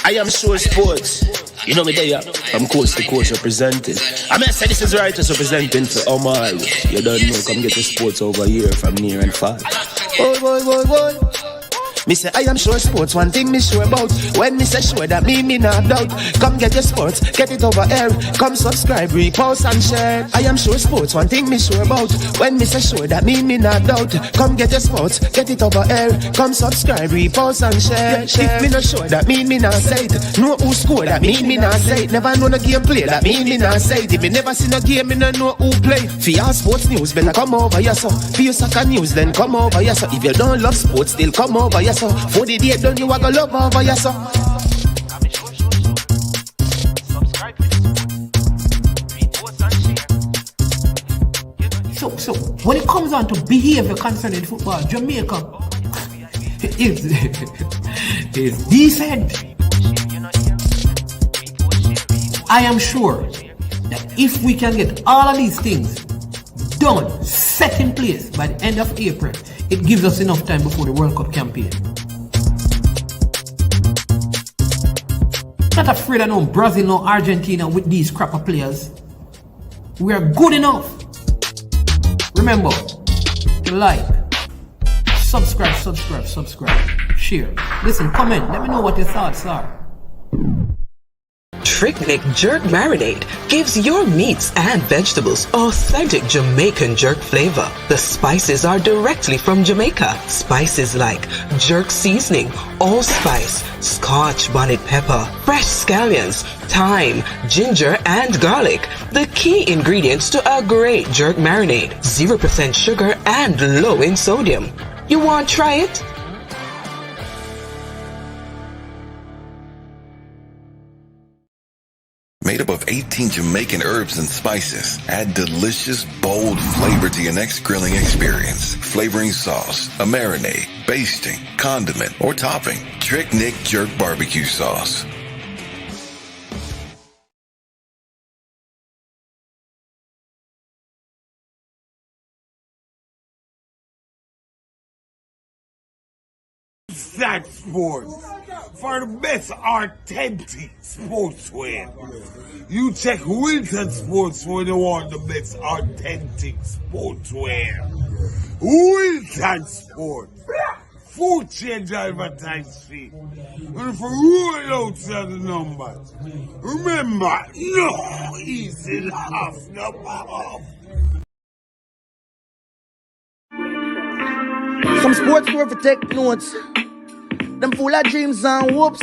I am sure sports. You know me there, from coast to coast representing. I mean, I say this is righteous representing for Omar. You don't know, come get your sports over here from near and far. Boy. Me say I am sure sports, one thing me sure about. When me say sure, that me not doubt. Come get your sports, get it over here. Come subscribe, repost and share. I am sure sports, one thing me sure about. When me say sure, that me not doubt. Come get your sports, get it over here. Come subscribe, repost and share. If me not sure, that me not say it. Know who score, that me not say it. Never know the game play, that me not say it. If me never seen a game, me not know who play. For your sports news, better come over here so. For your soccer news, then come over here so. If you don't love sports, still come over here so. For the day done, you are gonna love over here so. So when it comes on to behavior concerning football, Jamaica is decent. I am sure that if we can get all of these things done, set in place by the end of April, it gives us enough time before the World Cup campaign. Not afraid of no Brazil, no Argentina with these crapper players. We are good enough. Remember to like, subscribe, share. Listen, comment, let me know what your thoughts are. Trick Jerk Marinade gives your meats and vegetables authentic Jamaican jerk flavor. The spices are directly from Jamaica. Spices like jerk seasoning, allspice, Scotch bonnet pepper, fresh scallions, thyme, ginger, and garlic. The key ingredients to a great jerk marinade. 0% sugar and low in sodium. You want to try it? Made up of 18 Jamaican herbs and spices, add delicious, bold flavor to your next grilling experience. Flavoring sauce, a marinade, basting, condiment, or topping. Trick Nick Jerk Barbecue Sauce. That sports for the best authentic sportswear. You check Wilton Sports when you want the best authentic sportswear. Wilton Sports. Food change advertise fee. And if you roll out the numbers, remember, no easy laugh, no off. Some sports were for take notes. Them full of dreams and hopes.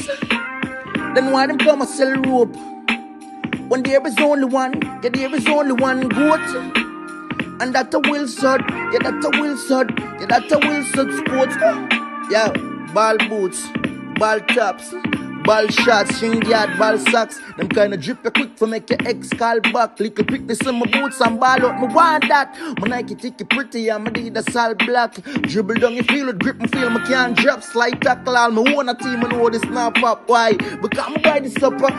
Then why them come and sell rope? When there is only one, yeah, there is only one goat. And that a Wilson, yeah, that a Wilson, yeah, that a Wilson sports. Yeah, ball boots, ball tops, ball shots, string guard, ball socks. Them kind of drip you quick for make your ex call back. Little quickness in my boots and ball out, me want that. My Nike ticky pretty and my Adidas all black. Dribble down you feel it, grip me feel me can't drop. Slide tackle all me own a team and know this not pop. Why? Because me buy the supper.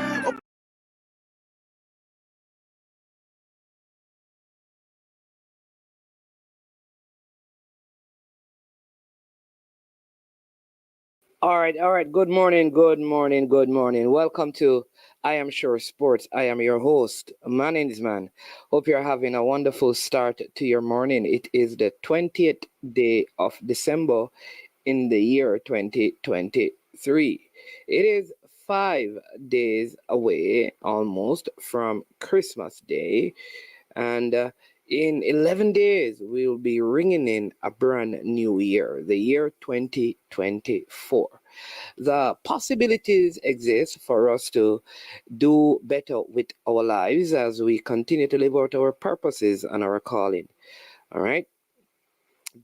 All right. Good morning. Welcome to I Am Sure Sports. I am your host. My name is Man. Hope you're having a wonderful start to your morning. It is the 20th day of December in the year 2023. It is 5 days away almost from Christmas Day. And in 11 days, we'll be ringing in a brand new year, the year 2024. The possibilities exist for us to do better with our lives as we continue to live out our purposes and our calling. All right?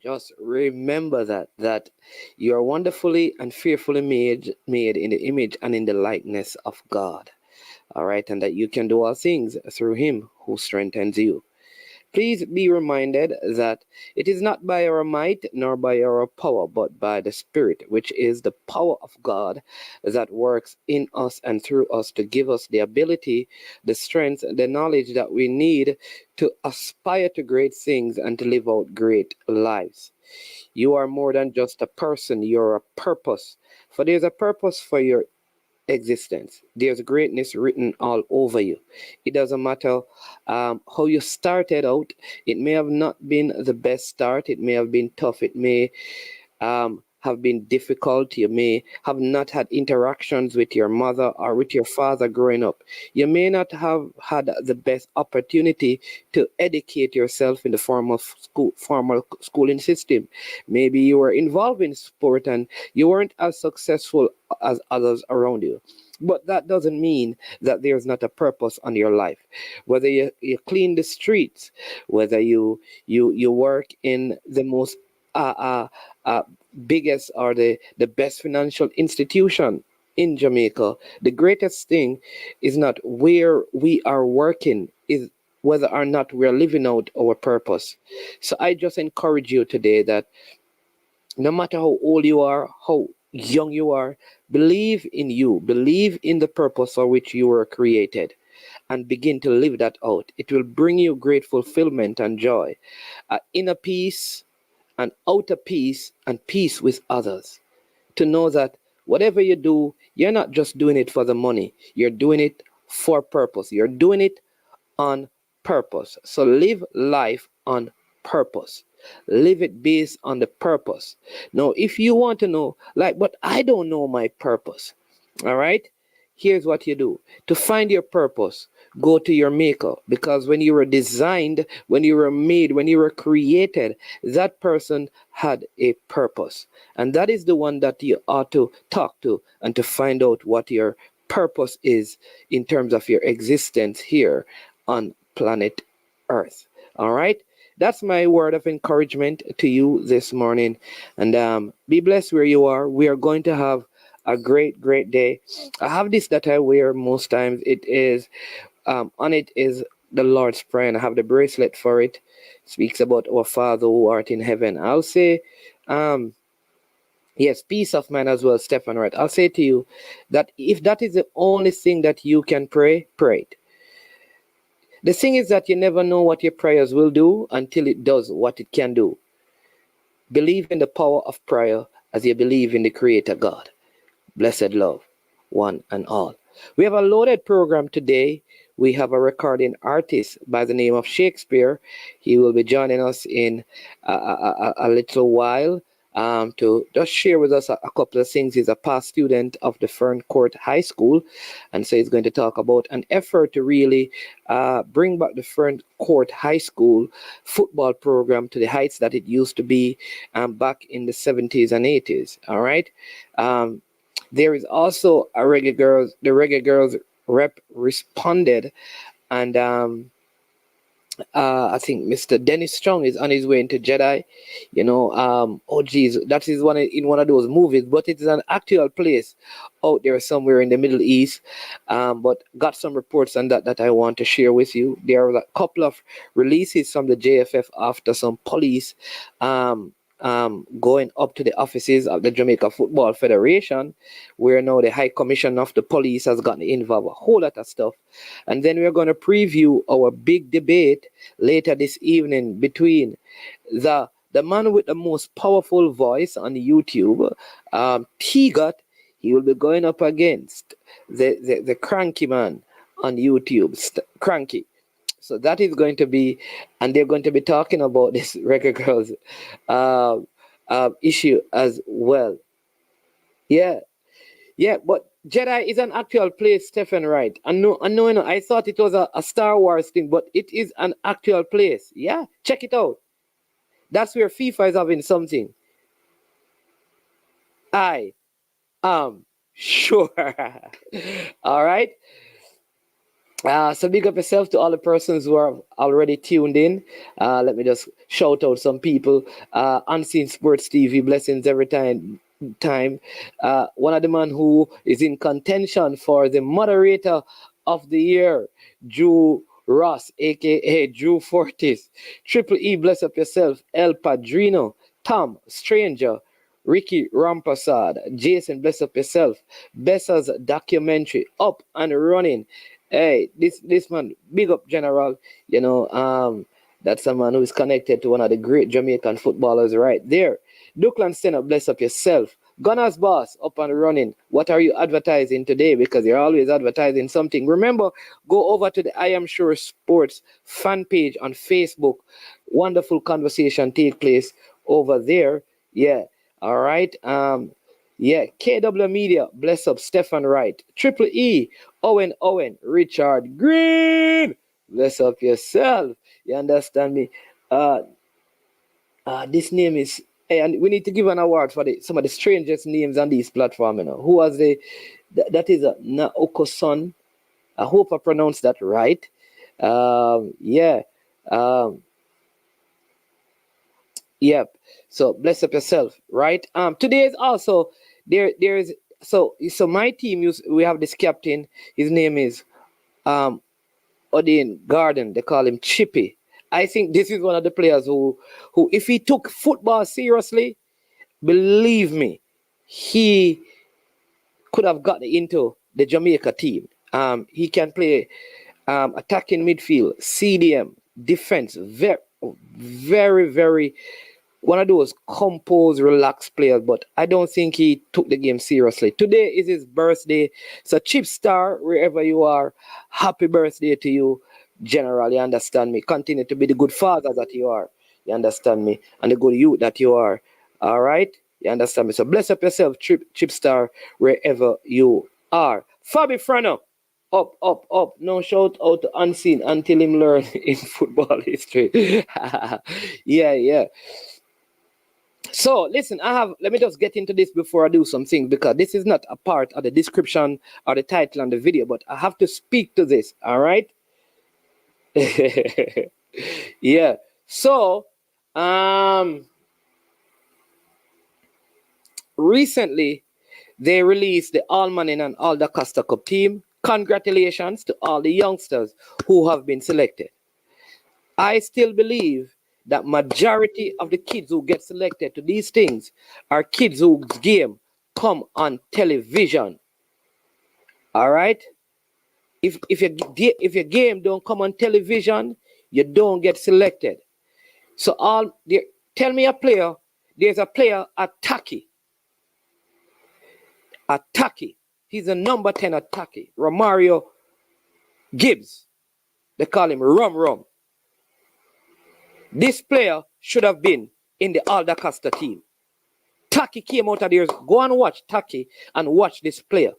Just remember that you are wonderfully and fearfully made in the image and in the likeness of God. All right, and that you can do all things through him who strengthens you. Please be reminded that it is not by our might nor by our power, but by the Spirit, which is the power of God that works in us and through us to give us the ability, the strength, the knowledge that we need to aspire to great things and to live out great lives. You are more than just a person, you're a purpose. For there's a purpose for your existence. There's greatness written all over you. It doesn't matter how you started out. It may have not been the best start. It may have been tough. It may have been difficult. You may have not had interactions with your mother or with your father growing up. You may not have had the best opportunity to educate yourself in the formal schooling system. Maybe you were involved in sport and you weren't as successful as others around you. But that doesn't mean that there's not a purpose on your life. Whether you clean the streets, whether you work in the most uh, uh, uh, biggest or the best financial institution in Jamaica, the greatest thing is not where we are working, is whether or not we are living out our purpose. So I just encourage you today that no matter how old you are, how young you are, believe in you, believe in the purpose for which you were created, and begin to live that out. It will bring you great fulfillment and joy, inner peace and outer peace and peace with others. To know that whatever you do, you're not just doing it for the money, you're doing it for purpose. You're doing it on purpose. So live life on purpose. Live it based on the purpose. Now, if you want to know, like, but I don't know my purpose, all right? Here's what you do. To find your purpose, go to your maker. Because when you were designed, when you were made, when you were created, that person had a purpose. And that is the one that you ought to talk to and to find out what your purpose is in terms of your existence here on planet Earth. All right? That's my word of encouragement to you this morning. And be blessed where you are. We are going to have a great, great day. I have this that I wear most times. It is, on it is the Lord's Prayer, and I have the bracelet for it. It speaks about our Father who art in heaven. I'll say, yes, peace of mind as well, Stefan, right? I'll say to you that if that is the only thing that you can pray, pray it. The thing is that you never know what your prayers will do until it does what it can do. Believe in the power of prayer as you believe in the Creator God. Blessed love, one and all. We have a loaded program today. We have a recording artist by the name of Shakespear. He will be joining us in a little while to just share with us a couple of things. He's a past student of the Fern Court High School, and so he's going to talk about an effort to really bring back the Fern Court High School football program to the heights that it used to be back in the 70s and 80s. All right. There is also a Reggae Girls. The Reggae Girls rep responded, and I think Mr. Dennis Strong is on his way into Jedi. You know, oh geez, that is in one of those movies, but it is an actual place out there somewhere in the Middle East. But got some reports on that I want to share with you. There are a couple of releases from the JFF after some police going up to the offices of the Jamaica Football Federation, where now the High Commission of the Police has gotten involved, a whole lot of stuff. And then we're going to preview our big debate later this evening between the man with the most powerful voice on YouTube, T-Got. He will be going up against the cranky man on YouTube, Cranky. So that is going to be, and they're going to be talking about this Reggae Girls issue as well. Yeah, but Jedi is an actual place, Stephen, right? I know. I thought it was a Star Wars thing, but it is an actual place. Yeah, check it out. That's where FIFA is having something. I am sure. All right. So big up yourself to all the persons who are already tuned in. Let me just shout out some people. Unseen Sports TV, blessings every time. One of the man who is in contention for the moderator of the year, Drew Ross, aka Drew Fortis. Triple E, bless up yourself. El Padrino, Tom, Stranger, Ricky Rampasad, Jason, bless up yourself. Bessa's documentary, up and running. Hey, this man, big up General. You know, that's a man who is connected to one of the great Jamaican footballers right there. Duckland, stand up, bless up yourself. Gunners boss up and running. What are you advertising today? Because you're always advertising something. Remember, go over to the I Am Sure Sports fan page on Facebook. Wonderful conversation take place over there. Yeah. All right. Yeah. KW Media, bless up Stefan Wright. Triple E, Owen, Richard Green. Bless up yourself. You understand me? This name is, and we need to give an award for some of the strangest names on this platform. You know, who was that is Naoko-son. I hope I pronounced that right. Yeah. Yep. So bless up yourself, right? Today is also there's so my team we have this captain. His name is Odin Garden. They call him Chippy. I think this is one of the players who if he took football seriously, believe me, he could have gotten into the Jamaica team. He can play attacking midfield, CDM, defense, very one of those composed, relaxed players, but I don't think he took the game seriously. Today is his birthday. So Chip Star, wherever you are, happy birthday to you. General, you understand me? Continue to be the good father that you are. You understand me? And the good youth that you are. All right? You understand me? So bless up yourself, Chip Star, wherever you are. Fabi Frano, up. No shout out to Unseen until him learn in football history. Yeah. So listen, let me just get into this before I do some things, because this is not a part of the description or the title on the video, but I have to speak to this. All right. Yeah. So, recently they released the All Manning and All the Costa Cup team. Congratulations to all the youngsters who have been selected. I still believe that majority of the kids who get selected to these things are kids whose game come on television. All right. If your game don't come on television, you don't get selected. So tell me a player. There's a player at Taki. He's a number 10 at Taki. Romario Gibbs. They call him Rum. This player should have been in the Alda Costa team. Taki came out of there. Go and watch Taki and watch this player.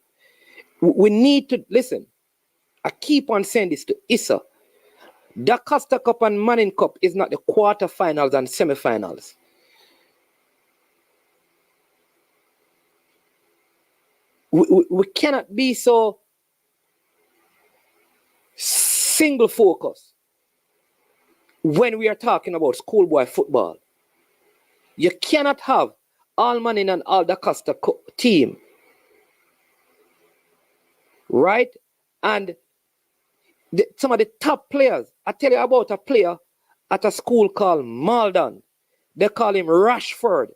We need to listen. I keep on saying this to Issa. The Costa Cup and Manning Cup is not the quarterfinals and semifinals. We cannot be so single focus when we are talking about schoolboy football. You cannot have All Manning and All the Costa team, right? And some of the top players, I tell you about a player at a school called Malden. They call him Rashford.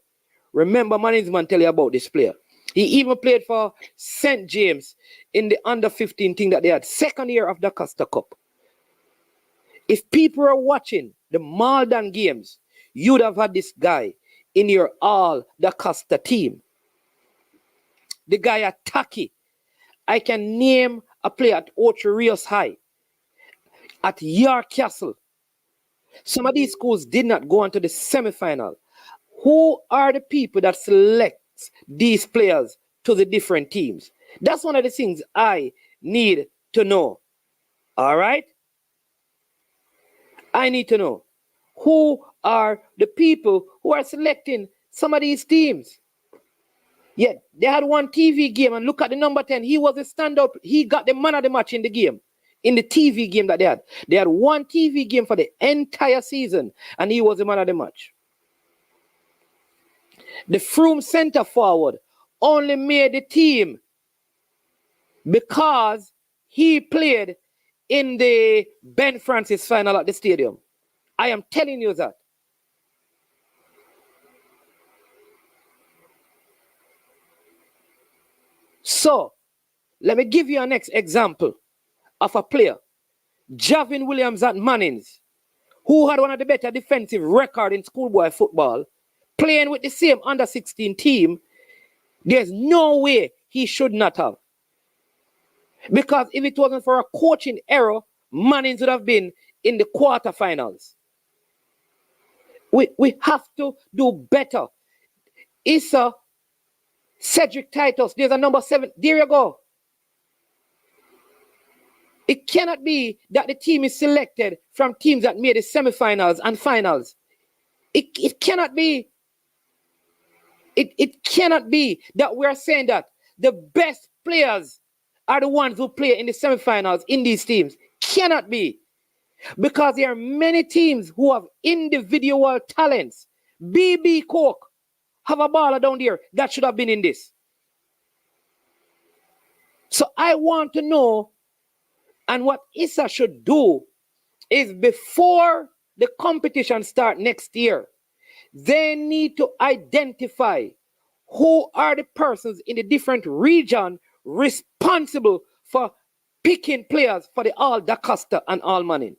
Remember, management tell you about this player. He even played for St. James in the under-15 thing that they had, second year of the Costa Cup. If people are watching the Malden games, you'd have had this guy in your All the Costa team. The guy at Taki. I can name a player at Ocho Rios High, at York Castle. Some of these schools did not go on to the semifinal. Who are the people that select these players to the different teams? That's one of the things I need to know. All right? I need to know who are the people who are selecting some of these teams. Yeah, they had one TV game, and look at the number 10. He was a stand-up. He got the man of the match in the game, in the TV game that they had. They had one TV game for the entire season, and he was the man of the match. The Froome center forward only made the team because he played in the Ben Francis final at the stadium. I am telling you that. So, let me give you a next example of a player, Javin Williams at Mannings, who had one of the better defensive record in schoolboy football, playing with the same under-16 team, There's no way he should not have. Because if it wasn't for a coaching error, Mannings would have been in the quarterfinals. We have to do better. Issa, Cedric Titus, there's a number 7. There you go. It cannot be that the team is selected from teams that made the semifinals and finals. It cannot be. It cannot be that we're saying that the best players are the ones who play in the semifinals in these teams. Cannot be. Because there are many teams who have individual talents. BB Coke have a baller down there that should have been in this. So I want to know, and what Issa should do is before the competition start next year, they need to identify who are the persons in the different region responsible for picking players for the All DaCosta and All Manning.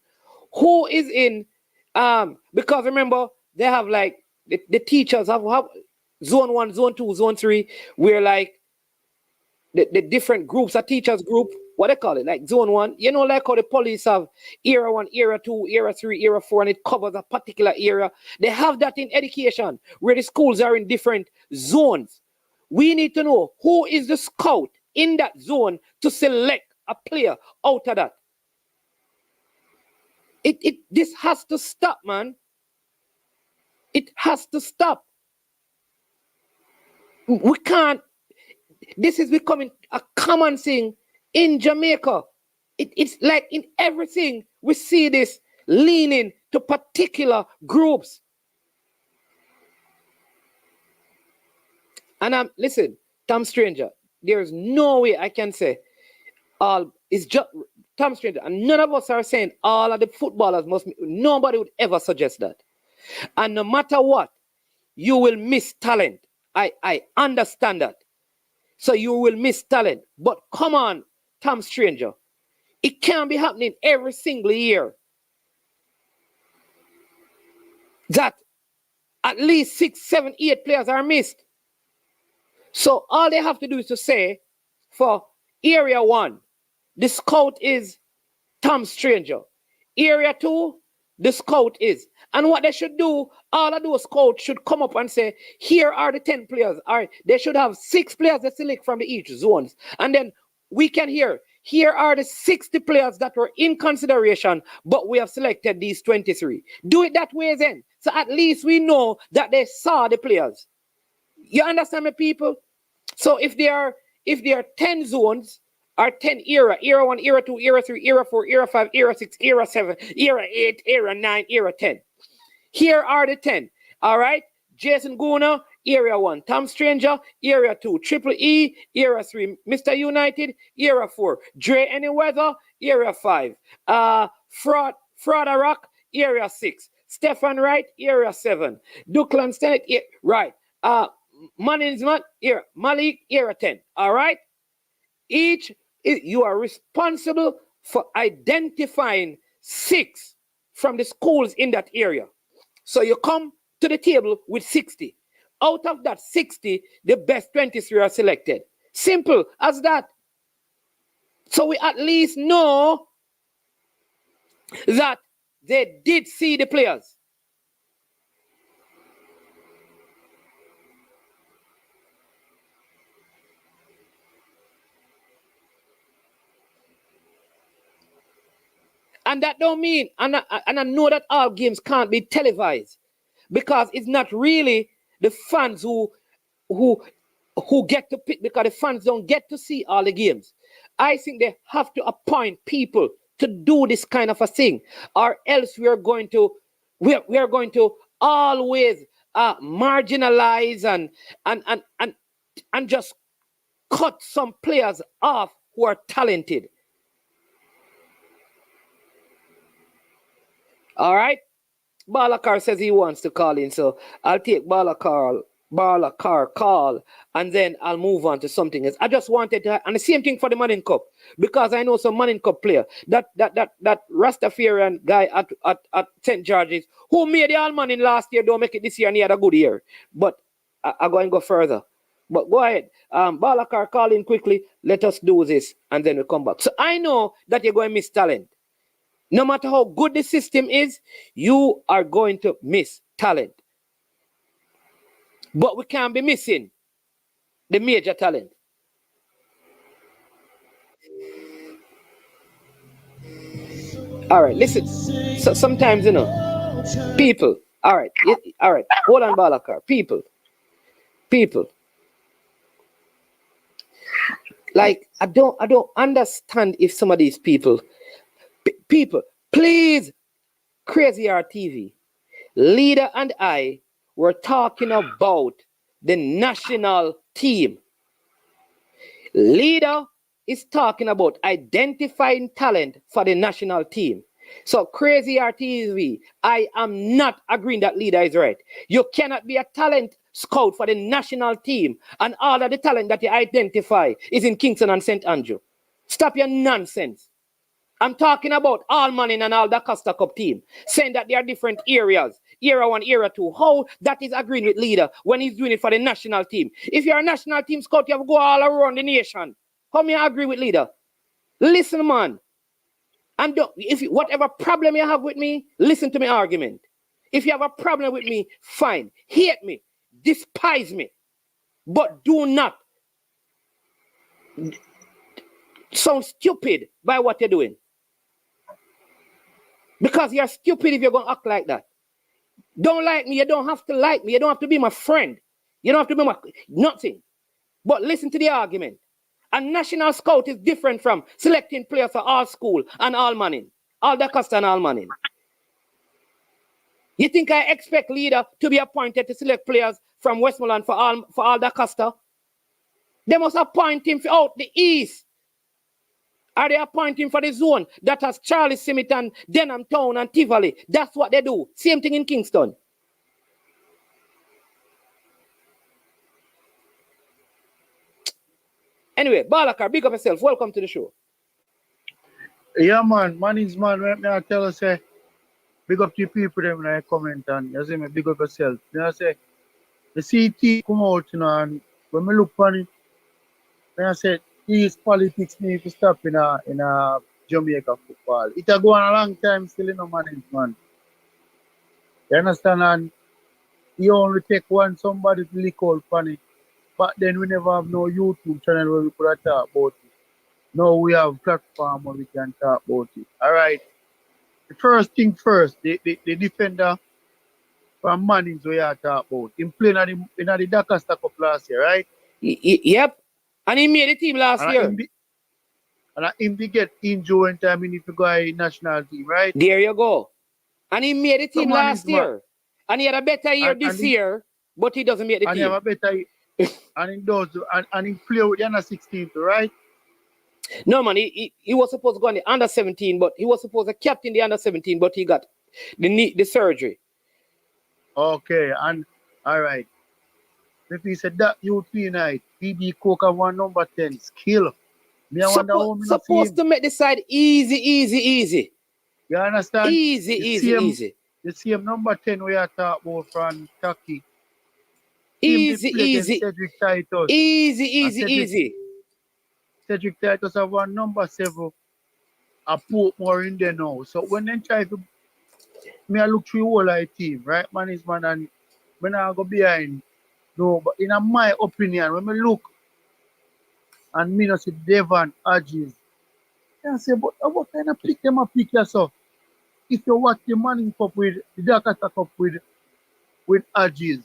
Who is in, because remember, they have like, the teachers have zone 1, zone 2, zone 3, where like the different groups, a teachers group, what they call it, like zone 1, you know, like how the police have era 1, era 2, era 3, era 4, and it covers a particular area. They have that in education, where the schools are in different zones. We need to know who is the scout in that zone to select a player out of that. This has to stop, man. It has to stop. We can't. This is becoming a common thing in Jamaica. It's like in everything we see this leaning to particular groups. And listen, Tom Stranger, there's no way I can say all is just Tom Stranger, and none of us are saying all of the footballers must. Nobody would ever suggest that. And no matter what, you will miss talent. I understand that. So you will miss talent. But come on, Tom Stranger. It can't be happening every single year that at least 6, 7, 8 players are missed. So all they have to do is to say, for Area 1, the scout is Tom Stranger. Area 2, the scout is. And what they should do, all of those scouts should come up and say, here are the 10 players. All right, they should have 6 players that select from each zones. And then we can hear, here are the 60 players that were in consideration, but we have selected these 23. Do it that way then. So at least we know that they saw the players. You understand me, people? So if there are 10 zones, or 10 era 1, era 2, era 3, era 4, era 5, era 6, era 7, era 8, era 9, era 10. Here are the 10. All right? Jason Guna, Area 1. Tom Stranger, Area 2. Triple E, Area 3. Mr. United, Area 4. Dre Anyweather, Area 5. Frauda Rock, Area 6. Stefan Wright, Area 7. Duckland Stennett, right. Management, Malik, Area 10. All right? You are responsible for identifying 6 from the schools in that area. So you come to the table with 60. Out of that 60, the best 23 are selected. Simple as that. So we at least know that they did see the players. And that don't mean, and I know that all games can't be televised, because it's not really the fans who get to pick, because the fans don't get to see all the games. I think they have to appoint people to do this kind of a thing, or else we are going to always marginalize and just cut some players off who are talented. All right? Balakar says he wants to call in, so I'll take Balakar call, and then I'll move on to something else. I just wanted to, and the same thing for the Manning Cup, because I know some Manning Cup player, that Rastafarian guy at St. George's, who made the All Manning last year, don't make it this year, and he had a good year. But I'm going to go further. But go ahead. Balakar, call in quickly. Let us do this, and then we come back. So I know that you're going to miss talent. No matter how good the system is, you are going to miss talent. But we can't be missing the major talent. All right, listen. So sometimes, people. All right, all right. Hold on, Balakar. People. Like I don't understand if some of these people, please, Crazy RTV, Leader and I were talking about the national team. Leader is talking about identifying talent for the national team. So Crazy RTV, I am not agreeing that Leader is right. You cannot be a talent scout for the national team and all of the talent that you identify is in Kingston and St. Andrew. Stop your nonsense. I'm talking about all Manning and all the Costa Cup team, saying that there are different areas, era 1, era 2. How that is agreeing with Leader when he's doing it for the national team? If you're a national team scout, you have to go all around the nation. How may I agree with Leader? Listen, man. And whatever problem you have with me, listen to my argument. If you have a problem with me, fine. Hate me. Despise me. But do not sound stupid by what you're doing. Because you're stupid if you're going to act like that. Don't like me. You don't have to like me. You don't have to be my friend. You don't have to be my nothing. But listen to the argument. A national scout is different from selecting players for all school and all Manning. All the Costa and all Manning. You think I expect Leader to be appointed to select players from Westmoreland for all the Costa? They must appoint him out the East. Are they appointing for the zone that has Charlie Simington, Denham Town, and Tivoli? That's what they do. Same thing in Kingston. Anyway, Balakar, big up yourself. Welcome to the show. Yeah, man. Manning's man. When I tell us, say, big up to the people them when I comment and you say me big up yourself. I say, the CT come out, and when we look on it, I say, these politics need to stop in a Jamaica football. It has gone a long time still in a management. You understand? And you only take somebody to lick out on it. But then we never have no YouTube channel where we could talk about it. Now we have platform where we can talk about it. Alright. The first thing first, the defender from Manning's we are talk about. Him playing in the Dakar Cup last year, right? Yep. And he made the team last year. And him to get injured one time he need to go in national team, right? There you go. And he made the team last year. And he had a better year this year, but he doesn't make the team. And he have a better and he does and he play with the under 16, right? No man, he was supposed to go on the under 17, but he was supposed to captain the under 17, but he got the surgery. Okay, and all right. If he said that youth night, BB Coker one number 10 skill. Supposed to make the side easy. You understand? Easy. The same number 10 we are talking about from Turkey. Easy. Cedric Titus. Easy. Cedric Titus have one number 7. I put more in there now. So when they try to I look through all our team, right? Management and when I go behind. No, but in my opinion, when we look and me not see Devon Adjis, I say, but what kind of pick them up pick yourself? If you watch the Manning Cup with the Dakar Cup with Adjis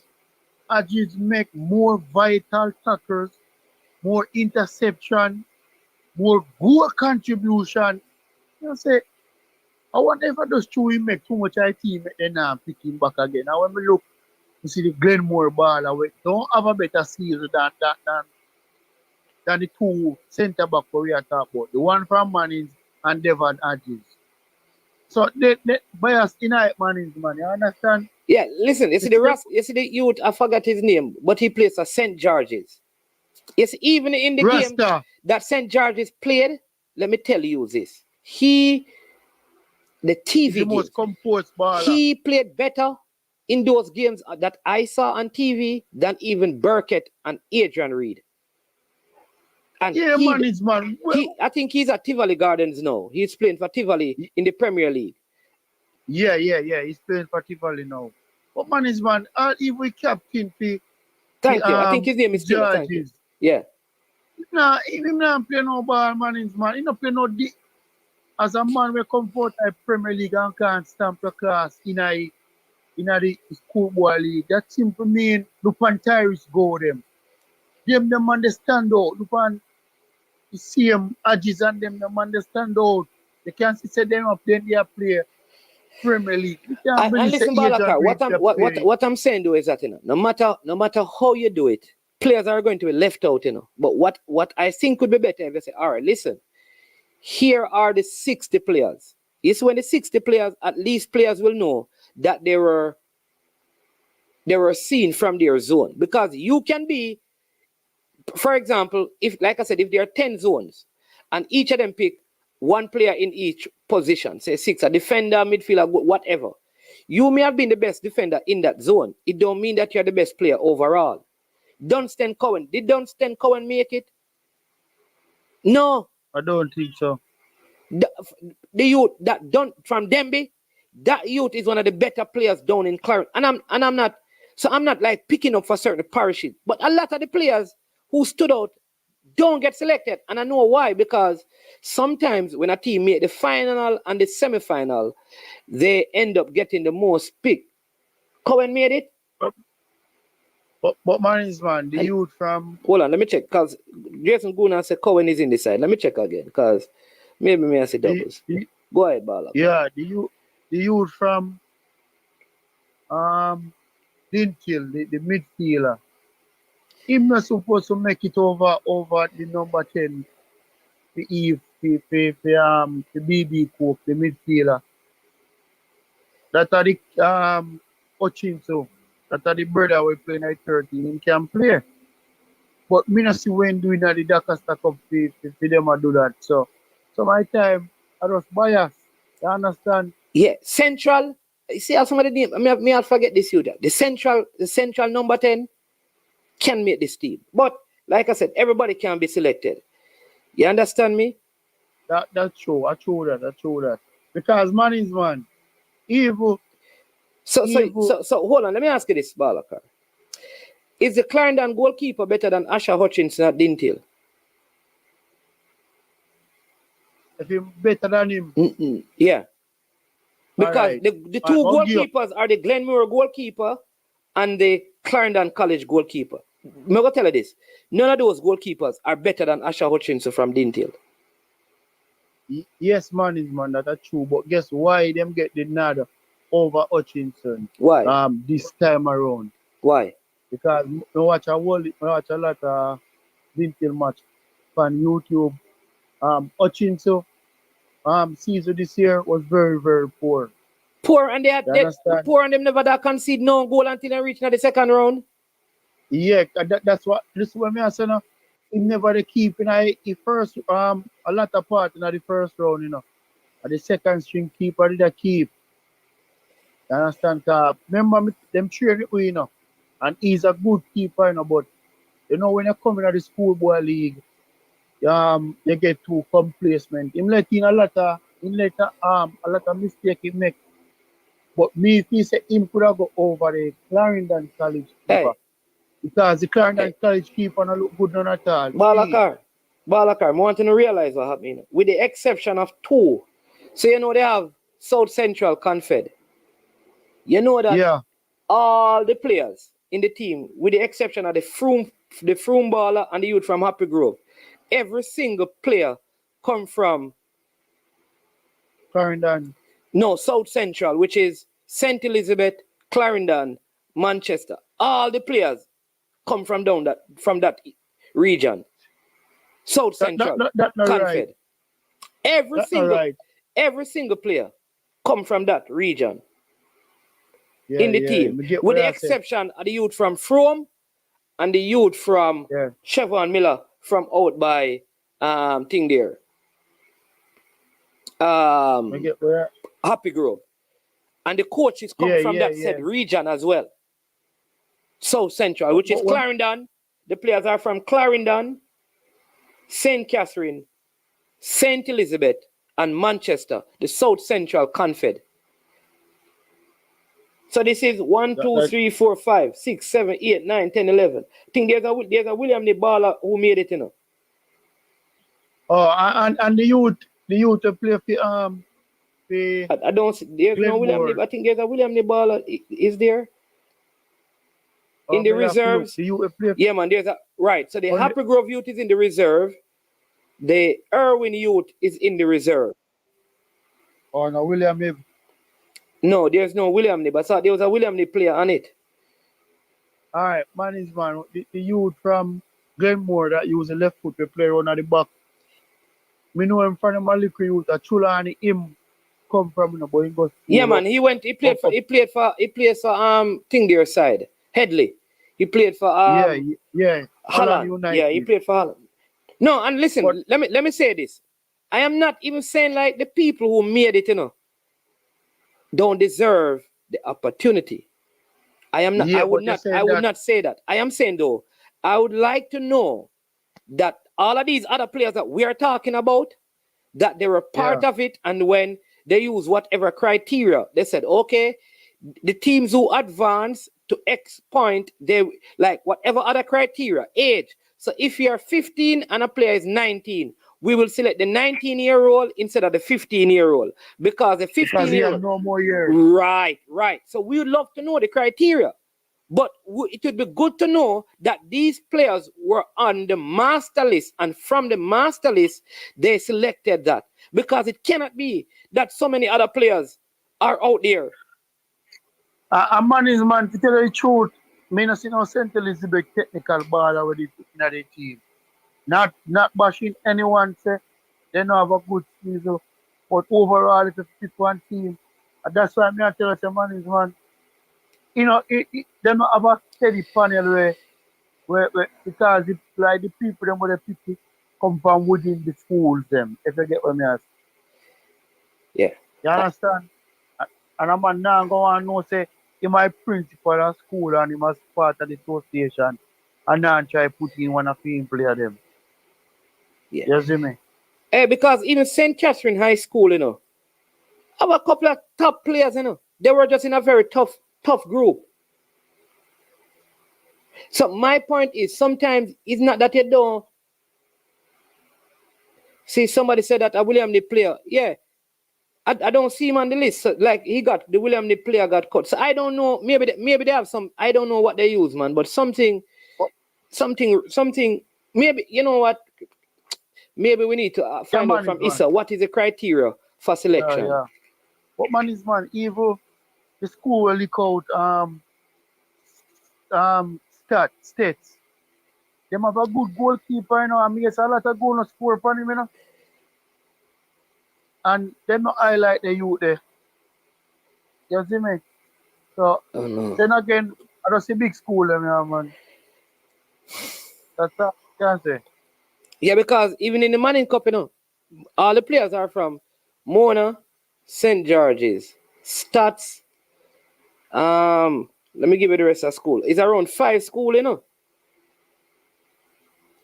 make more vital tackles, more interception, more goal contribution. You say, I wonder if I just truly make too much I team and then pick him back again. Now when we look, you see the Glenmore ball, we don't have a better season than the two centre back we are talking about. The one from Manning and Devon Adjis. So they bias in Manning's man, you understand? Yeah, listen, you see the youth, I forgot his name, but he plays at St. George's. Yes, even in the game that St. George's played, let me tell you this. The TV the most composed baller. He played better in those games that I saw on TV than even Burkett and Adrian Reed. And Yeah, man, it's man. Well, I think he's at Tivoli Gardens now. He's playing for Tivoli in the Premier League. yeah. He's playing for Tivoli now. But man, is man. If we captain Thank you. I think his name is Taylor. Thank you. Yeah. Nah, if him not play no ball, man, is man. He not play no as a man we come forth at Premier League and can't stamp the class in the schoolboy league. That simply mean look on Tyrese go them. Them understand out. Look on the same Agis and them understand out. They can't say them up then they play Premier League. And listen, Balakar, what I'm saying though is that, you know, no matter how you do it, players are going to be left out, you know. But what I think would be better if they say, all right, listen, here are the 60 players. It's when the 60 players, at least players will know that they were seen from their zone. Because you can be, for example, if, like I said, if there are 10 zones and each of them pick one player in each position, say 6, a defender, midfielder, whatever. You may have been the best defender in that zone. It don't mean that you're the best player overall. Dunstan Cowan, did Dunstan Cowan make it? No. I don't think so. The youth that done from Demby, that youth is one of the better players down in Clarence. And I'm not like picking up for certain parishes, but a lot of the players who stood out don't get selected. And I know why, because sometimes when a team make the final and the semi-final, they end up getting the most pick. Cowan made it. But man, the youth from... Hold on, let me check, because Jason Guna said Cowan is in the side. Let me check again, because maybe me I say doubles. Go ahead, Bala. Yeah, the youth from Dinkill, the midfielder. He's not supposed to make it over the number 10, the BB Cook, the midfielder. That are the Ochinso. That are the brother we playing at 13. He can play. But me not see when doing that the Dakar Cup for them to do that. So my time I was biased. You understand? Yeah, Central. You see how some of the name, me I'll forget this you. The Central number 10 can make this team. But like I said, everybody can be selected. You understand me? That's true. I true that. Because man is man. Evil. So hold on, let me ask you this, Balakar. Is the Clarendon goalkeeper better than Asher Hutchinson at Dintil? If he's better than him? Yeah. Because right. the two goalkeepers are the Glenmore goalkeeper and the Clarendon College goalkeeper. I'm going to tell you this. None of those goalkeepers are better than Asher Hutchinson from Dintil. Yes, man, that's true. But guess why them get the nod over Hutchinson? Why? This time around. Why? Because I watch a lot of Dintil match on YouTube. Hutchinson season this year was very, very poor. Poor, and poor, and them never that concede no goal until they reach the second round. Yeah, that's what me I say now. He never they keep the first a lot of part in the first round, you know. And the second string keeper did a keep. You understand? Remember them train it, you know. And he's a good keeper, you know, but you know when you come in the schoolboy league, you get too complacent. Him let in a lot of mistake he make. But me if he say him could have go over the Clarendon College keeper. Hey. Because the Clarendon College keeper don't look good none at all. Balakar, I want to realize what happened. With the exception of 2. So you know they have South Central Confed. You know that all the players in the team, with the exception of the Froome baller and the youth from Happy Grove, every single player come from Clarendon. No, South Central, which is St. Elizabeth, Clarendon, Manchester. All the players come from that region. South Central, Confed. Right. Every single player come from that region in the team. With the exception of the youth from Froome and the youth from Chevron Miller from out by thing there. Happy Grove. And the coaches come from that said region as well. South Central, which is Clarendon. The players are from Clarendon, St. Catherine, St. Elizabeth, and Manchester, the South Central Confed. So this is 1, 2, 3, 4, 5, 6, 7, 8, 9, 10, 11. I think there's a William the Baller who made it, you know. Oh, and the youth play for I don't see, there's no William. I think there's a William the Baller. Is there? In the reserves? Yeah, man, there's a right. So the Happy Grove youth is in the reserve. The Irwin youth is in the reserve. Oh, no, William Nib. No, there's no William Nib. I saw there was a William Nib player on it. All right, man. The youth from Glenmore that use the left foot to play around at the back. Me know him from the Maliki youth, a Chula and him come from, you know, but he goes. Yeah, man, he played for thing their side. Headley. He played for Holland. Yeah, he played for Holland. No, and listen, but, let me say this. I am not even saying like the people who made it, you know, don't deserve the opportunity. I am not. I would not say that. I am saying though, I would like to know that all of these other players that we are talking about, that they were part of it, and when they use whatever criteria, they said, okay, the teams who advance to X point, they like whatever other criteria, age. So if you're 15 and a player is 19, we will select the 19-year-old instead of the 15-year-old because the 15-year-old no more years. Right. So we would love to know the criteria, but it would be good to know that these players were on the master list, and from the master list they selected that, because it cannot be that so many other players are out there. A man is man, to tell you the truth, I don't see no St. Elizabeth technical ball already in the team. Not bashing anyone, say they don't have a good season, but overall it's a fit one team. And that's why I tell you, man is man. You know, they don't have a steady panel where because like the people them where they pick come from within the schools them, if you get what I ask. Yeah. You understand? And a man now go and know say he my principal at school and he must part of the association and now try put in one of him player them. Yeah. You see me? Hey, because even St. Catherine High School, you know, have a couple of top players, you know. They were just in a very tough group. So my point is, sometimes it's not that you don't see somebody said that a William the player. Yeah. I don't see him on the list. So, like the William the player got cut. So I don't know. Maybe they have some. I don't know what they use, man. But something. Maybe you know what. Maybe we need to find out from Issa what is the criteria for selection. Yeah. What man is man? Even the school will look out states. They have a good goalkeeper, you know, and makes a lot of goal no score for him, you know. And they not highlight the youth there. You see me? So then again, I don't see big school them, yeah, man. That's what I can say. Yeah, because even in the Manning Cup, you know, all the players are from Mona, St. George's, Stats. Let me give you the rest of school. It's around 5 schools, you know.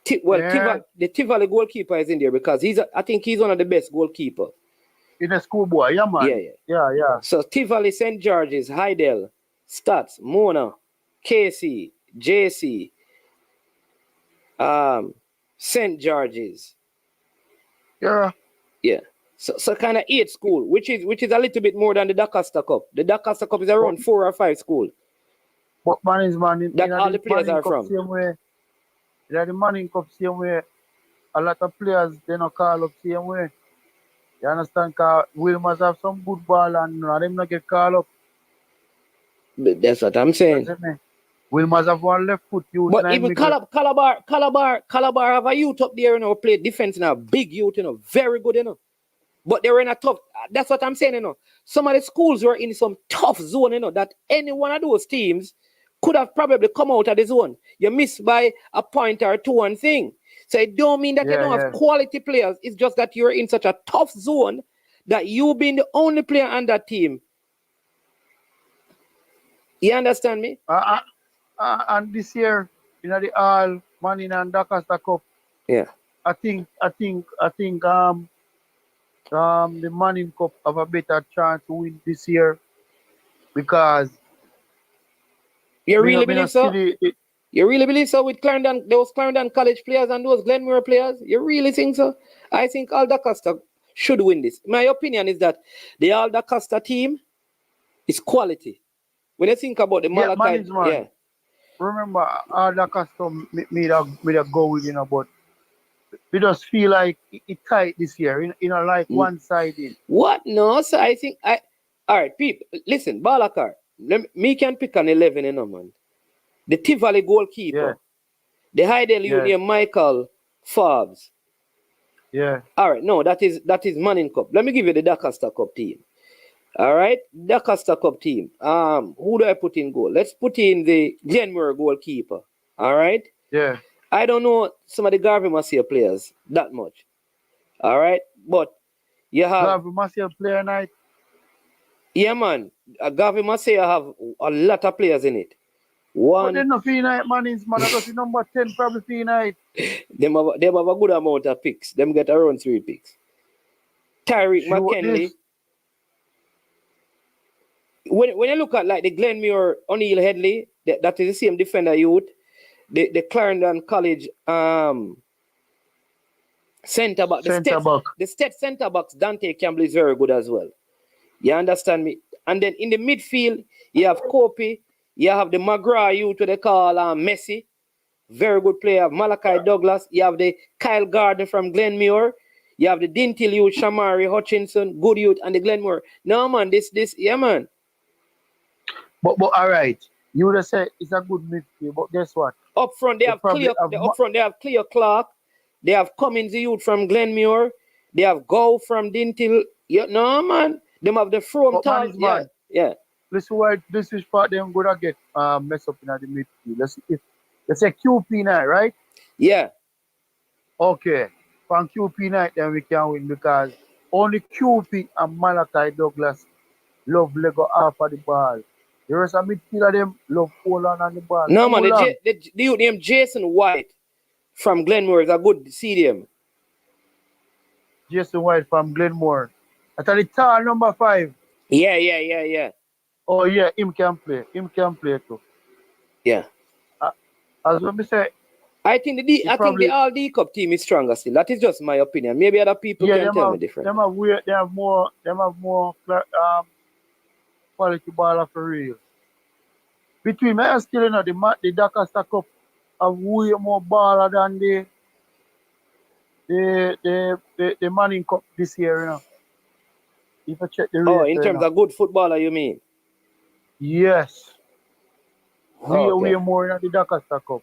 The Tivoli goalkeeper is in there because I think he's one of the best goalkeepers. In a schoolboy, yeah, man. Yeah. So Tivoli, St. George's, Hydel, Stats, Mona, KC, JC, St. George's. Yeah. So kind of 8 school, which is a little bit more than the Doncaster Cup. The Doncaster Cup is around 4 or 5 school. But man is man. That all the players are from. Same way. The Manning Cup same way. A lot of players they not call up same way. You understand? Because Will must have some good ball and them not get called up. But that's what I'm saying. Will must have one left foot. But even Calabar have a youth up there, you know, play defense now, big youth, you know, very good, you know. But they were in a tough, that's what I'm saying, you know. Some of the schools were in some tough zone, you know, that any one of those teams could have probably come out of the zone. You miss by a point or two and thing. So it don't mean that you don't have quality players. It's just that you're in such a tough zone that you being the only player on that team You understand me? And this year, the All Manning and Dakasta Cup, Yeah. I think the Manning Cup have a better chance to win this year because You really me believe not see so? the You really believe so with Clarendon, those Clarendon College players and those Glenmore players? You really think so? I think Alda Costa should win this. My opinion is that the Alda Costa team is quality. When you think about the yeah, Malachi, management. yeah. Remember, all the custom me that go with but we just feel like it tight this year. Like one sided. What? No, so I think I. All right, people, listen, Balakar. Me can pick an 11, man. The Tivoli Yeah, goalkeeper, the Hydel yeah, Union Michael Forbes. yeah. All right, no, that is Manning Cup. Let me give you the Dacaster Cup team. All right, Dacaster Cup team. Who do I put in goal? Let's put in the Glenmore goalkeeper. All right. Yeah. I don't know some of the Garvey Marseille players that much. All right, but you have Garvey Marcel player night. yeah, man. Garvey Marseille have a lot of players in it. But One, then no fee night man is man. I got the number 10 probably fee night. them have a good amount of picks. Them get around 3 picks. Tyreek Shoot McKinley. this. When you look at like the Glenmuir O'Neill Headley, that is the same defender youth. The Clarendon College centre back, Centre back. the state centre backs Dante Campbell is very good as well. You understand me? And then in the midfield, you have Kopi, you have the McGrath youth, what they call Messi, very good player. Malachi Douglas, you have the Kyle Gardner from Glenmuir, you have the Dintil youth, Shamari Hutchinson, good youth, and the Glenmuir. No man, yeah man. But all right. You would have said it's a good midfield, but guess what? Up front, they have Cleo Clark. They have Cummins the youth from Glenmuir. They have Go from Dintil. Yeah, no man. Them have the from But man is man. Yeah. Listen why this is part them gonna get messed up in the midfield. Let's say QP night, right? Yeah. Okay. From QP night then we can win because only QP and Malachi Douglas love Lego half of the ball. The rest of midfielder them love hold on the ball. No man, the youth named Jason White from Glenmuir is a good CDM. Jason White from Glenmore. At the tall number 5. Yeah. Oh yeah, him can play. Him can play too. Yeah. As what me say, I think the All D Cup team is stronger still. That is just my opinion. Maybe other people can tell me different. They have more quality baller for real. Between me and still the Dacaster Cup have way more baller than the Manning Cup this year, If I check the rate. Oh, in terms of good footballer, you mean? Yes. Okay. Way more than the Dacaster Cup.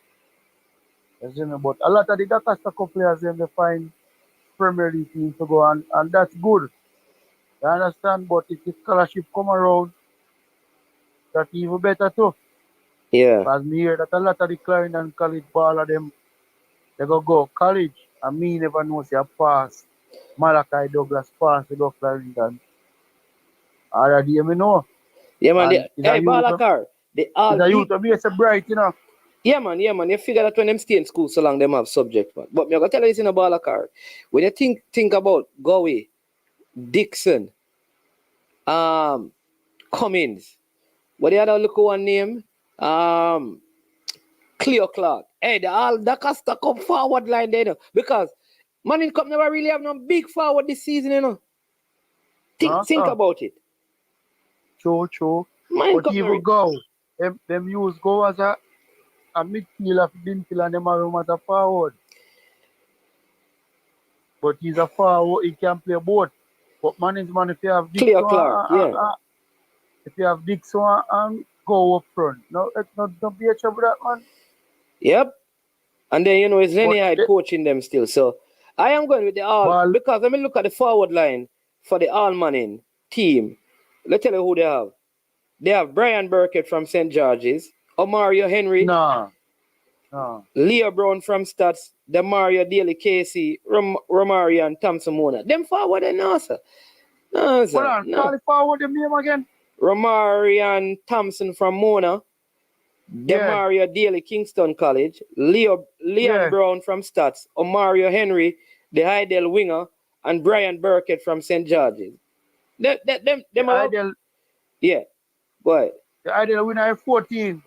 But a lot of the Dacaster Cup players they find Premier League teams to go and that's good. You understand? But if the scholarship come around, that's even better too. Yeah. Because me hear that a lot of the Clarendon College baller them they go college and me never know say I pass. Malachi Douglas pass to go Clarendon. Other day me know. Yeah man, Balakar. It's a youth to be so bright, Yeah man. You figure that when them stay in school so long them have subject, man. But me gonna tell you this in a Balakar. When you think about Gowie, Dixon, Cummins, what the other look one name? Cleo Clark. Hey, the Costa Cup forward line there, because Manning Cup never really have no big forward this season, Think about it. True. Manning But Cup even go, them use go as a midfielder, Dintil, and them are room as a forward. But he's a forward, he can play both. But management, if you have Dixon, Cleo Clark, if you have Dixon and go up front, don't be a trouble with that, man. Yep. And then, it's Lenny Hyde coaching them still. So I am going with the all, because let me look at the forward line for the all Manning team. Let's tell you who they have. They have Brian Burkett from St. George's, Omario Henry, No. Leo Brown from Stats, Demario Daly Casey, Romario and Thompson Mona. Them forward they know, sir. No, sir. Hold on, call the forward the name again. Romarian Thompson from Mona, Yeah, Demario Daly, Kingston College, Leon yeah. Brown from Stats, Omario Henry, the Hydel winger, and Brian Burkett from St. George's. Them The are, ideal, yeah, boy. the ideal winner is 14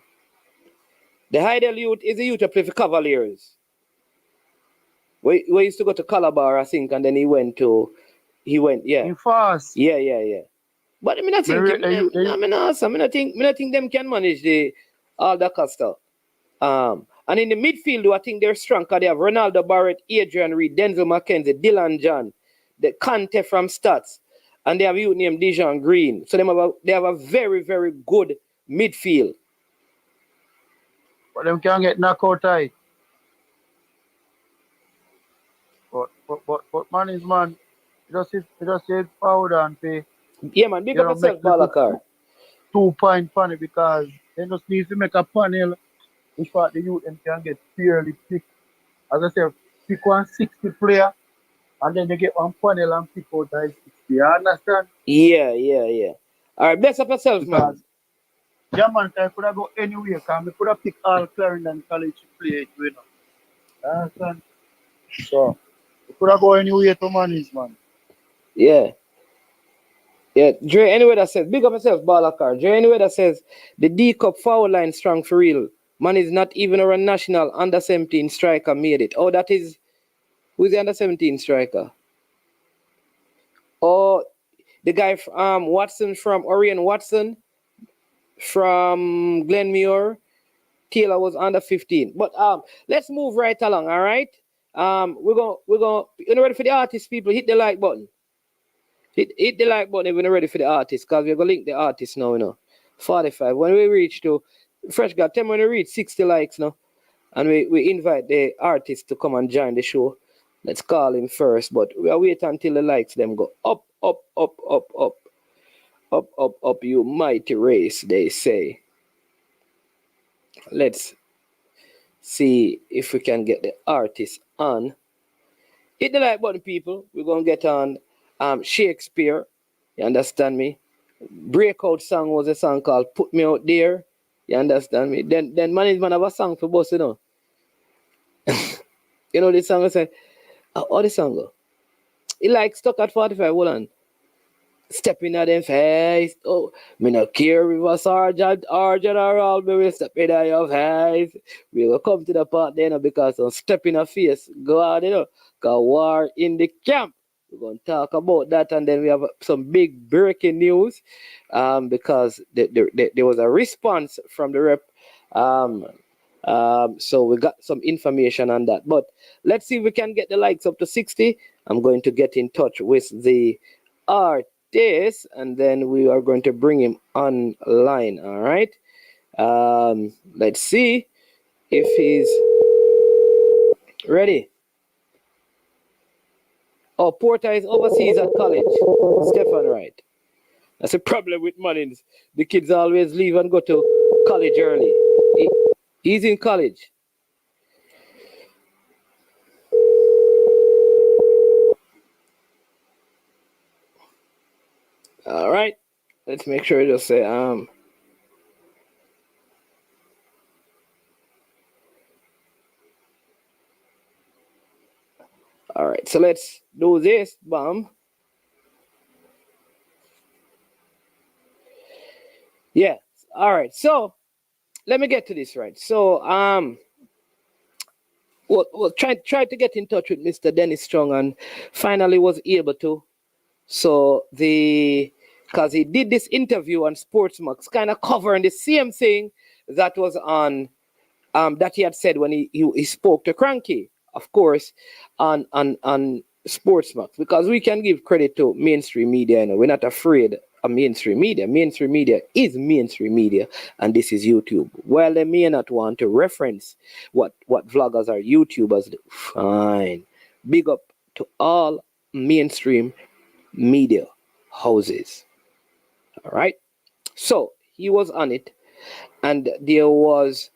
The Hydel youth is a youth that play for Cavaliers. We used to go to Calabar, I think, and then he went, yeah. in fast. Yeah. But I mean, I think, I mean, I think them can manage all the Costa. And in the midfield, though, I think they're strong because they have Ronaldo Barrett, Adrian Reed, Denzel McKenzie, Dylan John, the Conte from Stats, and they have youth named Dijon Green. So they have a very, very good midfield. But them can get knockout tight. But man is man. He just said powder and pay. Yeah, man, big You up know, yourself, make little Balakar. 2 point funny because they just need to make a panel in fact the youth them can get fairly pick. As I said, pick 160 player and then they get one panel and pick out the 60. You understand? Yeah. All right, bless up yourself, Because man. yeah man, I could have go anywhere because I could have pick all Clarendon College to play it, you know. You understand? So you could have go anywhere to manage, man. Yeah. Dre, anyway that says, big up yourself, Balakar. Dre, anyway that says, the D Cup foul line strong for real. Man is not even a national under 17 striker made it. Oh, that is, who's the under 17 striker? Oh, the guy, Watson from Orion Watson from Glenmuir. Taylor was under 15. But let's move right along, all right? We're going, you know, ready for the artist, people? Hit the like button. Hit the like button if you're ready for the artist, because we're going to link the artist now, you know. 45. When we reach to, Fresh God, tell me when we reach 60 likes now, and we invite the artist to come and join the show. Let's call him first, but we'll wait until the likes them go up, you mighty race, they say. Let's see if we can get the artist on. Hit the like button, people. We're going to get on Shakespeare. You understand me? Breakout song was a song called Put Me Out There. You understand me? Then management have a song for boss, you know. You know this song I say, how the song go? It like stuck at 45, hold on. Stepping at them face. Oh, me not care if a sergeant or general, me will step in at your face. We will come to the part then because I'm stepping a face. Go on, you know. Cause war in the camp. We're going to talk about that, and then we have some big breaking news because there was a response from the rep. So we got some information on that. But let's see if we can get the likes up to 60. I'm going to get in touch with the artist, and then we are going to bring him online. All right. Let's see if he's ready. Oh, Porter is overseas at college. Stefan, right. That's a problem with money. The kids always leave and go to college early. He's in college. All right. Let's make sure to just say All right, so let's do this, bam. Yeah. All right. So let me get to this right. So we'll try to get in touch with Mr. Dennis Strong, and finally was able to. So because he did this interview on Sportsmax, kind of covering the same thing that was on that he had said when he spoke to Cranky, of course, on Sportsmax, because we can give credit to mainstream media. You know, we're not afraid of mainstream media. Mainstream media is mainstream media, and this is YouTube. Well, they may not want to reference what vloggers or YouTubers do. Fine. Big up to all mainstream media houses. All right. So he was on it, and there was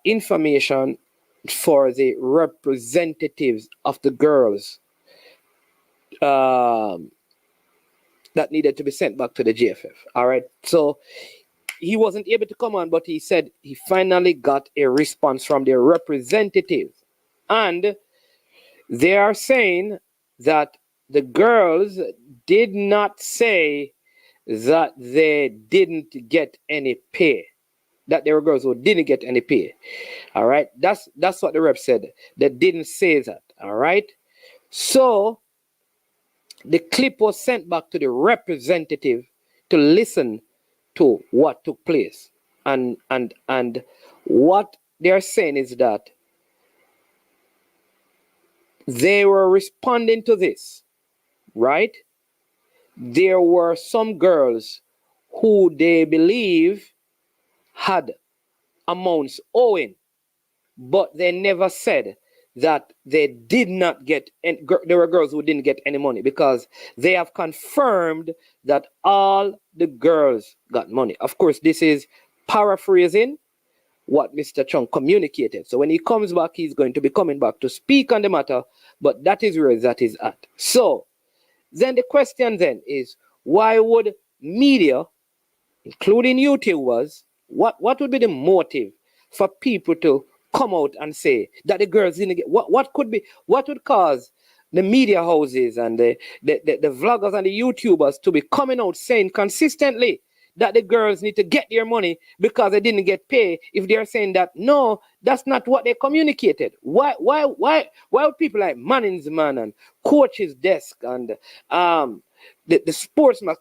information for the representatives of the girls that needed to be sent back to the JFF. All right. So he wasn't able to come on, but he said he finally got a response from their representative. And they are saying that the girls did not say that they didn't get any pay. That there were girls who didn't get any pay. All right. That's what the rep said. They didn't say that. All right. So the clip was sent back to the representative to listen to what took place. And what they're saying is that they were responding to this, right? There were some girls who they believe had amounts owing, but they never said that they did not get, and there were girls who didn't get any money, because they have confirmed that all the girls got money. Of course, this is paraphrasing what Mr. Chung communicated. So when he comes back, he's going to be coming back to speak on the matter, but that is where that is at. So then the question then is, why would media, including YouTubers, what would be the motive for people to come out and say that the girls didn't get, what would cause the media houses and the vloggers and the YouTubers to be coming out saying consistently that the girls need to get their money because they didn't get paid, if they're saying that no, that's not what they communicated? Why would people like Manning's Man and Coach's Desk and the sportsman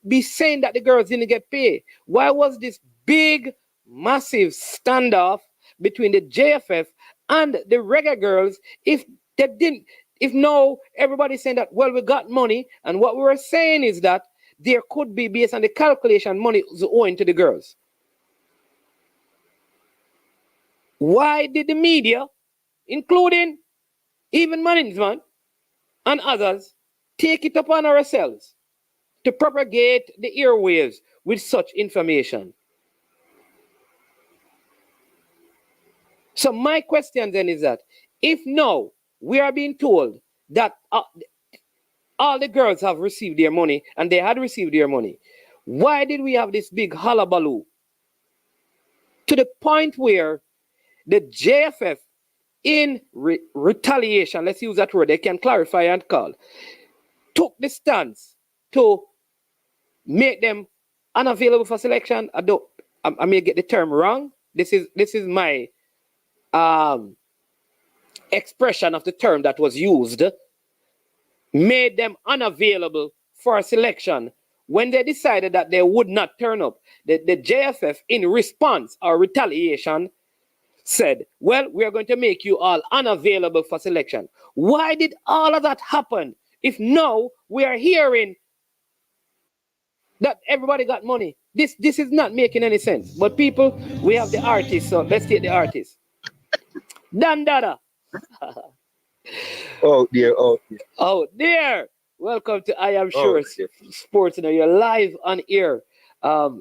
be saying that the girls didn't get paid? Why was this big, massive standoff between the JFF and the Reggae girls if they didn't? If no, everybody's saying that, well, we got money, and what we were saying is that there could be, based on the calculation, money is owing to the girls. Why did the media, including even management and others, take it upon ourselves to propagate the airwaves with such information? So my question then is that, if now we are being told that all the girls have received their money, and they had received their money, why did we have this big hullabaloo to the point where the JFF, in retaliation, let's use that word, they can clarify and call, took the stance to make them unavailable for selection? I may get the term wrong. This is my expression of the term that was used. Made them unavailable for selection when they decided that they would not turn up. The JFF, in response or retaliation, said, well, we are going to make you all unavailable for selection. Why did all of that happen if now we are hearing that everybody got money? This is not making any sense. But people, we have the artist, so let's take the artist. Dan Dada. Oh dear. Oh dear. Welcome to I Am Sure Sports. Now you're live on air.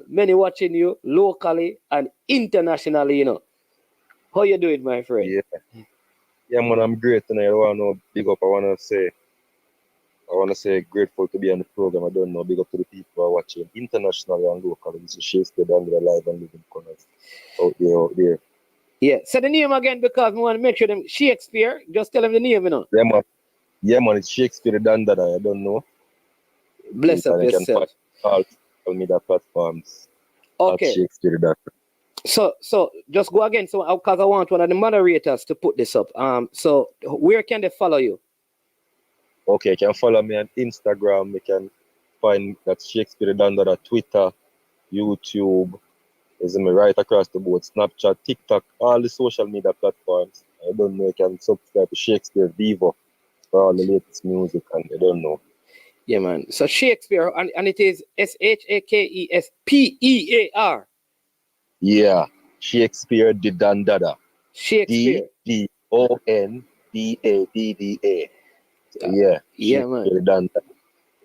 Many watching you locally and internationally, How you doing, my friend? Yeah, man, I'm great tonight. I want to big up. I want to say grateful to be on the program. I don't know, big up to the people who are watching internationally and locally. This is Shakespeare down there live and living corners out there. Yeah, say the name again, because we want to make sure them Shakespeare. Just tell them the name, Yeah, man, it's Shakespeare Dandada. I don't know. Bless up yourself. All media platforms. Okay. Shakespeare Dandada. So just go again. So because I want one of the moderators to put this up. So where can they follow you? Okay, you can follow me on Instagram. You can find that Shakespeare Dandada, Twitter, YouTube. Is me right across the board, Snapchat, TikTok, all the social media platforms. I don't know, you can subscribe to Shakespeare Vivo for all the latest music, and I don't know. Yeah, man. So Shakespeare, and it is Shakespear. Yeah, Shakespeare Dandada. Shakespeare. Dondadda. Yeah, man. Dandada.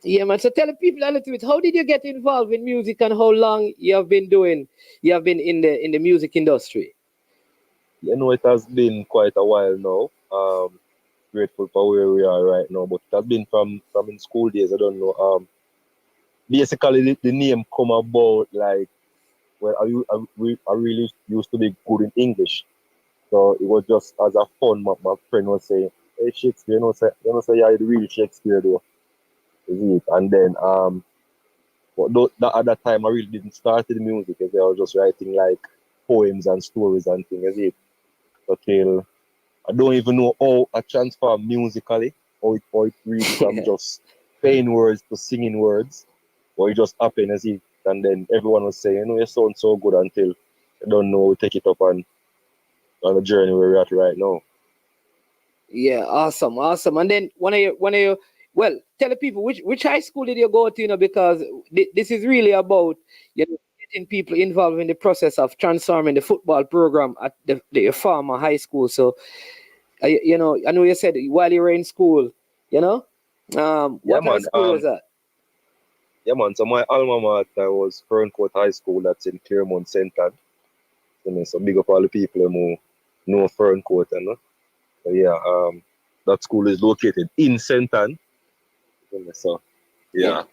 Yeah, man. So tell the people a little bit, how did you get involved in music, and how long you have been in the music industry? It has been quite a while now. Grateful for where we are right now, but it has been from in school days. I don't know. basically the name come about like, well, I really used to be good in English. So it was just as a fun, my friend was saying, hey Shakespeare, you know, say yeah, the real Shakespeare though. Is it? And then but that at that time I really didn't start the music as I was just writing like poems and stories and things, is it? Until I don't even know how I transform musically, how it really from Yeah. just saying words to singing words, or it just happened as it. And then everyone was saying, you know, you sound so good until I don't know, we take it up on the journey where we're at right now. Yeah, awesome, awesome. And then one of your well, tell the people which high school did you go to, because this is really about getting people involved in the process of transforming the football program at the former high school. So I know you said while you were in school, you know, Yeah, what high man. school was that? Yeah, man. So my alma mater was Ferncourt High School. That's in Claremont Center. So big up all the people who know Ferncourt, you know. So yeah, that school is located in Senton. So Yeah. yeah,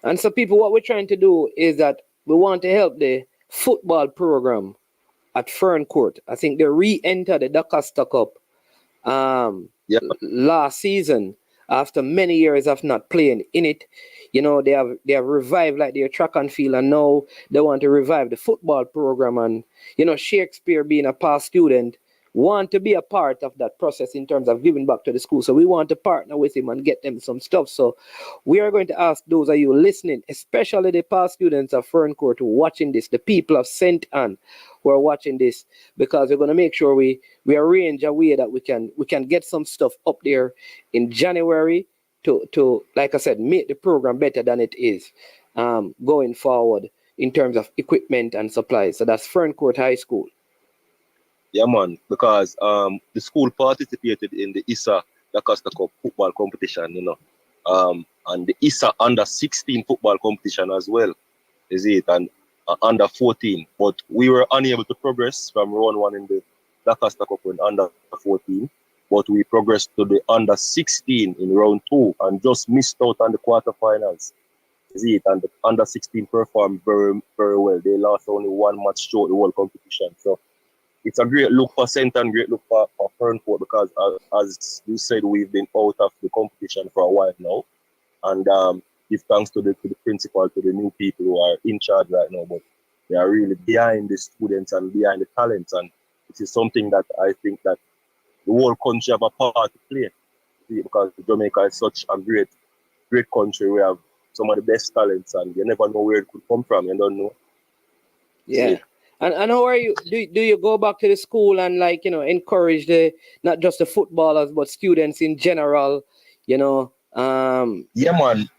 And so people, what we're trying to do is that we want to help the football program at Fern Court. I think they re-entered the Dacosta Cup yeah, last season after many years of not playing in it. They have revived like their track and field, and now they want to revive the football program. And Shakespeare, being a past student, want to be a part of that process in terms of giving back to the school. So we want to partner with him and get them some stuff. So we are going to ask those of you listening, especially the past students of Fern Court who are watching this, the people of St. Anne who are watching this, because we're going to make sure we arrange a way that we can get some stuff up there in January to like I said, make the program better than it is going forward in terms of equipment and supplies. So that's Fern Court High School. yeah, man. Because the school participated in the ISA Dacosta Cup football competition, you know. And the ISA under 16 football competition as well, is it? And under 14. But we were unable to progress from round one in the Dacosta Cup in under 14. But we progressed to the under 16 in round two and just missed out on the quarterfinals. Is it? And the under 16 performed very, very well. They lost only one match throughout the whole competition. So it's a great look for Centre and great look for Ferncourt because, as you said, we've been out of the competition for a while now. And give thanks to the principal, to the new people who are in charge right now. But they are really behind the students and behind the talents. And this is something that I think that the whole country have a part to play. Because Jamaica is such a great country. We have some of the best talents and you never know where it could come from. You don't know. Yeah. And how are you? Do you go back to the school and encourage the not just the footballers but students in general? Yeah, man.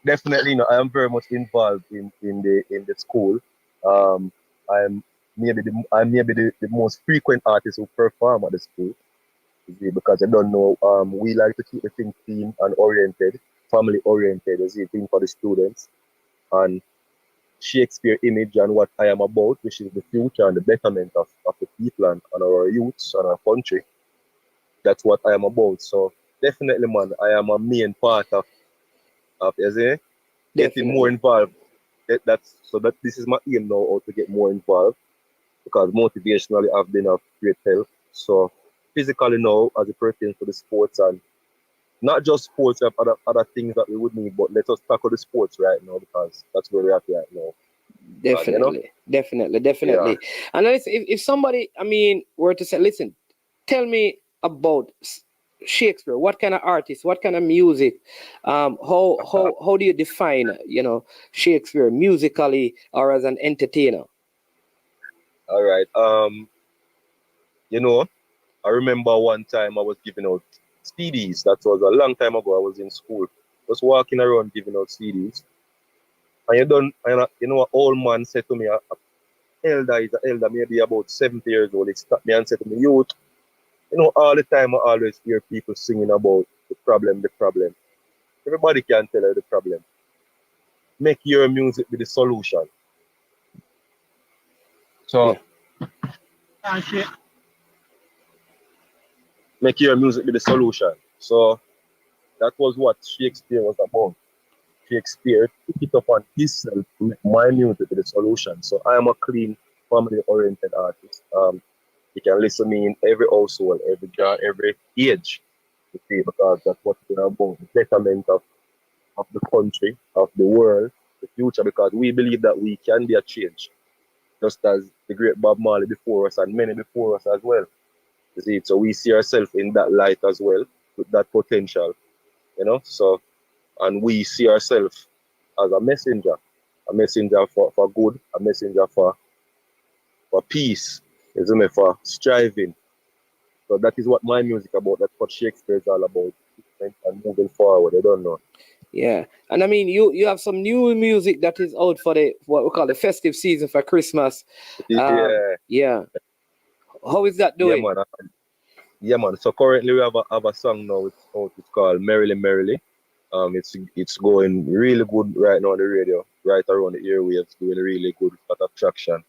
Definitely, I am very much involved in the school. Um, I'm maybe the most frequent artist who perform at the school. You see, because I don't know, we like to keep the thing team and oriented, family oriented, as a thing for the students, and Shakespeare image and what I am about, which is the future and the betterment of the people and our youths and our country. That's what I am about. So definitely, man, I am a main part of is it, getting more Definitely. involved. That this is my aim now, how to get more involved because motivationally I've been of great help. So physically now, as it pertains to the sports and not just sports, we have other things that we would need, but let us tackle the sports right now because that's where we're at right now. And Definitely, definitely, yeah, definitely. And if somebody, were to say, listen, tell me about Shakespeare. What kind of artist? What kind of music? How do you define, Shakespeare musically or as an entertainer? all right. You know, I remember one time I was giving out CDs. That was a long time ago. I was in school, just walking around giving out CDs. And an old man said to me, a elder is an elder, maybe about 70 years old. He stopped me and said to me, youth, all the time I always hear people singing about the problem, the problem. Everybody can tell you the problem. Make your music be the solution. So Yeah. And shit. make your music be the solution. So that was what Shakespeare was about. Shakespeare took it upon himself to make my music the solution. So I am a clean, family-oriented artist. You can listen to me in every household, every genre, every age. You see, because that's what we're about, the betterment of the country, of the world, the future, because we believe that we can be a change, just as the great Bob Marley before us and many before us as well. You see, so we see ourselves in that light as well, with that potential, So, and we see ourselves as a messenger for good, a messenger for peace, isn't it? For striving. So that is what my music about. That's what Shakespeare is all about, and moving forward. I don't know. Yeah, and I mean, you have some new music that is out for the what we call the festive season for Christmas. Yeah, Yeah. How is that yeah, doing? man. Yeah, man. So currently we have a song now. It's out. It's called Merrily Merrily. It's going really good right now on the radio, right around the airwaves, doing really good, lot of traction.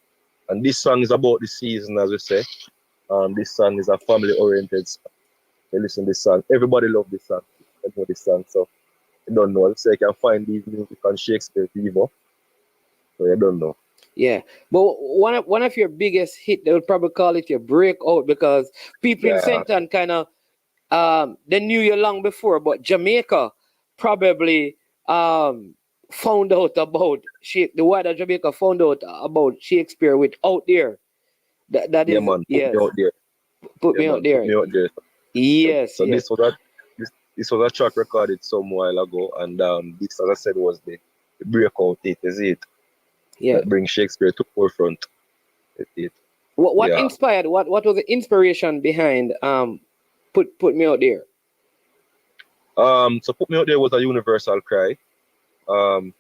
And this song is about the season, as we say. This song is a family-oriented song. You listen to this song. Everybody love this song. I know this song, so you don't know. So you can find these music on Shakespeare Vivo. So you don't know. Yeah, but one of your biggest hit, they would probably call it your breakout because people in Yeah, St. kind of they knew you long before, but Jamaica probably found out about the wider Jamaica found out about Shakespeare with out there. That yeah, is man. Put yes, me out there. put Yeah, me out man. Put there. me out there. Yes, So yes, this was a track recorded some while ago, and this, as I said, was the breakout hit. Is it yeah. that brings Shakespeare to forefront? Is it? What Yeah. inspired? What was the inspiration behind put me out there? So put me out there was a universal cry. Um,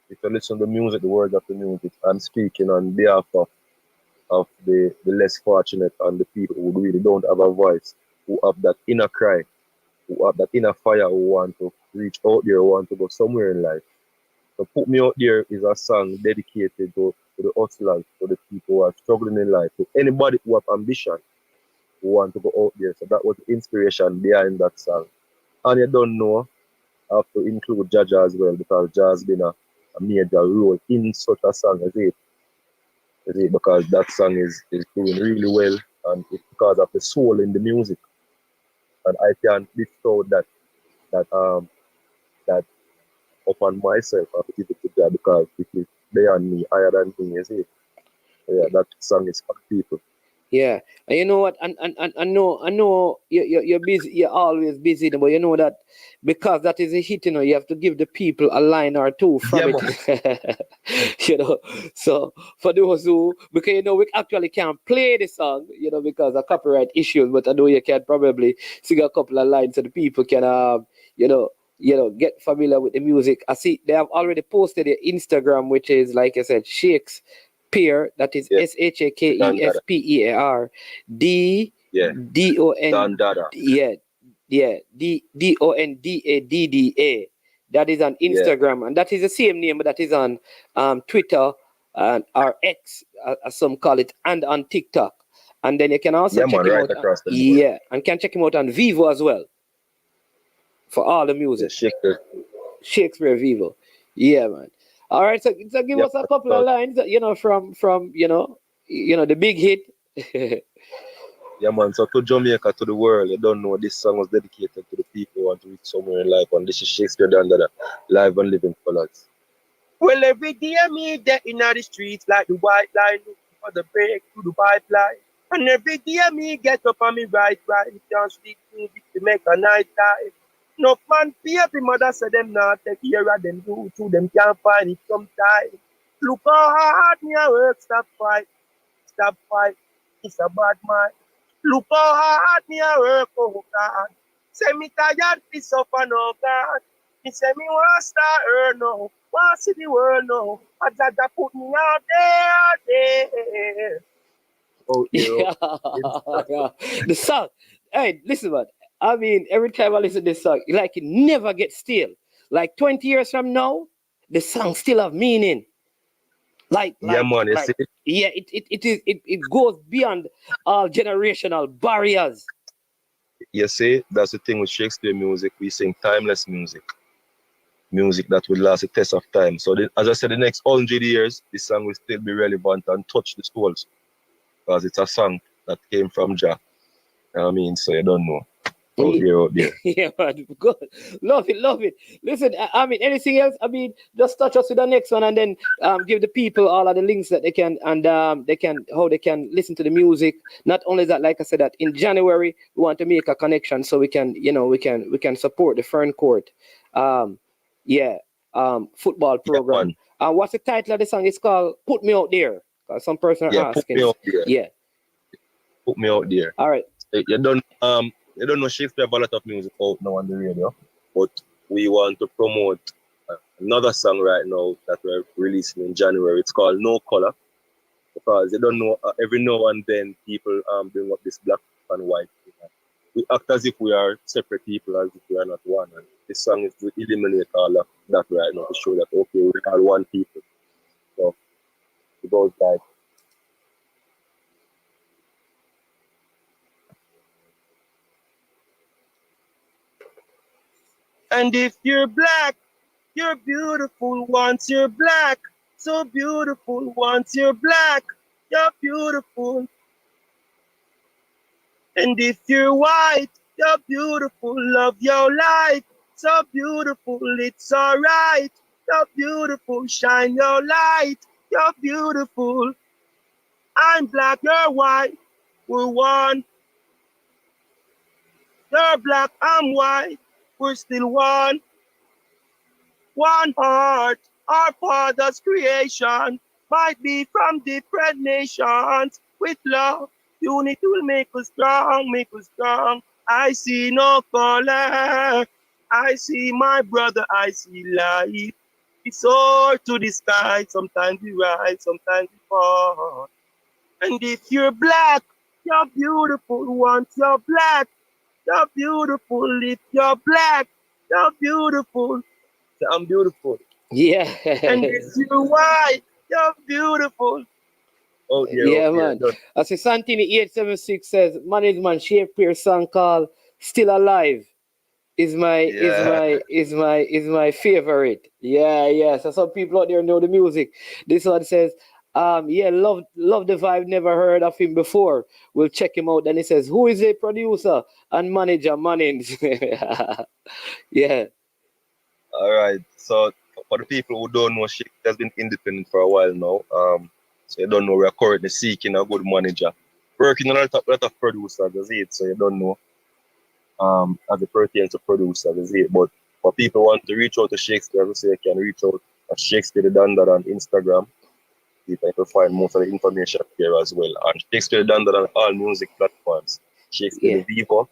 if you listen to the music, the words of the music, I'm speaking on behalf of the less fortunate and the people who really don't have a voice, who have that inner cry, who have that inner fire, who want to reach out there, who want to go somewhere in life. So Put Me Out There is a song dedicated to the hustlers, to the people who are struggling in life, to anybody who have ambition, who want to go out there. So that was the inspiration behind that song. And you don't know, I have to include Jaja as well, because Jaja has been a major role in such a song as it. Because that song is doing really well, and it's because of the soul in the music. And I can bestow that that upon myself. I have to give it to God because it is beyond me, higher than me, you see. Yeah, that song is for people. Yeah, and you know what? And I know you're busy. You're always busy, but you know that because that is a hit. You have to give the people a line or two Yeah, from man. it. So for those who, because we actually can't play the song, because of copyright issues. But I know you can probably sing a couple of lines so the people can, get familiar with the music. I see they have already posted their Instagram, which is like I said, Shakes Peer, that is Yeah, Dandada. SHAKESPEAR D Yeah, DON, Dandada. yeah, yeah, DONDADDA. That is on Yeah, Instagram, and that is the same name, but that is on Twitter and or X, as some call it, and on TikTok. And then you can also yeah, check man, him right out. across the board. Yeah, and can check him out on Vivo as well for all the Yeah, music. Shakespeare. Shakespeare Vivo. Yeah, man. All right, so give Yeah, us a couple of so, lines, from the big hit. yeah, man. So to Jamaica, to the world, you don't know this song was dedicated to the people who want to reach somewhere in life, and this is Shakespeare Dandada, live and living for us. Well, every day me get in the streets like the white line, looking for the break to the pipeline. And every day me get up on me right, can't sleep music to make a night time. No man paper mother say them not take care of them do to them can't find it sometime. Look how hard me a work, stop fight, it's a bad man. Look how hard me a work, oh God. Say me tired, piss up and oh God. Me say me want start earn now, want see the world now. I just put me out there. Oh, Yeah, yeah. The song. Hey, listen, man. I mean, every time I listen to this song, like it never gets stale. Like 20 years from now, the song still have meaning. Like, yeah, like, man, you like, see, yeah, it goes beyond all generational barriers. that's the thing with Shakespeare music. We sing timeless music. music that will last the test of time. So as I said, the next 100 years, this song will still be relevant and touch the souls because it's a song that came from Jah. You know what I mean? So you don't know. Out there. Yeah, man, good. Love it, love it. Listen, I mean, anything else? I mean, just touch us with the next one, and then give the people all of the links that they can, and how they can listen to the music. Not only that, like I said, that in January we want to make a connection so we can, we can support the Fern Court, football program. What's the title of the song? It's called "Put Me Out There." Some person are asking. Put me out there. Yeah, put me out there. All right. You don't know Shakespeare have a lot of music out now on the radio, but we want to promote another song right now that we're releasing in January. It's called No Color, because you don't know, every now and then people bring up this black and white thing. We act as if we are separate people, as if we are not one. And this song is to eliminate all of that right now, to show that, okay, we are one people. So it goes like, and if you're black, you're beautiful once you're black. So beautiful once you're black. You're beautiful. And if you're white, you're beautiful. Love your life. So beautiful, it's alright. You're beautiful. Shine your light. You're beautiful. I'm black, you're white. We're one. You're black, I'm white. We're still one. One heart, our Father's creation, might be from different nations. With love, unity will make us strong, make us strong. I see no color. I see my brother, I see light. It's all to the sky. Sometimes we rise, sometimes we fall. And if you're black, you're beautiful. Once you're black, you're beautiful. If you're black, you're beautiful. I'm beautiful. Yeah. And if you're white, you're beautiful. Oh yeah, man. As Santini 876 says, management Shakespeare song called "Still Alive" is my favorite. Yeah. So some people out there know the music. This one says, love the vibe. Never heard of him before. We'll check him out. Then he says, who is a producer and manager? Mannings. Yeah. All right. So for the people who don't know, Shakespeare has been independent for a while now. So you don't know, we're currently seeking a good manager. Working on a lot of producers, that's it. So you don't know, as it pertains to producers, that's it. But for people who want to reach out to Shakespeare, I say you can reach out at Shakespeare the Danda on Instagram. You can find most of the information here as well. And Shakespeare the Danda on all music platforms. Shakespeare the Vivo.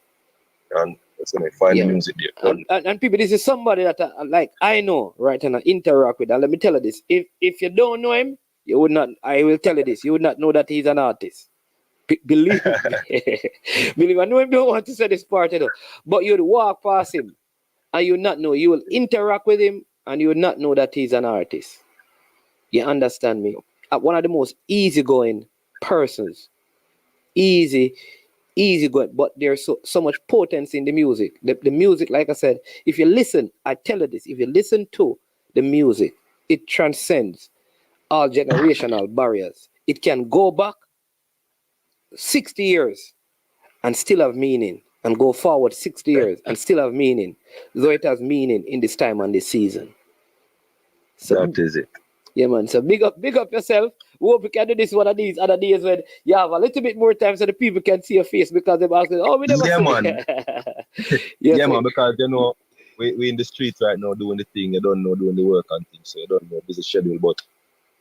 And that's when I find the music there. And people, this is somebody that I know, right, and I interact with. And let me tell you this: if you don't know him, you would not. I will tell you this: you would not know that he's an artist. Believe me. Believe me. I know him don't want to say this part, but you'd walk past him, and you would not know. You will interact with him, and you would not know that he's an artist. You understand me? One of the most easygoing persons, easy going, but there's so much potency in the music. The music, like I said, if you listen, I tell you this, if you listen to the music, it transcends all generational barriers. It can go back 60 years and still have meaning, and go forward 60 years and still have meaning, though it has meaning in this time and this season. So that is it. Yeah, man. So big up yourself. We hope we can do this one of these other days when you have a little bit more time so the people can see your face, because they're asking, oh, we never see man. Man, because we in the streets right now doing the thing, you don't know, doing the work and things, so you don't know busy schedule, but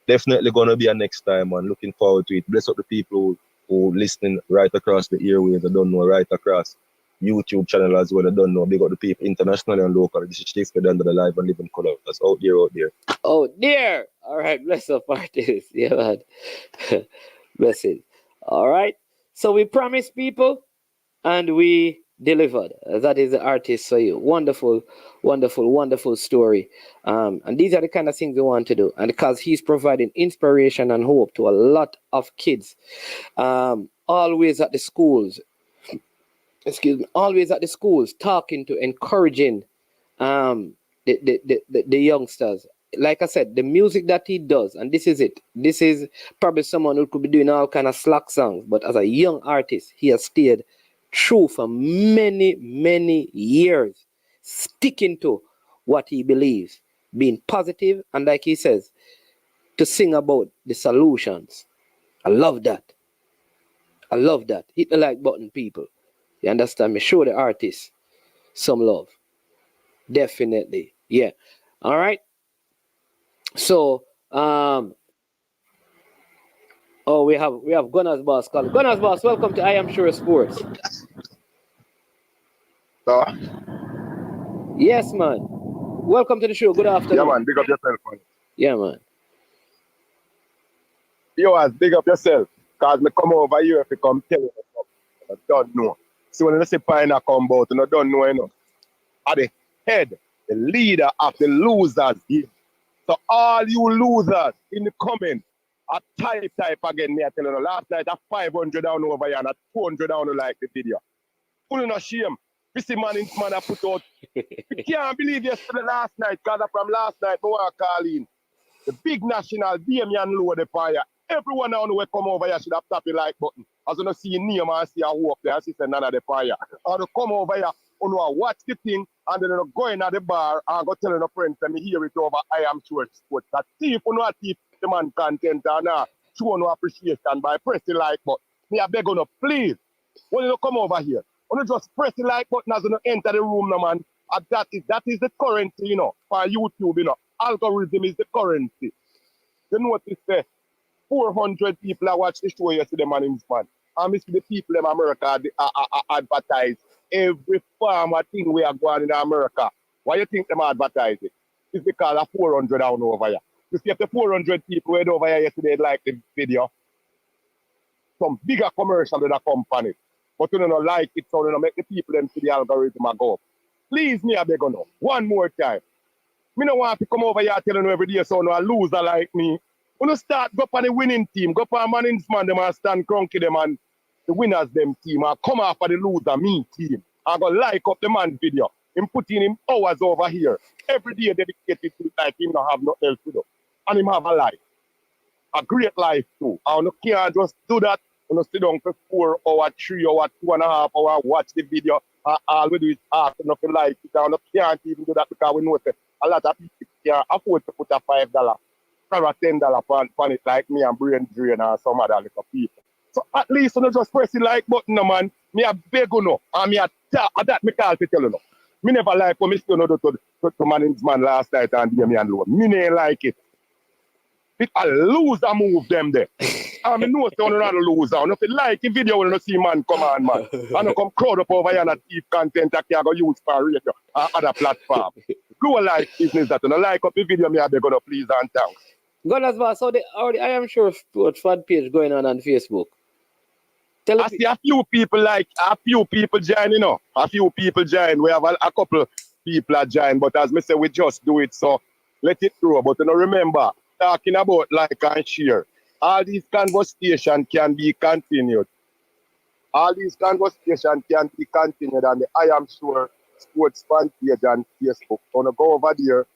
definitely gonna be a next time, and looking forward to it. Bless up the people who listening right across the airwaves, I don't know, right across YouTube channel as well, I don't know. Big up the people internationally and locally. This is Shakespeare Danda, the live and living color. That's out there. Oh dear. All right, bless up artists. Yeah, man. Bless it. All right. So we promised people and we delivered. That is the artist for you. Wonderful, wonderful, wonderful story. And these are the kind of things we want to do. And because he's providing inspiration and hope to a lot of kids, always at the schools, always at the schools, talking to, encouraging the youngsters. Like I said, the music that he does, and this is it. This is probably someone who could be doing all kind of slack songs, but as a young artist, he has stayed true for many years, sticking to what he believes, being positive, and like he says, to sing about the solutions. I love that. I love that. Hit the like button, people. You understand me? Show the artist some love. Definitely. Yeah. All right. So, oh, we have Gunners Boss calling. Gunners Boss, welcome to I Am Sure Sports. So, Yes, man. Welcome to the show. Good afternoon. yeah, man, big up yourself, man. Yeah, man. Yo, big up yourself. Because me come over here if you come tell you something. I don't know. See, when you see Pioneer come out, you don't know enough. At the head, the leader of the losers here. So all you losers in the comment, I type again, me I tell you, last night I 500 down over here and I 200 down like the video. Full no shame. This man in man I put out. You can't believe yesterday last night, because from last night, I want to call in. The big national Damian Lowe the fire. Everyone on the way come over here should have tapped the like button. As you don't see name and see a hope there, she said none of the fire. Or to come over here, you know, watch the thing, and then you go in at the bar and go tell your friends, let me hear it over, I am sure sports. That thief, you know, thief the man content and show no appreciation by press the like button. Me I beg you, please, when you come over here, you just press the like button as you enter the room, no man. And that is the currency, you know, for YouTube, you know. Algorithm is the currency. You notice that 400 people are watch the show yesterday, man, in this man. And we see the people in America advertise every farmer thing we are going in America. Why you think them advertise it? It's because of 400 down over here. You see if the 400 people went over here yesterday like the video, some bigger commercial with a company. But you don't like it, so you don't make the people them see the algorithm go up. Please, me, I beg you now. One more time. Me don't want to come over here telling you every day so no a loser like me. When you start go on the winning team, go on man them and stand crunky them and the winners them team and come off of the loser me team. And go like up the man video. Him putting him hours over here. Every day dedicated to it like him not have nothing else to do. And him have a life. A great life too. And you can't just do that. You sit down for 4 hours, 3 hours, 2.5 hours, watch the video. All we do is ask enough to like it. And you can't even do that because we know that a lot of people can't afford to put a $5 or a $10 on it like me and Brain Drain and some other little people. So at least you just press the like button, no, man. Me a beg you no. And me a that me call to tell you no. Me never like what me still know to manage man last night and Damian Lowe. Me never like it. It's a loser move them there. I mean, no, you're not a loser. If you like the video, you don't see man come on, man. And you come crowd up over here and thief content that you go use for radio and other platform. Do a like business that you don't like up the video, me, they're going to please and thanks. Gunners Boss, so I am sure sports fan page going on Facebook. I see a few people join, you know. A few people join. We have a couple people are join, but as me say, we just do it, so let it through. But you know, remember, talking about like and share. All these conversations can be continued. All these conversations can be continued on the I Am Sure Sports fan page on Facebook. Gonna go over there.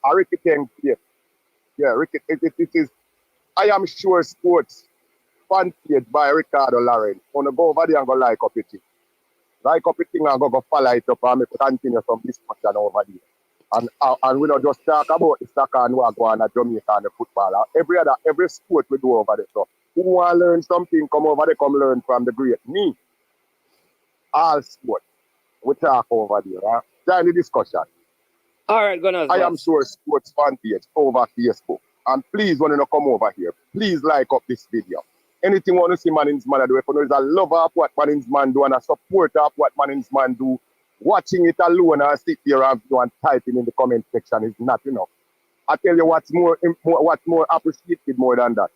I Ricky Teng page. Yeah, Ricky, it is I Am Sure Sports fan page by Ricardo Lawrence. Gonna go over there and go like up it. Like up it and go follow it up and continue some discussion over there. And we don't just talk about the soccer and what go on at Jamaica and the football. Every sport we do over there. So who want to learn something, come over there, come learn from the great. Me, all sports, we talk over there. Huh? Join the discussion. All right, Gunners Boss. I Am Sure Sports fan page over Facebook. And please, when you come over here, please like up this video. Anything you want to see Manning's Man do, if you know is a lover of what Manning's Man do and a supporter of what Manning's Man do, watching it alone and sit there and typing in the comment section is not enough. I tell you what's more appreciated more than that.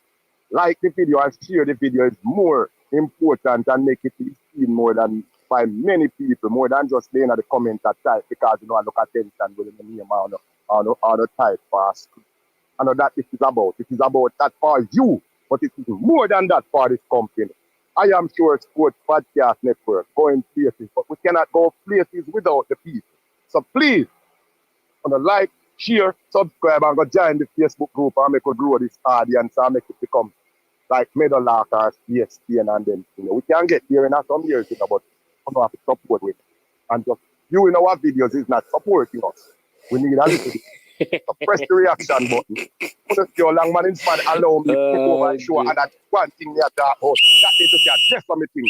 Like the video and share the video is more important and make it seen more than by many people, more than just laying at the comment and type because you know I look attention with the name on the type fast. I know that this is about. It is about that for you, but it is more than that for this company. I Am Sure Sports Podcast Network going places, but we cannot go places without the people. So please, on the like, share, subscribe, and go join the Facebook group and make it grow this audience and make it become like Meadowlark or ESPN, and then we can get here in some years, but we don't have to support with it. And just you in our videos is not supporting us. We need a little bit. So press the reaction button. Put your long man in span, allow me to take over and show, and that one thing they are talking about, that need to say a test on me thing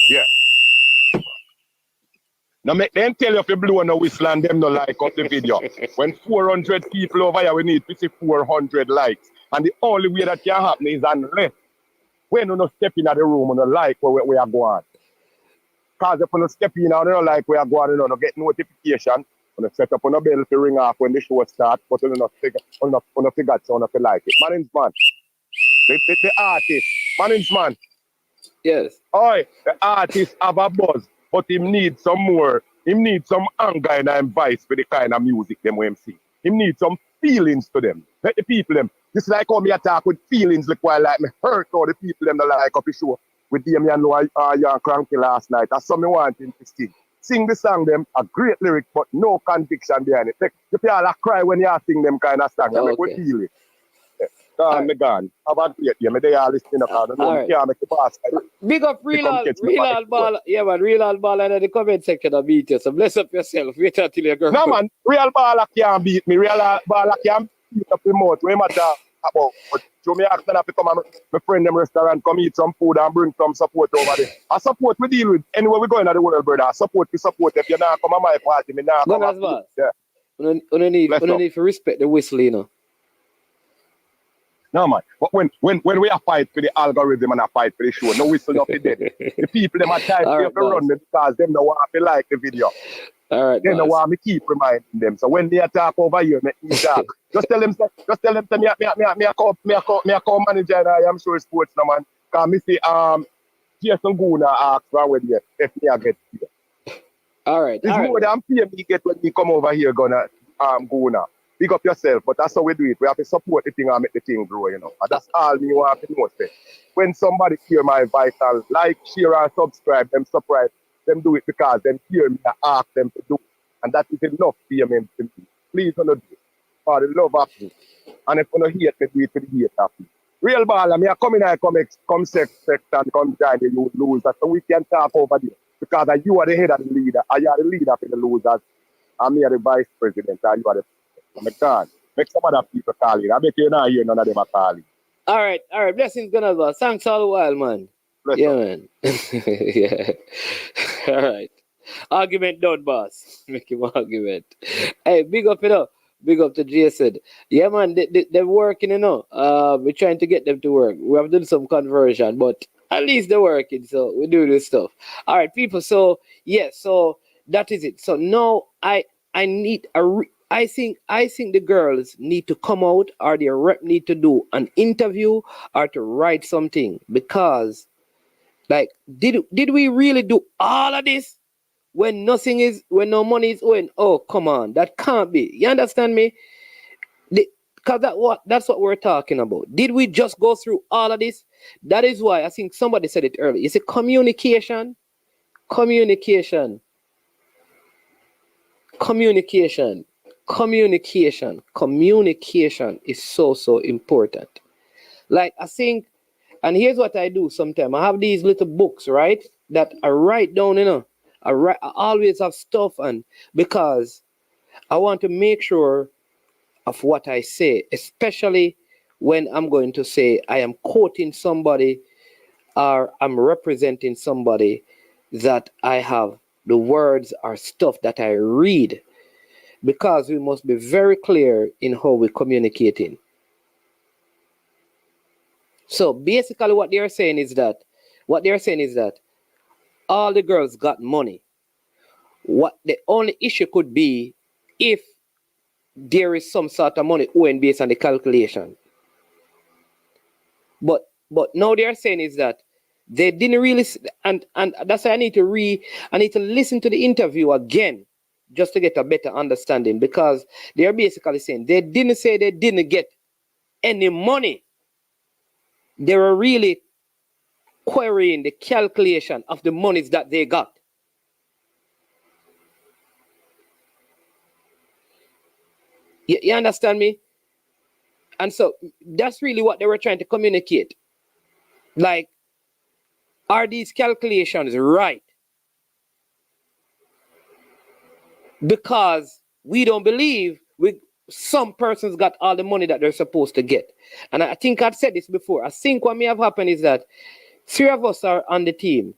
there. Yeah. Now make them tell you if you blow on a whistle and them no like up the video. When 400 people over here, we need to see 400 likes. And the only way that can happen is unless when you no step in the room and no like where we are going. Because if you no step in and no like where we are going, you no get notification. You set up on a bell to ring off when the show starts, but you no figure so you no like it. Man is man. The artist. Man is man. Yes. Oi, the artist have a buzz, but him need some more. Him need some anger and him vice for the kind of music them when him see. Him need some feelings to them. Let the people them. This is like how me attack with feelings like while like me hurt all the people them that like up the show with Damian Noah and Cranky last night. That's something I want him to sing the song them, a great lyric, but no conviction behind it. Like, you feel like cry when you sing them kind of song. Make we feel it. Gone, me gone. How about great? Yeah, me they are listening up. I don't know. Can't make the basket. Big up Real All Ball. Yeah, man. Real All Ball in the comment section of beat you. So bless up yourself. Wait until you go. No, man. Real Ball can't beat me. Real Ball can't beat up the mouth. We matter about. But so me ask them to come and my friend them restaurant, come eat some food and bring some support over there. I support we deal with. Anywhere we go in the world, brother. I support. If you're not come to my party, me not come. Yeah. You need to respect the whistle, you know. No, man. But when we are fight for the algorithm and a fight for the show, no whistle not be dead. The people them are trying to run me because them don't want to like the video. All right. They don't want me keep reminding them. So when they attack over here, me talk. Just tell them me a co-manager and I am sure sports now, man. Because me see Jason Guna ask for when you if me I get here. All right. It's more than pay me get when me come over here gonna Guna. Big up yourself, but that's how we do it. We have to support the thing and make the thing grow, you know. And that's all me want to know. Say. When somebody hear my vital, like, share, and subscribe, them surprise, them do it because them hear me and ask them to do it. And that is enough payment to me. Please don't do it. For the love of me. And if you don't hate me, do it for the hate of me. Real ball, I come in and come sex and come join the youth losers so we can talk over there. Because you are the head of the leader, and you are the leader for the losers, and me are the vice president, and you are the make some other people call it. I bet you not hear none of them are calling. All right. Blessings gonna go. Thanks all the while, man. Yeah, man. Yeah. All right. Argument done, boss. Make him argument. Hey, big up, you know. Big up to Jason. Yeah, man. They're working, you know. We're trying to get them to work. We have done some conversion, but at least they're working. So we do this stuff. All right, people. So yeah. So that is it. So now I need I think the girls need to come out or their rep need to do an interview or to write something because, like, did we really do all of this when no money is owing? Oh, come on, that can't be. You understand me? Because that's what we're talking about. Did we just go through all of this? That is why I think somebody said it earlier. It's a communication. Communication is so important. Like I think, and here's what I do sometimes. I have these little books, right, that I write down, you know. I always have stuff, and because I want to make sure of what I say, especially when I'm going to say I am quoting somebody or I'm representing somebody, that I have the words or stuff that I read. Because we must be very clear in how we're communicating. So basically what they're saying is that all the girls got money. What the only issue could be if there is some sort of money owing based on the calculation. But now they're saying is that they didn't really, and that's why I need to listen to the interview again, just to get a better understanding, because they're basically saying they didn't say they didn't get any money. They were really querying the calculation of the monies that they got. You understand me? And so that's really what they were trying to communicate. Like, are these calculations right? Because we don't believe some persons got all the money that they're supposed to get. And I think I've said this before. I think what may have happened is that 3 of us are on the team,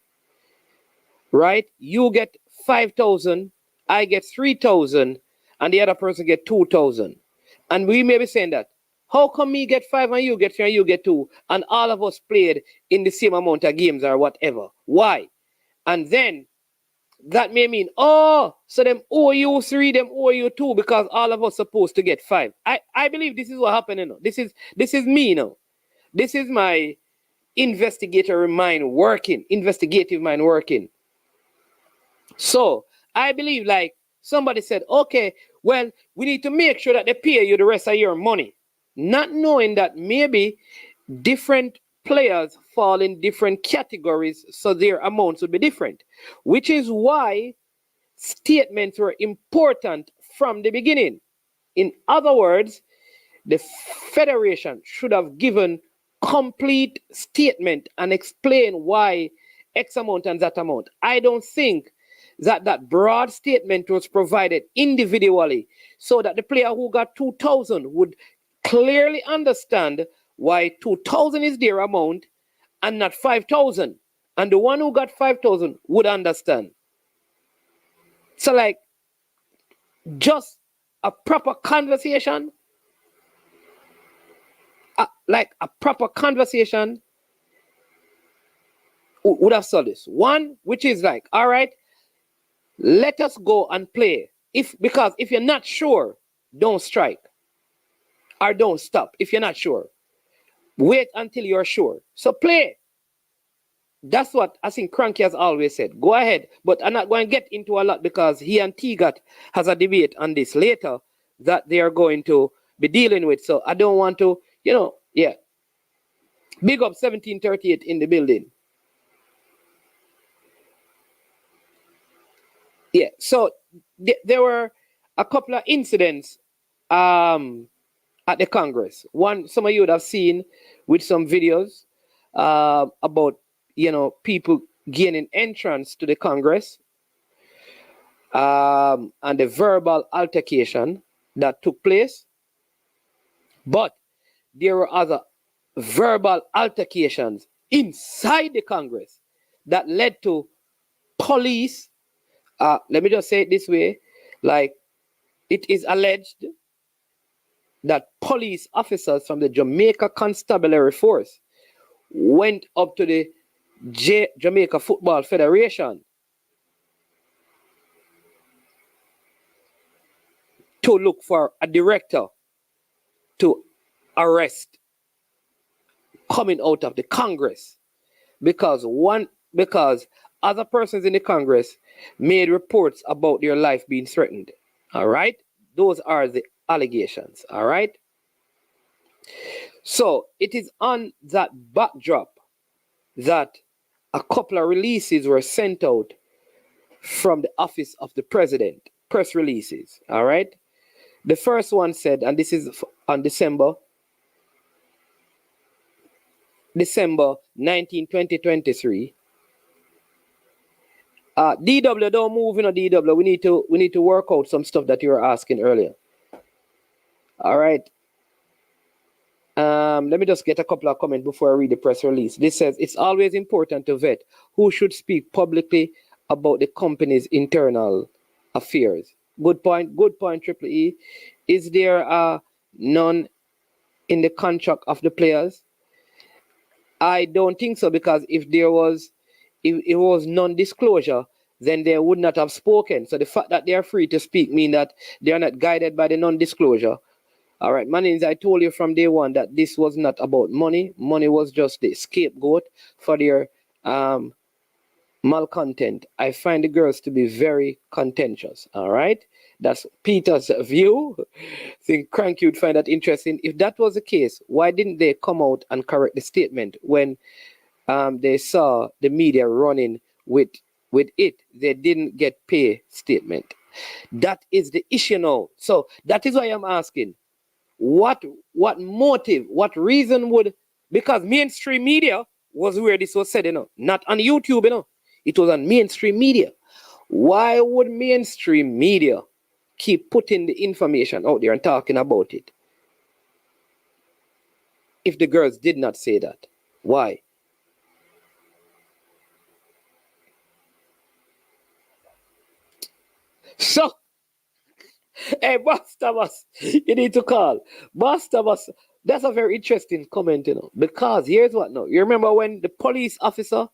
right? You get 5,000, I get 3,000, and the other person get 2,000. And we may be saying that, how come me get 5 and you get 3 and you get 2, and all of us played in the same amount of games or whatever? Why? And then that may mean, oh, so them owe you 3, them owe you 2, because all of us supposed to get 5. I believe this is what happened, you know. This is me, you know. This is my investigative mind working. So I believe, like, somebody said, okay, well, we need to make sure that they pay you the rest of your money, not knowing that maybe different players fall in different categories, so their amounts would be different, which is why statements were important from the beginning. In other words, the federation should have given complete statement and explain why X amount and that amount. I don't think that broad statement was provided individually so that the player who got 2,000 would clearly understand why 2,000 is their amount and not 5,000. And the one who got 5,000 would understand. So, like, just a proper conversation, would have solved this. One, which is like, all right, let us go and play. Because if you're not sure, don't strike. Or don't stop if you're not sure. Wait until you're sure. So play. That's what I think Cranky has always said. Go ahead. But I'm not going to get into a lot because he and T-Gat has a debate on this later that they are going to be dealing with. So I don't want to, yeah. Big up 1738 in the building. Yeah, so there were a couple of incidents at the Congress. One, some of you would have seen with some videos about, people gaining entrance to the Congress and the verbal altercation that took place. But there were other verbal altercations inside the Congress that led to police. Let me just say it this way, like, it is alleged that police officers from the Jamaica Constabulary Force went up to the Jamaica Football Federation to look for a director to arrest coming out of the Congress because other persons in the Congress made reports about their life being threatened. All right? Those are the allegations. All right? So it is on that backdrop that a couple of releases were sent out from the office of the president, press releases. All right? The first one said, and this is on December 19, 2023. DW, don't move in a DW. We need to work out some stuff that you were asking earlier. All right. Let me just get a couple of comments before I read the press release. This says, it's always important to vet who should speak publicly about the company's internal affairs. Good point, Triple E. Is there none in the contract of the players? I don't think so, because if it was non-disclosure, then they would not have spoken. So the fact that they are free to speak means that they are not guided by the non-disclosure. All right, Manins, I told you from day one that this was not about money. Money was just the scapegoat for their malcontent. I find the girls to be very contentious. All right, that's Peter's view. I think Cranky would find that interesting. If that was the case, why didn't they come out and correct the statement when they saw the media running with it? They didn't get pay statement. That is the issue now. So that is why I'm asking, what motive, what reason would, because mainstream media was where this was said, not on YouTube, it was on mainstream media. Why would mainstream media keep putting the information out there and talking about it if the girls did not say that? Why? So, hey, Boss Thomas, you need to call. Boss Thomas, that's a very interesting comment, because here's what now. You remember when the police officer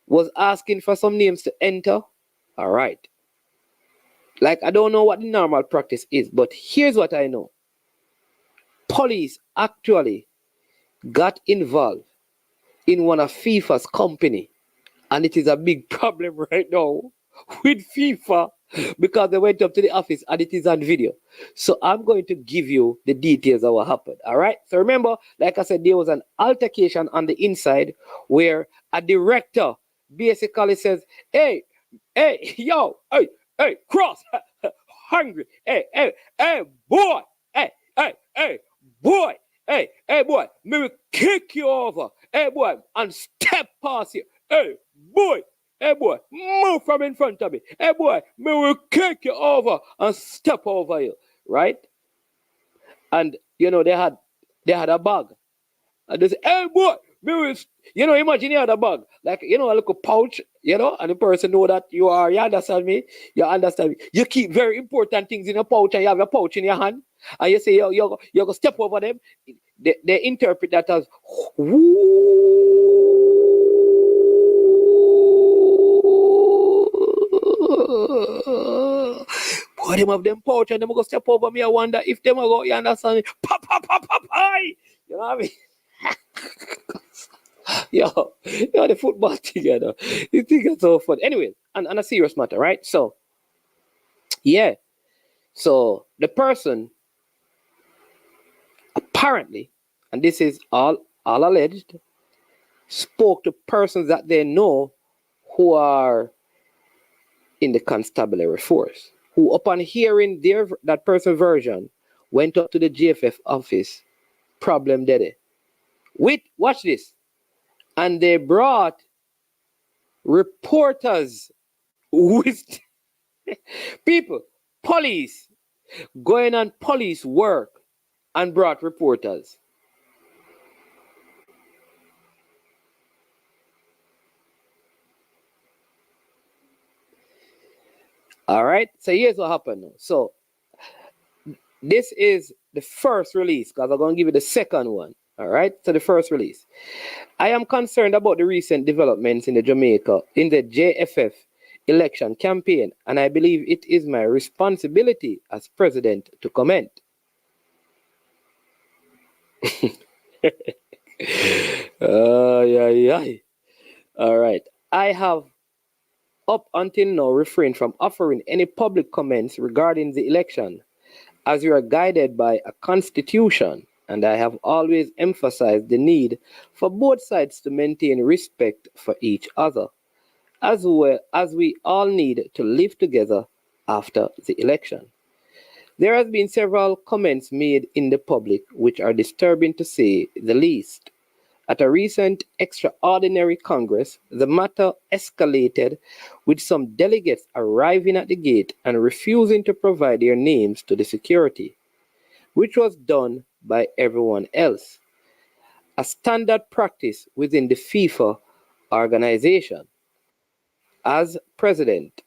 was asking for some names to enter? All right. Like, I don't know what the normal practice is, but here's what I know. Police actually got involved in one of FIFA's company, and it is a big problem right now with FIFA because they went up to the office and it is on video. So I'm going to give you the details of what happened. All right. So remember, like I said, there was an altercation on the inside where a director basically says, hey, yo, hey, Cross, hungry, hey, boy, hey, boy, hey, boy, me will kick you over, hey, boy, and step past you, hey, boy, move from in front of me, hey, boy, me will kick you over and step over you, right? And they had a bag, and they say, hey, boy, me will, imagine you had a bag, like, a little pouch, and the person know that you understand me? You understand me? You keep very important things in your pouch, and you have a pouch in your hand, and you say, you're going to step over them. They interpret that as, boy, them have them pouch, and them going to step over me. I wonder if them go, you understand me? Pop, you know what I mean? Yo, the football together. You think it's so fun. Anyway, and a serious matter, right? So, yeah. So the person apparently, and this is all alleged, spoke to persons that they know who are in the constabulary force, who upon hearing that person's version went up to the GFF office, problem daddy. Watch this. And they brought reporters with people, police, going on police work and brought reporters. All right, so here's what happened now. So this is the first release, because I'm going to give you the second one. All right, so the first release. I am concerned about the recent developments in the JFF election campaign, and I believe it is my responsibility as president to comment. All right. I have up until now refrained from offering any public comments regarding the election, as we are guided by a constitution, and I have always emphasized the need for both sides to maintain respect for each other, as well as we all need to live together after the election. There has been several comments made in the public which are disturbing to say the least. At a recent extraordinary Congress, the matter escalated with some delegates arriving at the gate and refusing to provide their names to the security, which was done by everyone else, a standard practice within the FIFA organization. As president,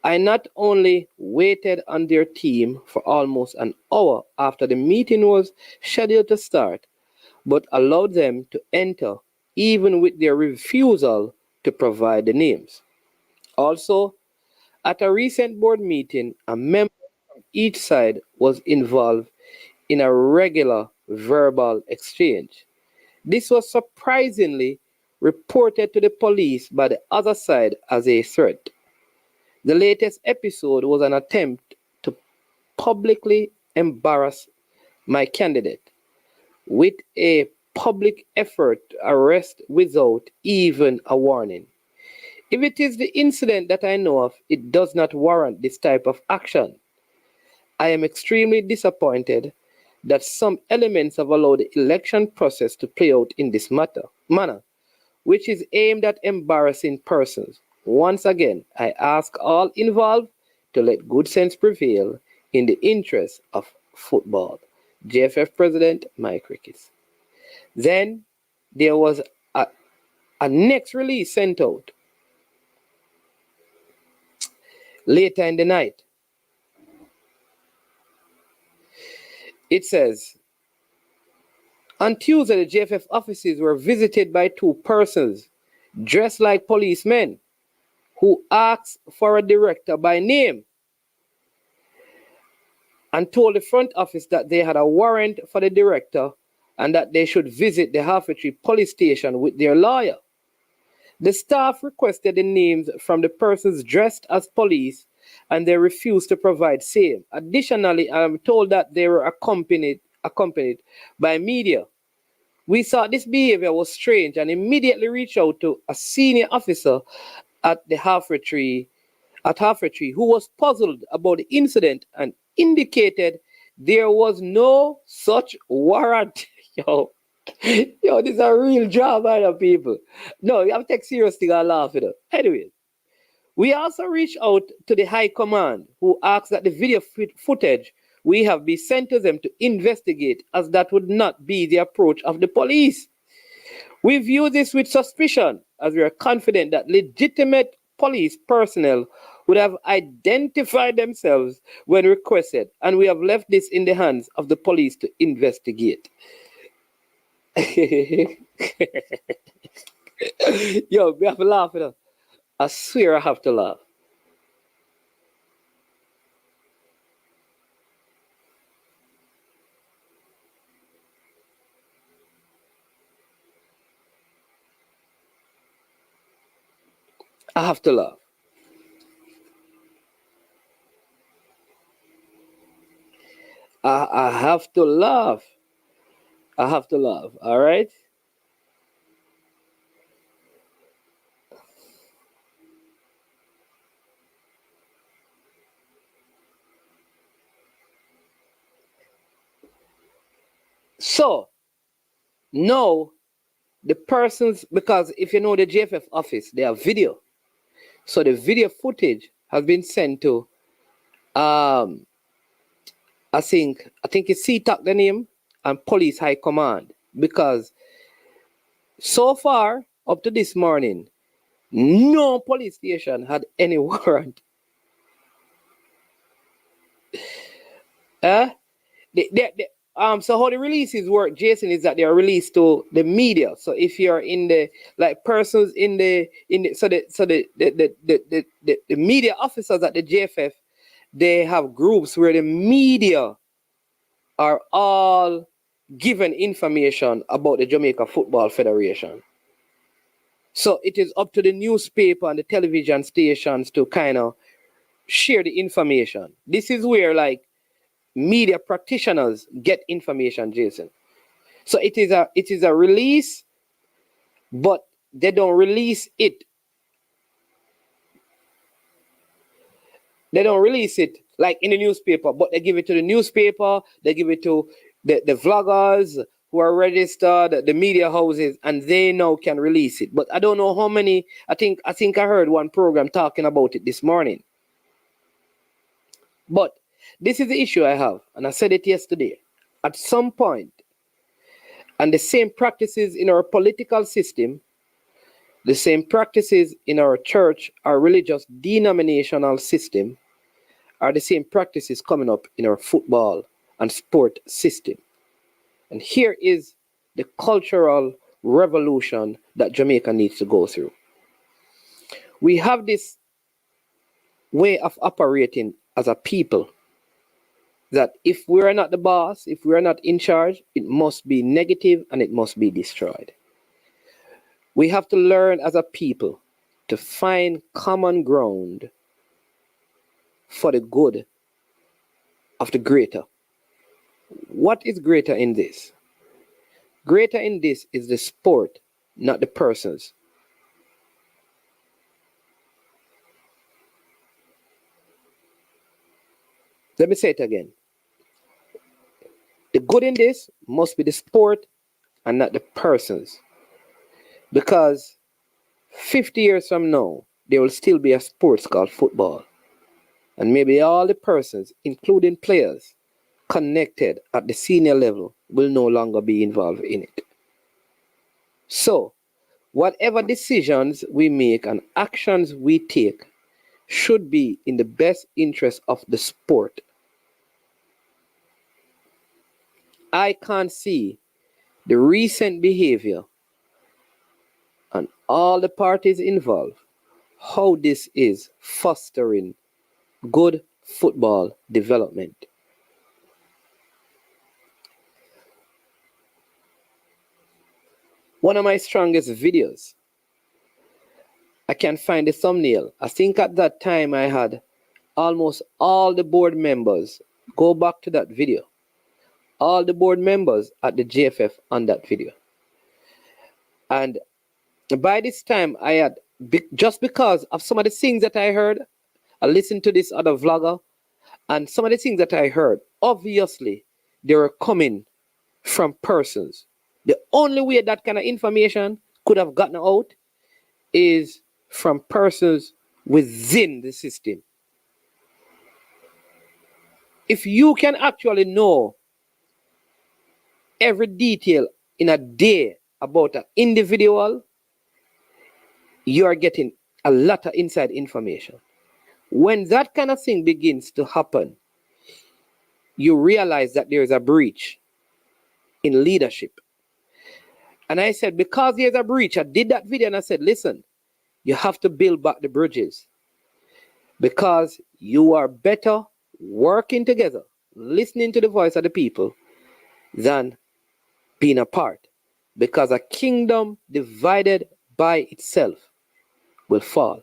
I not only waited on their team for almost an hour after the meeting was scheduled to start, but allowed them to enter even with their refusal to provide the names. Also, at a recent board meeting, a member from each side was involved in a regular verbal exchange. This was surprisingly reported to the police by the other side as a threat. The latest episode was an attempt to publicly embarrass my candidate with a public effort to arrest without even a warning. If it is the incident that I know of, it does not warrant this type of action. I am extremely disappointed that some elements have allowed the election process to play out in this manner, which is aimed at embarrassing persons. Once again, I ask all involved to let good sense prevail in the interest of football. JFF President Mike Ricketts. Then there was a next release sent out later in the night. It says, on Tuesday, the JFF offices were visited by two persons dressed like policemen who asked for a director by name and told the front office that they had a warrant for the director and that they should visit the Halfway Tree police station with their lawyer. The staff requested the names from the persons dressed as police and they refused to provide same. Additionally, I am told that they were accompanied by media. We thought this behavior was strange and immediately reached out to a senior officer at the Halfway Tree, who was puzzled about the incident and indicated there was no such warrant. Yo, this is a real job, people. No, you have to take seriously and laugh at it. Anyway, we also reached out to the High Command, who asked that the video footage we have be sent to them to investigate, as that would not be the approach of the police. We view this with suspicion, as we are confident that legitimate police personnel would have identified themselves when requested, and we have left this in the hands of the police to investigate. Yo, we have to laugh at it. I swear I have to laugh. I have to laugh. I have to laugh. I have to laugh. All right. So now the persons, because if you know the JFF office, they have video. So the video footage has been sent to I think it's CTAC the name and Police High Command, because so far up to this morning, no police station had any warrant. So how the releases work, Jason, is that they are released to the media. So if you're in the persons in the media officers at the JFF, they have groups where the media are all given information about the Jamaica Football Federation. So it is up to the newspaper and the television stations to kind of share the information. This is where media practitioners get information, Jason. So it is a release, but they don't release it. They don't release it like in the newspaper, but they give it to the newspaper, they give it to the vloggers who are registered, the media houses, and they now can release it. But I don't know how many. I think I heard one program talking about it this morning. But this is the issue I have, and I said it yesterday. At some point, and the same practices in our political system, the same practices in our church, our religious denominational system, are the same practices coming up in our football and sport system. And here is the cultural revolution that Jamaica needs to go through. We have this way of operating as a people that if we're not the boss, if we're not in charge, it must be negative and it must be destroyed. We have to learn as a people to find common ground for the good of the greater. What is greater in this? Greater in this is the sport, not the persons. Let me say it again. The good in this must be the sport and not the persons. Because 50 years from now, there will still be a sport called football. And maybe all the persons, including players, connected at the senior level will no longer be involved in it. So, whatever decisions we make and actions we take should be in the best interest of the sport. I can't see the recent behavior and all the parties involved, how this is fostering good football development. One of my strongest videos, I can find the thumbnail. I think at that time I had almost all the board members, go back to that video, all the board members at the JFF on that video. And by this time I had, just because of some of the things that I heard, I listened to this other vlogger, and some of the things that I heard, obviously they were coming from persons. The only way that kind of information could have gotten out is from persons within the system. If you can actually know every detail in a day about an individual, you are getting a lot of inside information. When that kind of thing begins to happen, you realize that there is a breach in leadership. And I said, because there's a breach, I did that video and I said, listen, you have to build back the bridges, because you are better working together, listening to the voice of the people, than being apart. Because a kingdom divided by itself will fall.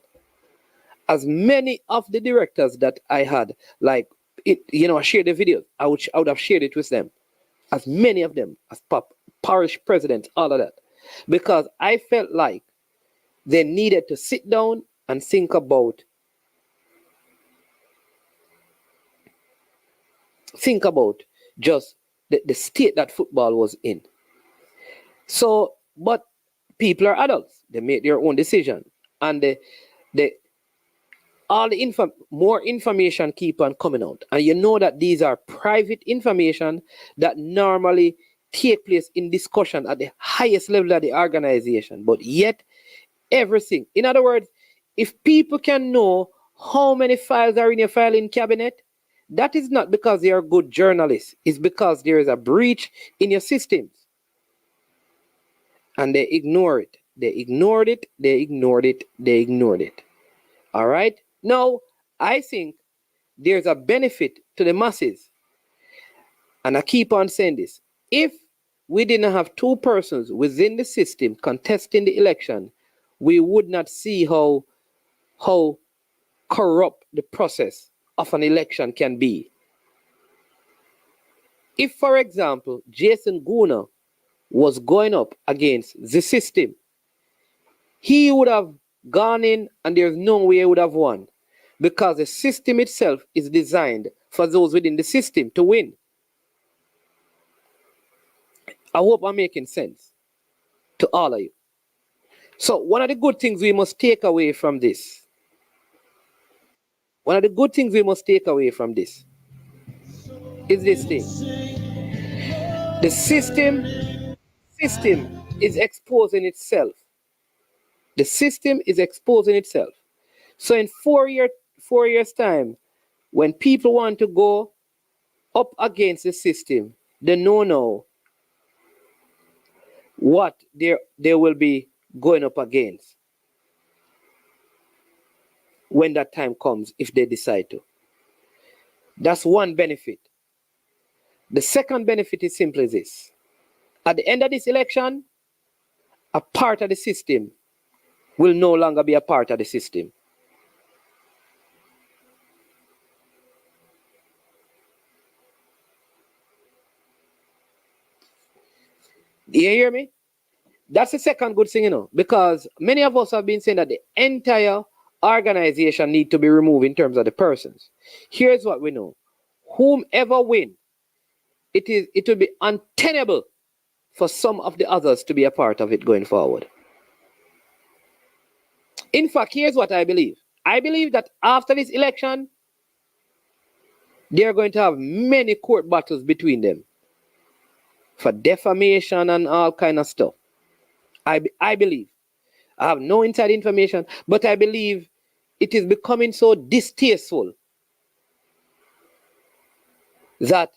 As many of the directors that I had, like, I shared the video, I would have shared it with them. As many of them, as parish presidents, all of that. Because I felt like they needed to sit down and think about just the state that football was in. So, but people are adults. They make their own decision. And more information keep on coming out. And you know that these are private information that normally take place in discussion at the highest level of the organization. But yet, everything. In other words, if people can know how many files are in your filing cabinet, that is not because they are good journalists. It's because there is a breach in your systems. And they ignore it. They ignored it. They ignored it. They ignored it. All right? Now, I think there's a benefit to the masses. And I keep on saying this. If we didn't have two persons within the system contesting the election, we would not see how corrupt the process of an election can be. If, for example, Jason Guna was going up against the system, he would have gone in and there's no way he would have won, because the system itself is designed for those within the system to win. I hope I'm making sense to all of you. So one of the good things we must take away from this, is this thing. The system is exposing itself. The system is exposing itself. So in 4 years' time, when people want to go up against the system, they know now what they will be going up against when that time comes, if they decide to. That's one benefit. The second benefit is simply this. At the end of this election, a part of the system will no longer be a part of the system. Do you hear me? That's the second good thing, because many of us have been saying that the entire organization need to be removed in terms of the persons. Here's what we know. whomever win, it will be untenable for some of the others to be a part of it going forward. In fact, here's what I believe. I believe that after this election, they are going to have many court battles between them for defamation and all kind of stuff. I believe. I have no inside information, but I believe it is becoming so distasteful that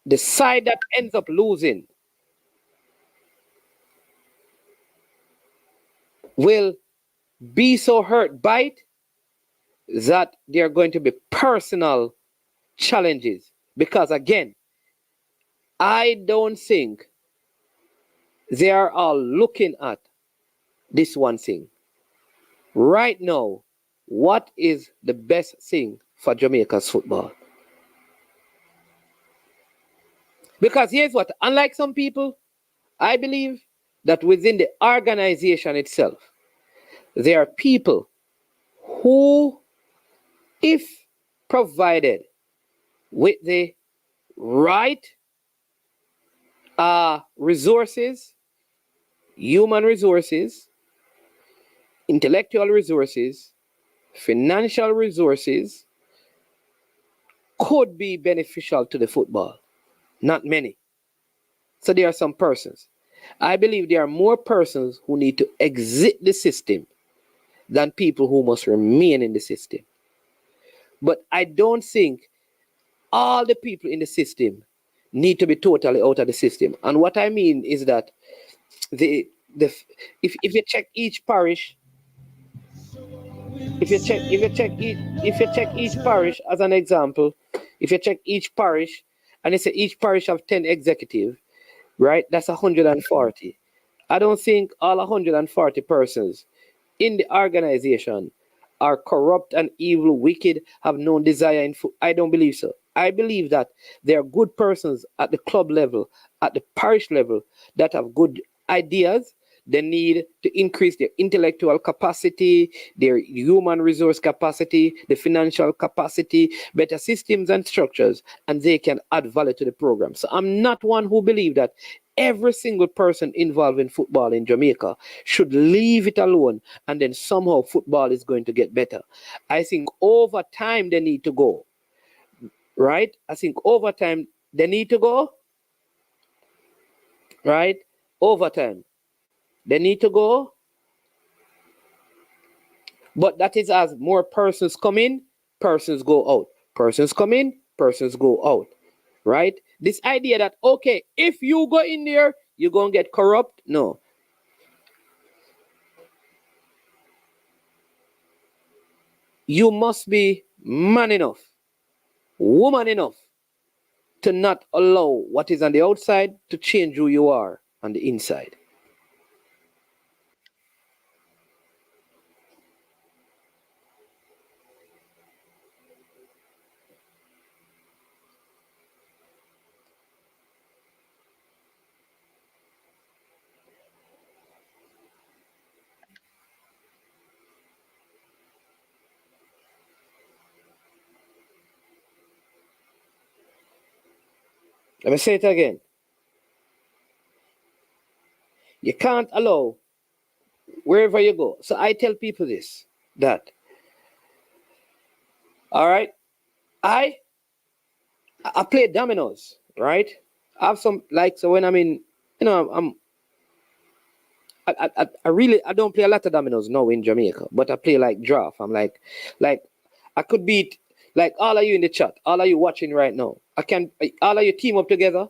the side that ends up losing will be so hurt by it that there are going to be personal challenges. Because again, I don't think they are all looking at this one thing. Right now, what is the best thing for Jamaica's football? Because here's what, unlike some people, I believe that within the organization itself, there are people who, if provided with the right resources, human resources, intellectual resources, financial resources, could be beneficial to the football. Not many. So there are some persons. I believe there are more persons who need to exit the system than people who must remain in the system. But I don't think all the people in the system need to be totally out of the system. And what I mean is that if you check each parish, if you check each parish as an example, if you check each parish and you say each parish have 10 executive, right? That's 140. I don't think all 140 persons in the organization are corrupt and evil, wicked, have no desire in food. I don't believe so. I believe that there are good persons at the club level, at the parish level, that have good ideas. They need to increase their intellectual capacity, their human resource capacity, the financial capacity, better systems and structures, and they can add value to the program. So I'm not one who believes that every single person involved in football in Jamaica should leave it alone and then somehow football is going to get better. I think over time they need to go. Right? I think over time they need to go. Right? Over time they need to go. But that is as more persons come in, persons go out. Persons come in, persons go out. Right? This idea that, okay, if you go in there, you're going to get corrupt. No. You must be man enough, woman enough to not allow what is on the outside to change who you are on the inside. Let me say it again. You can't allow wherever you go. So I tell people this, that, all right, I play dominoes, right? I have some, like, so when I'm in, you know, I don't play a lot of dominoes now in Jamaica, but I play like draft. I'm like I could beat like all of you in the chat, all of you watching right now. All of you team up together.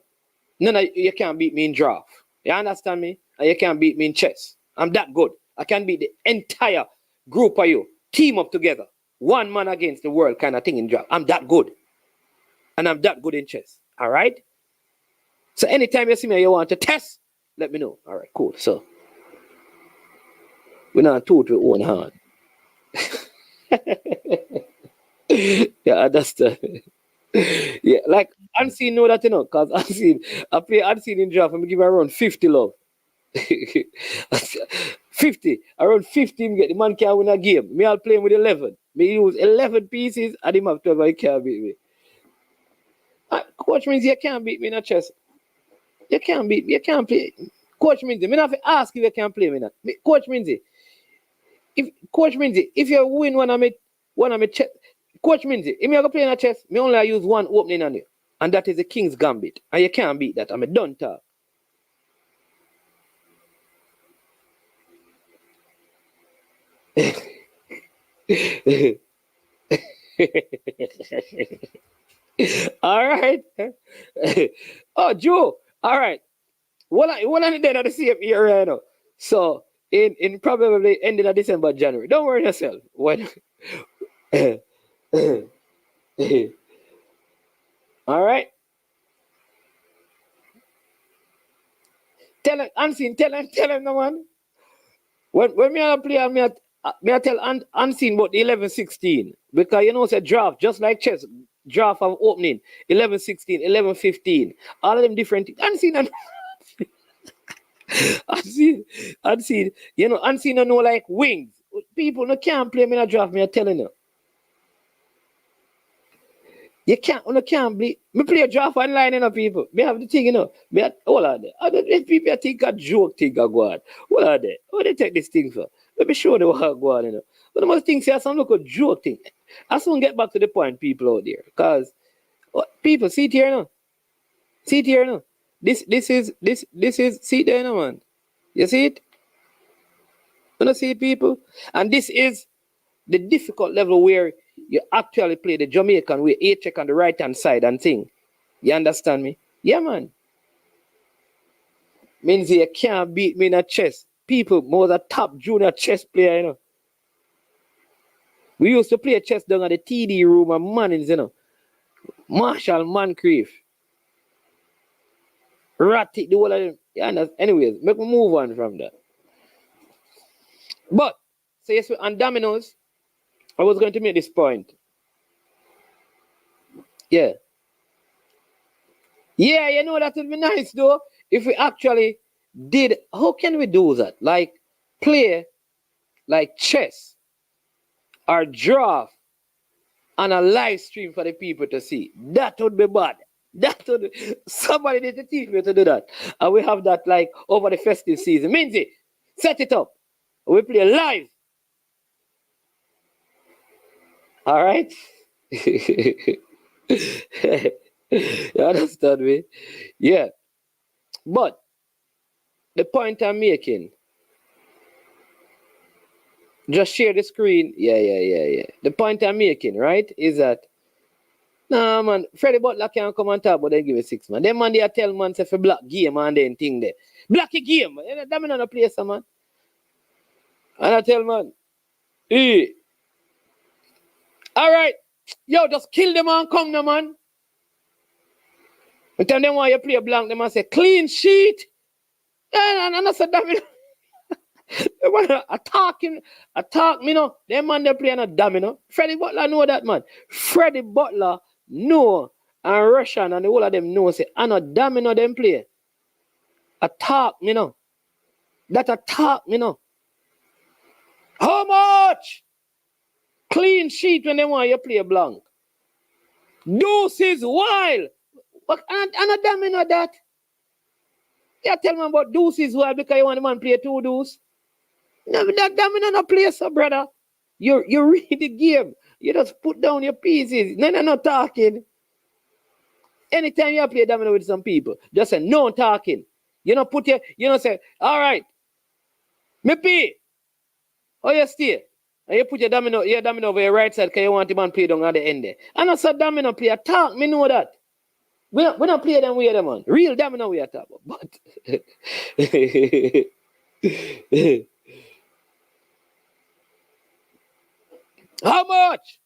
None of you can't beat me in draft. You understand me? And you can't beat me in chess. I'm that good. I can beat the entire group of you. Team up together. One man against the world kind of thing in draft. I'm that good. And I'm that good in chess. All right? So anytime you see me and you want to test, let me know. All right, cool. So we're not two with one hand. Yeah, that's the yeah, like Unseen know that, you know, because I play Unseen in draft and I give around 50 love. 50. Around 50 get the man can't win a game. Me I'll play him with 11. Me use 11 pieces and him have 12 he can't beat me. Coach means you can't beat me in a chess. You can't play. Coach Minzy, me not have to ask if you can play me now. Coach Minzy, if you win one of my chess, Coach Minzy, if me go play in a chess, me only use one opening on you, and that is the King's Gambit, and you can't beat that. I'm a done talk. All right. Oh, Joe. All right. What I did at the same year right now. So in probably ending of December, January. Don't worry yourself. When all right. Tell him no man. When me a play, me I tell Unseen about the 11-16 because you know it's a draft just like chess draft of opening 11-16, 11-15, all of them different. Unseen and unseen. You know Unseen don't know like wings. People no can't play me in a draft. Me I telling you. You can't be. Me play a draft online, you know, people. Me have the thing, you know. All are there. If people think a joke thing go on. What are they? What they take this thing for? Let me show them what go on, you know. But the most things say some look a joke thing. I soon get back to the point, people out there. Because people, see it here now. See it here now. This is see it there now, man. You see it? You know see it, people? And this is the difficult level where you actually play the Jamaican way, A check on the right hand side and thing. You understand me? Yeah, man. Means you can't beat me in a chess. People, more the top junior chess player, you know. We used to play chess down at the TD room and Mannings, you know. Marshall Moncrief. Ratty, the whole of them. Yeah, anyways, make me move on from that. But, so yes, on dominoes, I was going to make this point. Yeah. Yeah, you know, that would be nice though. If we actually did, how can we do that? Like play like chess or draft on a live stream for the people to see. That would be bad. Somebody need to teach me to do that. And we have that like over the festive season. Minzy, set it up. We play live. All right? You understand me? Yeah. But the point I'm making, just share the screen. Yeah. The point I'm making, right, is that, nah, man, Freddie Butler can't come on top, but they give it 6, man. Them man, they tell man, say, for black game and then thing there. Black a game. That man on a place, man. And I tell man, hey, all right, yo, just kill them and come now, man. And tell them why you play blank, them and say, clean sheet. And I said, damn it. Attack me, no. Them man, they play on a domino. Freddie Butler know that, man. Freddie Butler know, and Russian and the whole of them know, say, I know domino them play. Attack me, no. That attack me, no. How much? Clean sheet when they want you play blank. Deuces wild. And a domino that. You tell me about deuces wild because you want the man play 2 deuce. No, that domino no play so, brother. You read the game. You just put down your pieces. No talking. Anytime you play domino with some people, just say no talking. You know, say, all right, me pay. Oh, you stay. And you put your domino over your right side because you want the man play down at the end there. And I said domino play attack, me know that. We don't play them way, man. Real domino we attack. But how much?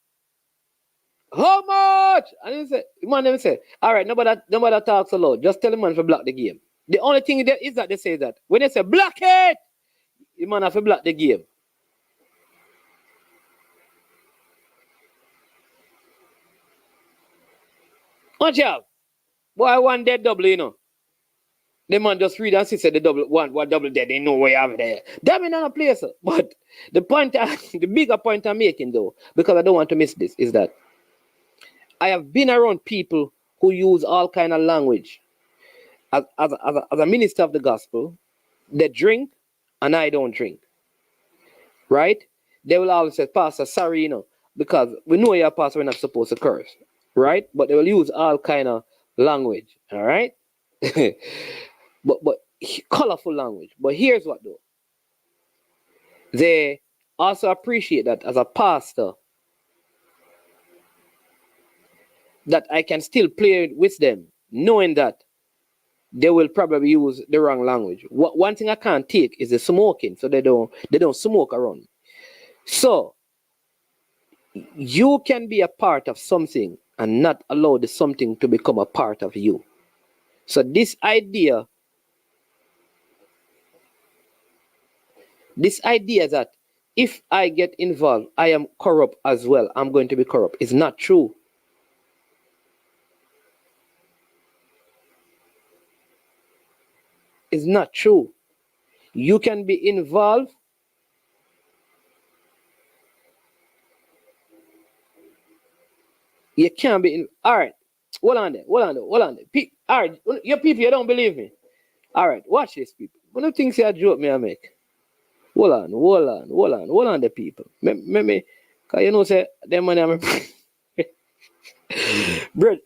And he say, man, them say, all right, nobody talks so loud. Just tell the man to block the game. The only thing is that they say that when they say block it, the man have to block the game. Watch out. Boy, one dead double, you know. The man just read and see said the double one double dead, they know where you have there. Damn it, not a place. But the bigger point I'm making though, because I don't want to miss this, is that I have been around people who use all kind of language as a minister of the gospel, they drink and I don't drink. Right? They will always say, Pastor, sorry, because we know you're a pastor, we're not supposed to curse. Right? But they will use all kind of language. All right? but colorful language. But here's what though. They also appreciate that as a pastor, that I can still play with them, knowing that they will probably use the wrong language. One thing I can't take is the smoking, so they don't smoke around me. So you can be a part of something and not allow the something to become a part of you. So this idea that if I get involved, I am corrupt as well, I'm going to be corrupt, is not true. It's not true. You can be involved. You can't be in. All right. Hold on there. All right. Your people, you don't believe me. All right. Watch this, people. One of the things you joke me I make. Hold on the people. Me, because you know, say, them money I'm Bro,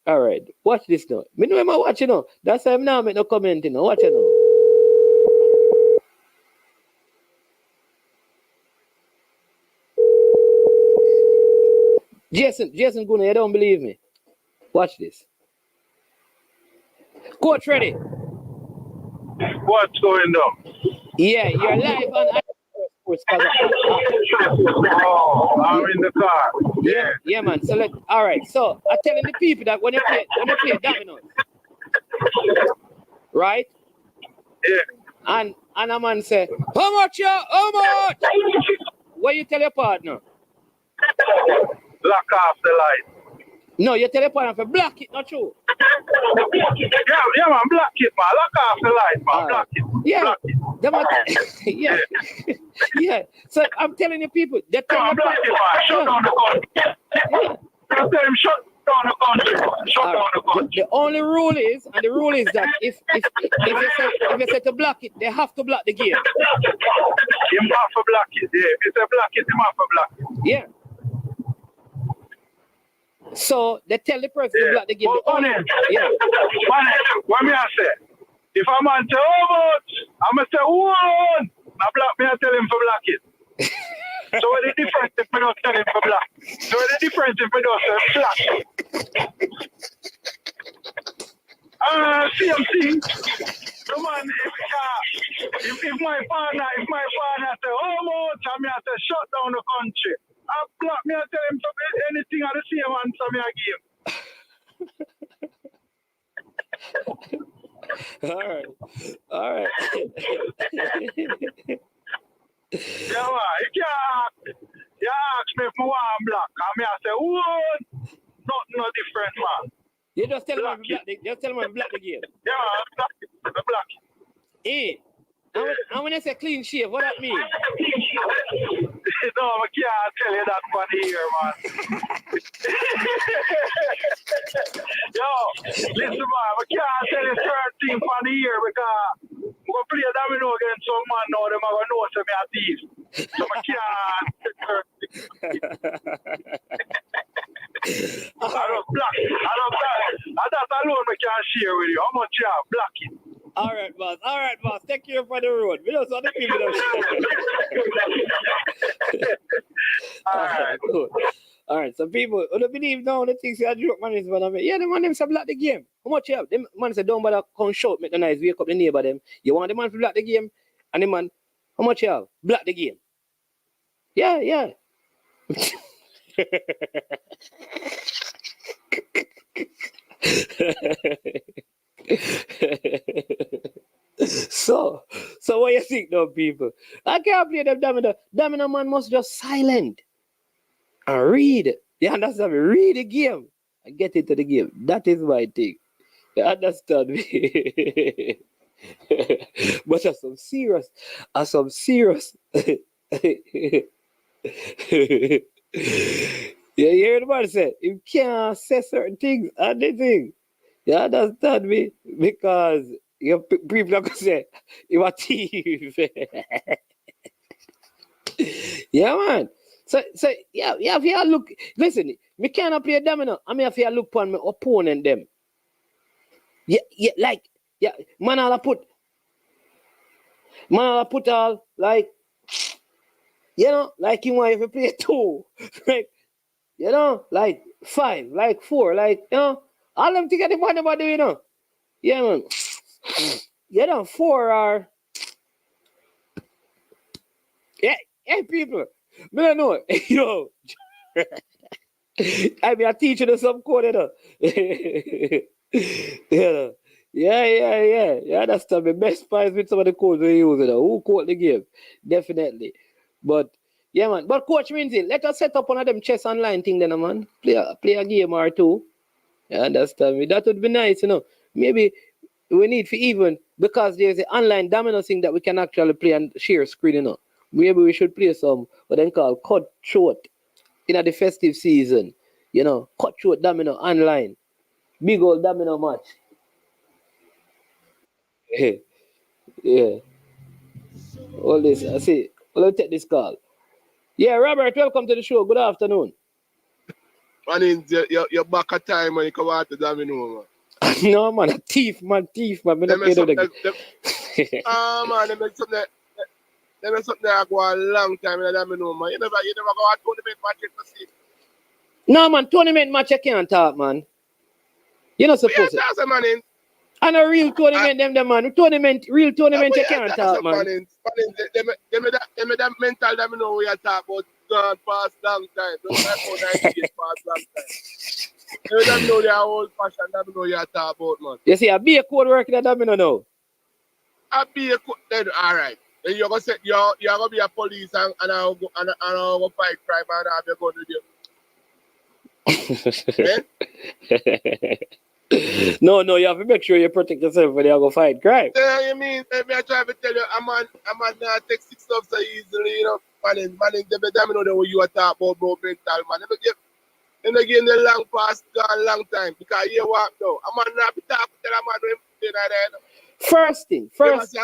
all right. Watch this now. Me know I'm watching. That's why I'm now make no comment. Watch it now. Jason Guna, you don't believe me. Watch this. Coach, ready? What's going on? Yeah, you're live on Sports. Oh, I'm in the car. Yeah, man. So all right. So I'm telling the people that when you play dominoes, right? Yeah. And a man say, how much? What you tell your partner? Lock off the light. No, you tell your partner to block it, not true. Yeah, man, block it, man. Lock off the light, man. Block it. Yeah. Block it. Yeah. Yeah. So I'm telling you people, they tell man, block it, man. Shut down the country. Yeah. Tell them shut down the country. Shut down the country. The only rule is that if you say to block it, they have to block the game. You have to block it. Yeah. If you say block it, you have to block it. Yeah. So they tell the person to block the game. What me I say? If a man say, oh, but I'm going to say, one. Now block me, I tell him to block it. So what the difference if we don't tell him to block? So what the difference if we don't say block? Same thing. The man, if my partner say, oh, but I say, shut down the country. I block me, I tell him to anything at the same answer me I give. All right. Yeah, man, you ask me if I want black, and me I say, oh, nothing no different, man. You just tell him to block the game. Yeah, man, black. Hey, and when I say clean shave, what that mean? No, I can't tell you that for the year, man. Yo, listen, man, I can't tell you certain thing for the year because I'm going to play domino against some man now, them are going to know some me a thief. So I can't tell certain things. I don't block it. And that alone I can't share with you. How much you have? Block it. All right, boss. Take care for the road. We don't want the people to All right, cool. All right, so people who don't believe now the things you joke man is but yeah, the man them say block the game. How much you have? The man say don't bother come shout, make the noise, wake up the neighbor them. You want the man to block the game? And the man, how much you have? Block the game. Yeah. So what you think though, people? I can't play them domino. Domino man must just silent and read. You understand me? Read the game and get into the game. That is my thing. You understand me? But that's some serious. Yeah, you hear the man say, you can't say certain things and the thing. You understand me? Because your people are going to say, you're a thief. Yeah, man. So yeah, if you look, listen, me cannot play domino. I mean, if you look on my opponent, them. Yeah, like, yeah, man, I'll put all, like, you know, like you want if you play 2, like, you know, like 5, like 4, like, you know, all them to get the money about you know. Yeah, man. You know, 4 are, yeah, hey, people, me don't know, yo, I mean, I teach you some code, you know. Yeah, yeah. You understand me? Best price with some of the codes we use, you know. Who caught the game? Definitely. But yeah, man. But Coach Minzy, let us set up one of them chess online thing then, man. Play a game or two. You understand me? That would be nice, you know. Maybe we need to even because there's an online domino thing that we can actually play and share screen, you know. Maybe we should play some what they call cut short in the festive season. You know, cut short domino online. Big old domino match. Yeah. All this, I see. Well, let's take this call. Yeah, Robert, welcome to the show. Good afternoon. Man, you're back at time when you come out to Domino, man. No, man, a thief, man. Me not play them again. Man, they make something that go a long time in Domino, man. You never go out tournament match to see. No, man, tournament match you can't talk, man. You're not supposed to. That's a man in. And a real tournament, them, man. Real tournament, you can't talk, man. They made that mental Domino we are talking about gone past long time. Don't talk about 90 years past long time. They don't know their old fashioned Domino you are talking about, man. You see, a be a code working at Domino now. A be a code, then alright. Then you're gonna say you're gonna be a police and I'll go fight crime and have your gun with you. Eh? No, you have to make sure you protect yourself when you go fight crime. You mean, maybe I try to tell you, I'm on take 6 stuff so easily, you know. Man, they know the way you are talking about mental, man. Then again, the long past, gone long time. Because you what now? I'm not be talking to a man when he's there. First thing. A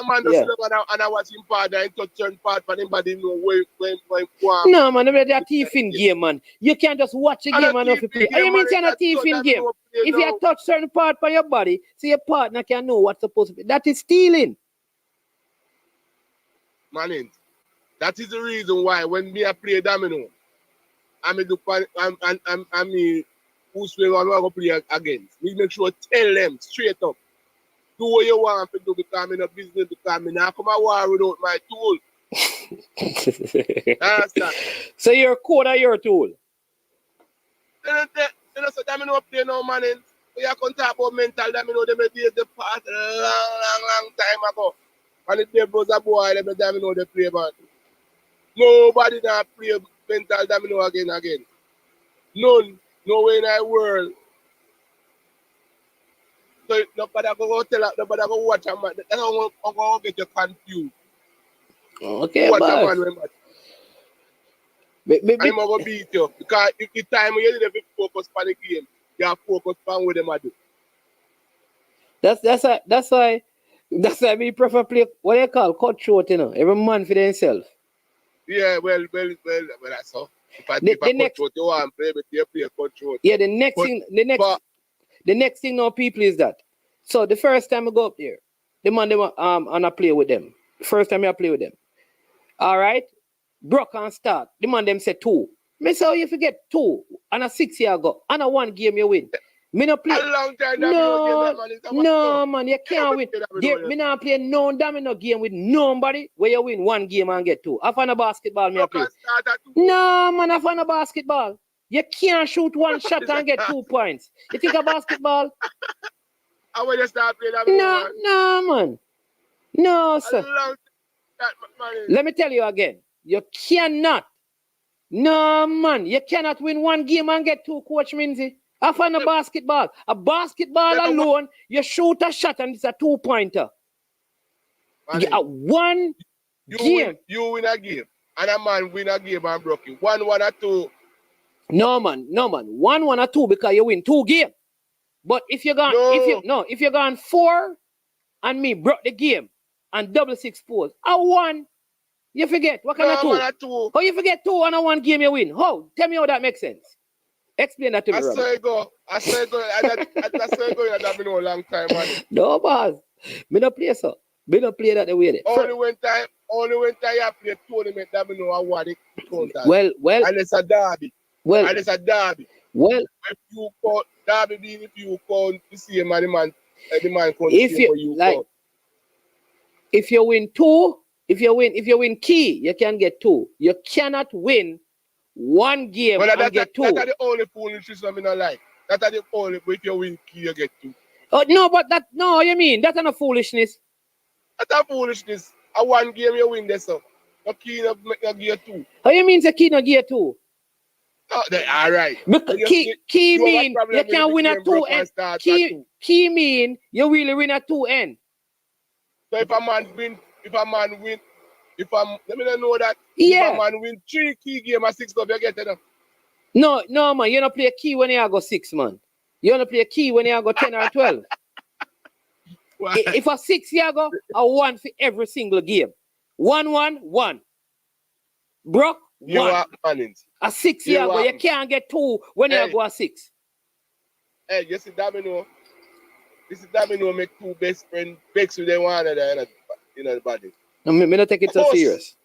man does and I watch him part and touch certain part, but anybody know when. No, man, they're a thief in game, man. You can't just watch a game and not play. You mean you're a thief in game? If you touch certain part of your body, so your partner can know what's supposed to be. That is stealing. Man, that is the reason why when me I play domino, I mean, who's going to play against? We make sure tell them straight up. Do what you want to do because I'm in a business, because I'm not come a war without my tool. Understand? So your code or your tool? You know, so domino play no man. We are going to talk about mental domino, they made the past long time ago. And if they was a boy, they domino they play about. Nobody now play mental domino again. None. No way in the world. So nobody go tell nobody go watch a man. That's how I'm going to get you confused. Okay, watch boss. a man when match. I'm going to beat you. Because if the time you need to focus on the game, you have focus on what they do. That's why we prefer play what they call cut short, you know. Every man for themselves. Yeah, well, that's all. If I cut short, you want to play, but you play cut short. Yeah, the next thing now, people, is that. So the first time I go up there, the man and I play with them. The first time I play with them. All right? Broke and start. The man them say 2. Me say, oh, you forget 2 and a 6 year ago. And a 1 game you win. Me no play. A long time no, man, you can't win. Me not play no domino game with nobody where you win 1 game and get 2. I find a basketball me I play. No, man, I find a basketball. You can't shoot 1 shot and get 2 points. You think a basketball? I will just start playing that. No, man. No, sir. Let me tell you again. You cannot. No, man. You cannot win 1 game and get 2, Coach Minzy. I find a basketball. A basketball alone, you shoot a shot and it's a 2-pointer. One game. You win a game. And a man win a game and broke you. 1 or 2. No man. 1-1 or 2 because you win 2 games. But if you're gone, if you're gone 4 and me broke the game and double 6 posts, I won. You forget what kind of 2? How you forget 2 and a 1 game you win? How? Tell me how that makes sense. Explain that to me, I saw it go. I saw it go. That been a long time, man. No, boss. Me no play so. Me no play that the way there. Only when time I play tournament that me know I want it. Well. And it's a derby. Well. If you call derby being if you call the same man, the man call if the same you like, call. If you win 2, if you win key, you can get 2. You cannot win 1 game and get 2. That's the only foolishness I mean I like. That's the only, but if you win key, you get 2. Oh no, but you mean that's not foolishness. That's a foolishness. A 1 game you win this up. No key no gear 2. How you mean the key no gear 2? Oh, all right. Key mean you can win a 2 end. Key mean you really win a 2 end. So if a man win, let me know that. Yeah. If a man win 3 key game at 6 you get it. No, man. You don't play key when you go 6, man. You don't play key when you go 10 or 12. If a 6 you go, a 1 for every single game. 1-1-1. Bro, 1. A 6 you go, you can't get 2 when you go a 6. Hey, you see that me know? This is that me know make 2 best friends vex with them one another in the body. No, me not take it so serious.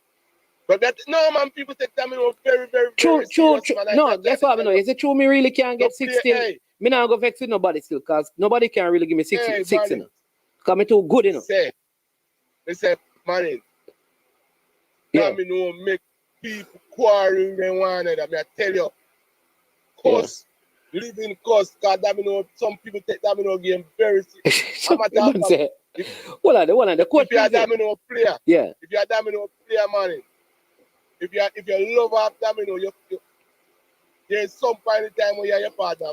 But that no man, people take that me know very, very, true. serious. No, guess what I know? Is it true me really can't get 6 still? Hey. Me not go vex with nobody still, cause nobody can really give me 6 you know. Cause me too good, you know. They say, man, yeah. That me know make people quarreling them one another. Me I tell you, cause living cause that me know some people take that me know game very serious. Hold on, the coach. If you are that me know player, yeah. If you are that me know player, man, if you love after that me know you there's some point in time when you are your partner.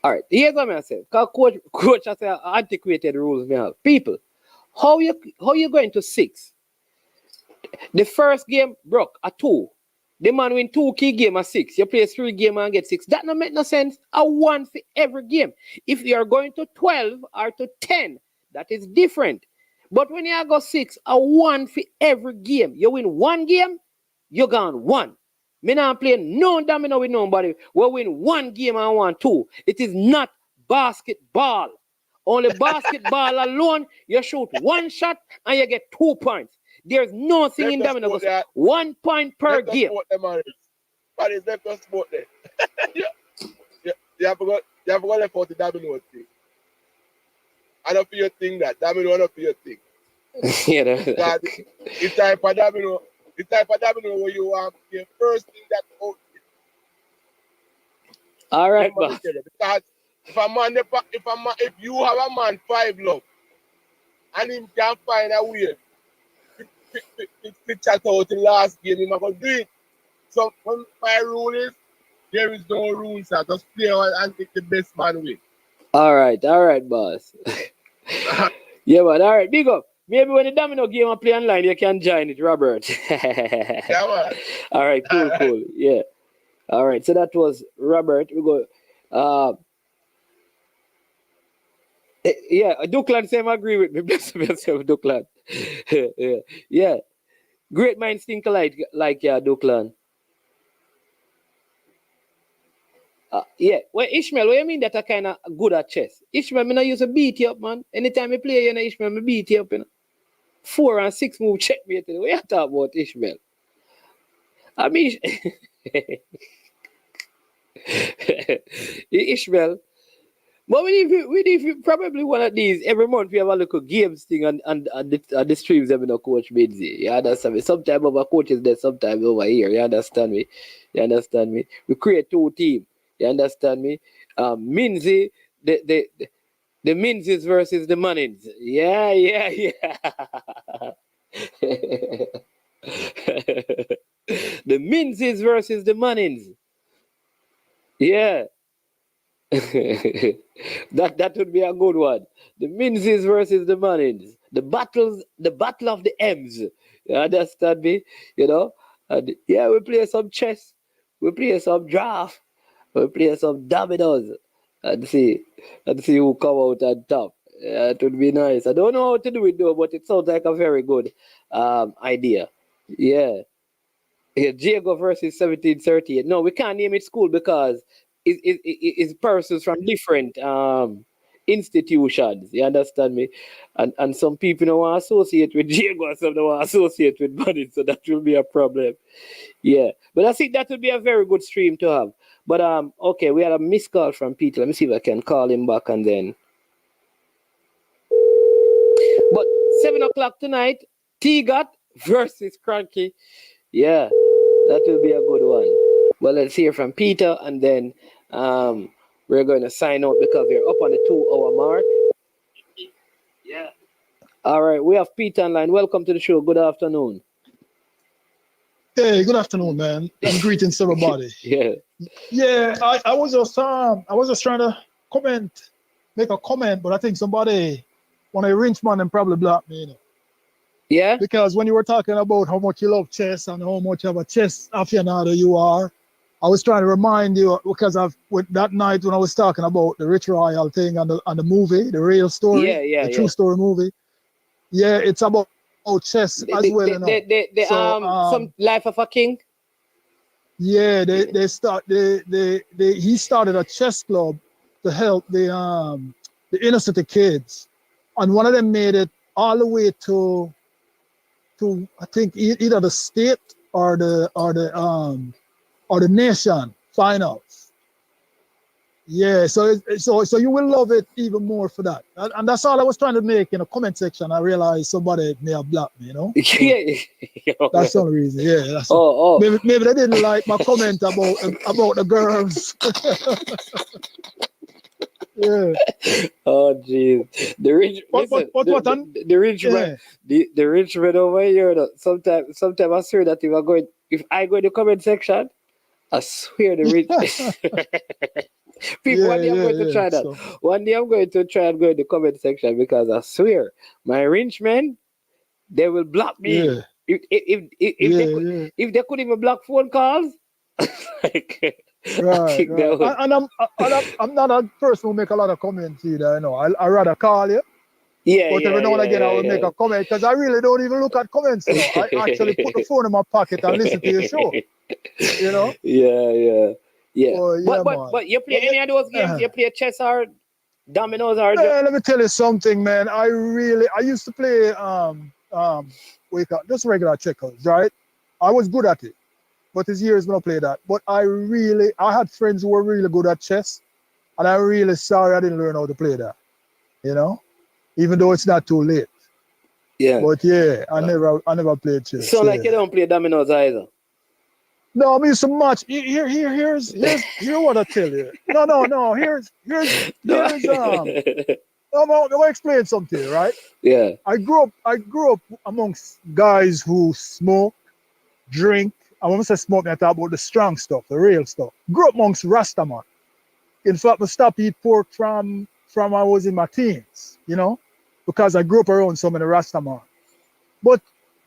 All right, here's what I say. Cause coach has antiquated rules. Me have people. How you going to 6? The first game broke a 2. The man win 2 key game at 6. You play 3 game and get 6. That don't make no sense. A 1 for every game. If you are going to 12 or to 10, that is different. But when you go 6, a 1 for every game. You win 1 game, you gone 1. Me not play no domino with nobody. We win 1 game and 1 2. It is not basketball. Only basketball alone, you shoot 1 shot and you get 2 points. There's nothing in domino. 1 point per game. But it's left us sport there. You have got left out the domino thing. I don't feel your thing that. Domino, I don't feel your thing. Yeah, the type of domino where you have the first thing that out. All right, boss. Because if you have a man 5 love and him can find a way to chat out the last game, he's not going to do it. So my rule is there is no rules, sir. Just play and take the best man win. All right, boss. Yeah, man. All right, big up. Maybe when the domino game I play online, you can join it, Robert. Yeah, man. All right, cool. Yeah. All right, so that was Robert. We go. Yeah, Duckland same agree with me. Bless yourself, Duckland. Yeah. Great minds think alike, Duckland. Yeah. Well, Ishmael, what you mean that I kind of good at chess? Ishmael, me not use to beat you up, man. Anytime I play, Ishmael, me beat you up, 4 and 6 move checkmate. What you talk about, Ishmael? I mean, Ishmael. But we need probably one of these every month. We have a little games thing and the streams that coach Midzi. You understand me? Sometimes our coach is there, sometimes over here. You understand me? We create 2 teams. You understand me? Minzy, the Minzys versus the Mannings. Yeah. The Minzys versus the Mannings. Yeah. that would be a good one. The Minzys versus the Mannings. The battle of the M's. You understand me? And, yeah, we play some chess. We play some draft. We play some dominoes and see who come out on top. It would be nice. I don't know how to do it though, but it sounds like a very good idea. Yeah. Yeah, Jago versus 1738. No, we can't name it school because it's persons from different institutions. You understand me? And some people don't want to associate with Jago and some don't want to associate with money, so that will be a problem. Yeah. But I think that would be a very good stream to have. But okay, we had a missed call from Peter. Let me see if I can call him back and then. But 7 o'clock tonight, T-Got versus Cranky. Yeah, that will be a good one. Well, let's hear from Peter and then we're going to sign out because we're up on the 2 hour mark. Yeah. All right, we have Peter online. Welcome to the show. Good afternoon. Hey, good afternoon, man, and greetings to everybody. Yeah. Yeah, I was just trying to make a comment, but I think somebody, one of the Rinchman, and probably blocked me, you know. Yeah. Because when you were talking about how much you love chess and how much of a chess aficionado you are, I was trying to remind you because with that night when I was talking about the Rich Royal thing and the movie, the real story, the true story movie. Yeah, it's about chess as well, you know. Some Life of a King. Yeah, he started a chess club to help the inner city kids, and one of them made it all the way to I think either the state or the nation finals. Yeah, so you will love it even more for that, and that's all I was trying to make in the comment section. I realized somebody may have blocked me, you know. So that's the only reason. Yeah, that's maybe they didn't like my comment about the girls. Yeah. Oh jeez, the rich. Listen, the rich man, the rich man over here. Sometimes I swear that if I go in the comment section, I swear the rich. People, one day I'm going to try that. So. One day I'm going to try and go in the comment section because I swear my rich men, they will block me. Yeah. If they could even block phone calls. Right. And I'm not a person who make a lot of comments either. You know, I rather call you. Yeah. But every now and again I will make a comment because I really don't even look at comments. You know, I actually put the phone in my pocket and listen to your show. You know. Yeah. Oh, but you play any of those games? You play chess or dominoes or? Yeah, let me tell you something, man. I used to play just regular checkers, right? I was good at it, but it's years when I play that. But I had friends who were really good at chess, and I'm really sorry I didn't learn how to play that. You know, even though it's not too late. Yeah. But yeah, I never played chess. So like you don't play dominoes either. No, I mean so much. Here's what I tell you. No. Here's I'm gonna explain something, right? Yeah. I grew up amongst guys who smoke, drink. I won't say smoke. I talk about the strong stuff, the real stuff. Grew up amongst Rastaman. In fact, I stopped eat pork from I was in my teens, you know, because I grew up around so many Rastaman. But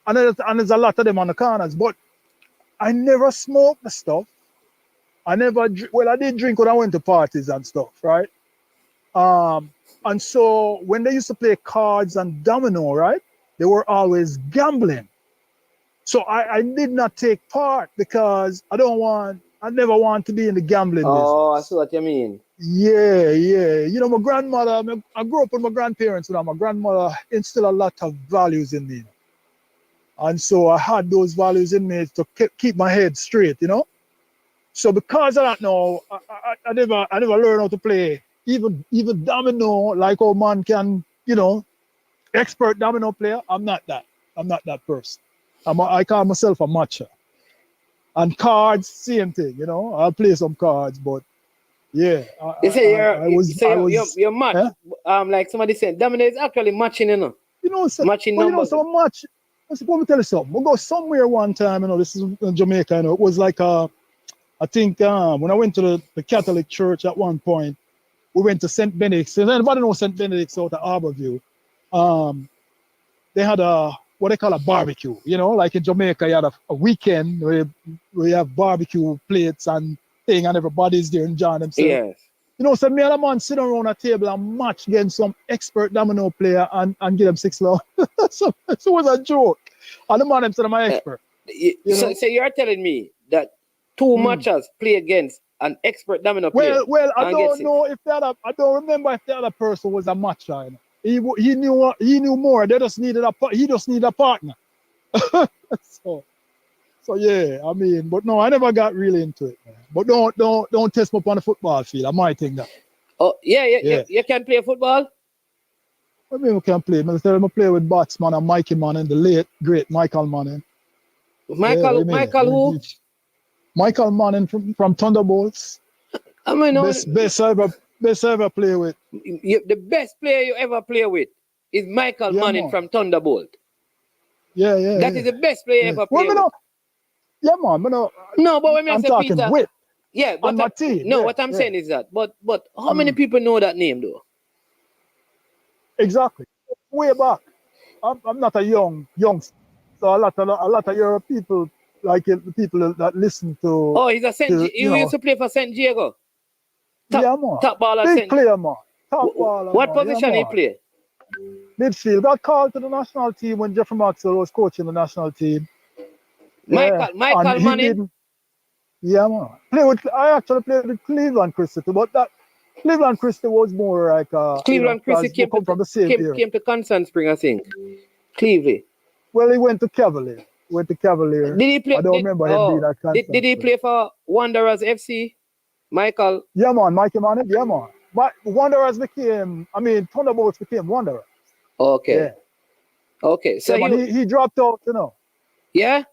and there's a lot of them on the corners, but I never smoked the stuff. I did drink when I went to parties and stuff, right? And so when they used to play cards and domino, right, they were always gambling. So I did not take part because I never want to be in the gambling business. Oh, I see what you mean. Yeah. You know, my grandmother, I grew up with my grandparents, and my grandmother instilled a lot of values in me. And so I had those values in me to keep my head straight, you know. So because of that, now I never learned how to play even domino, like how man can, you know, expert domino player. I'm not that person. I call myself a matcher. And cards, same thing, you know. I'll play some cards, but yeah. You're match. Huh? Like somebody said, domino is actually matching, you know. You know, matching numbers. You know, so much. Let me tell you something. We'll go somewhere one time, you know, this is in Jamaica, you know, it was like, I think when I went to the Catholic church at one point, we went to St. Benedict's. Does anybody know St. Benedict's out at Harborview? They had a what they call a barbecue. You know, like in Jamaica, you had a weekend where you have barbecue plates and thing, and everybody's there enjoying themselves. Yes. You know, so me and a man sit around a table and match against some expert domino player and give them 6 love. so it was a joke. And the man them said I'm an expert. So you're telling me that two matchers play against an expert domino player? Well, I don't know if I don't remember if the other person was a matcher. You know? He knew more. He just needed a partner. So yeah, I mean, but no, I never got really into it, man. But don't test me up on the football field. I might think that. Oh yeah. You can play football? I mean, we can play. I tell him I play with Batsman and Mikey Manning, the late great Michael Manning. Michael who? Michael Manning from Thunderbolts. I mean, best I ever play with. The best player you ever play with is Michael Manning from Thunderbolt. Yeah. That is the best player ever play with. Yeah, man. No, but when I'm say talking Peter, with. Yeah, but on my team. No, what I'm saying is that. But how many people know that name though? Exactly. Way back. I'm not a young, so a lot of your people, like the people that listen to. Oh, he's you used to play for St. Diego. Yeah, man. Top baller. Big player, man. Top baller. What position he play? Midfield. Got called to the national team when Jeffrey Maxwell was coaching the national team. Michael Manning. Yeah, man. I actually played with Cleveland Christie, but that Cleveland Christie was more like Cleveland Christie came from the same era. Came to Constant Spring, I think. Cleveland. Well, he went to Cavalier. Did he play? I don't remember him being at Constant. Did he play for Wanderers FC? Michael. Yeah, man. Mikey Manning. Yeah, man. But Thunderbolts became Wanderers. Okay. Yeah. Okay. So yeah, man, he dropped out, you know. Yeah.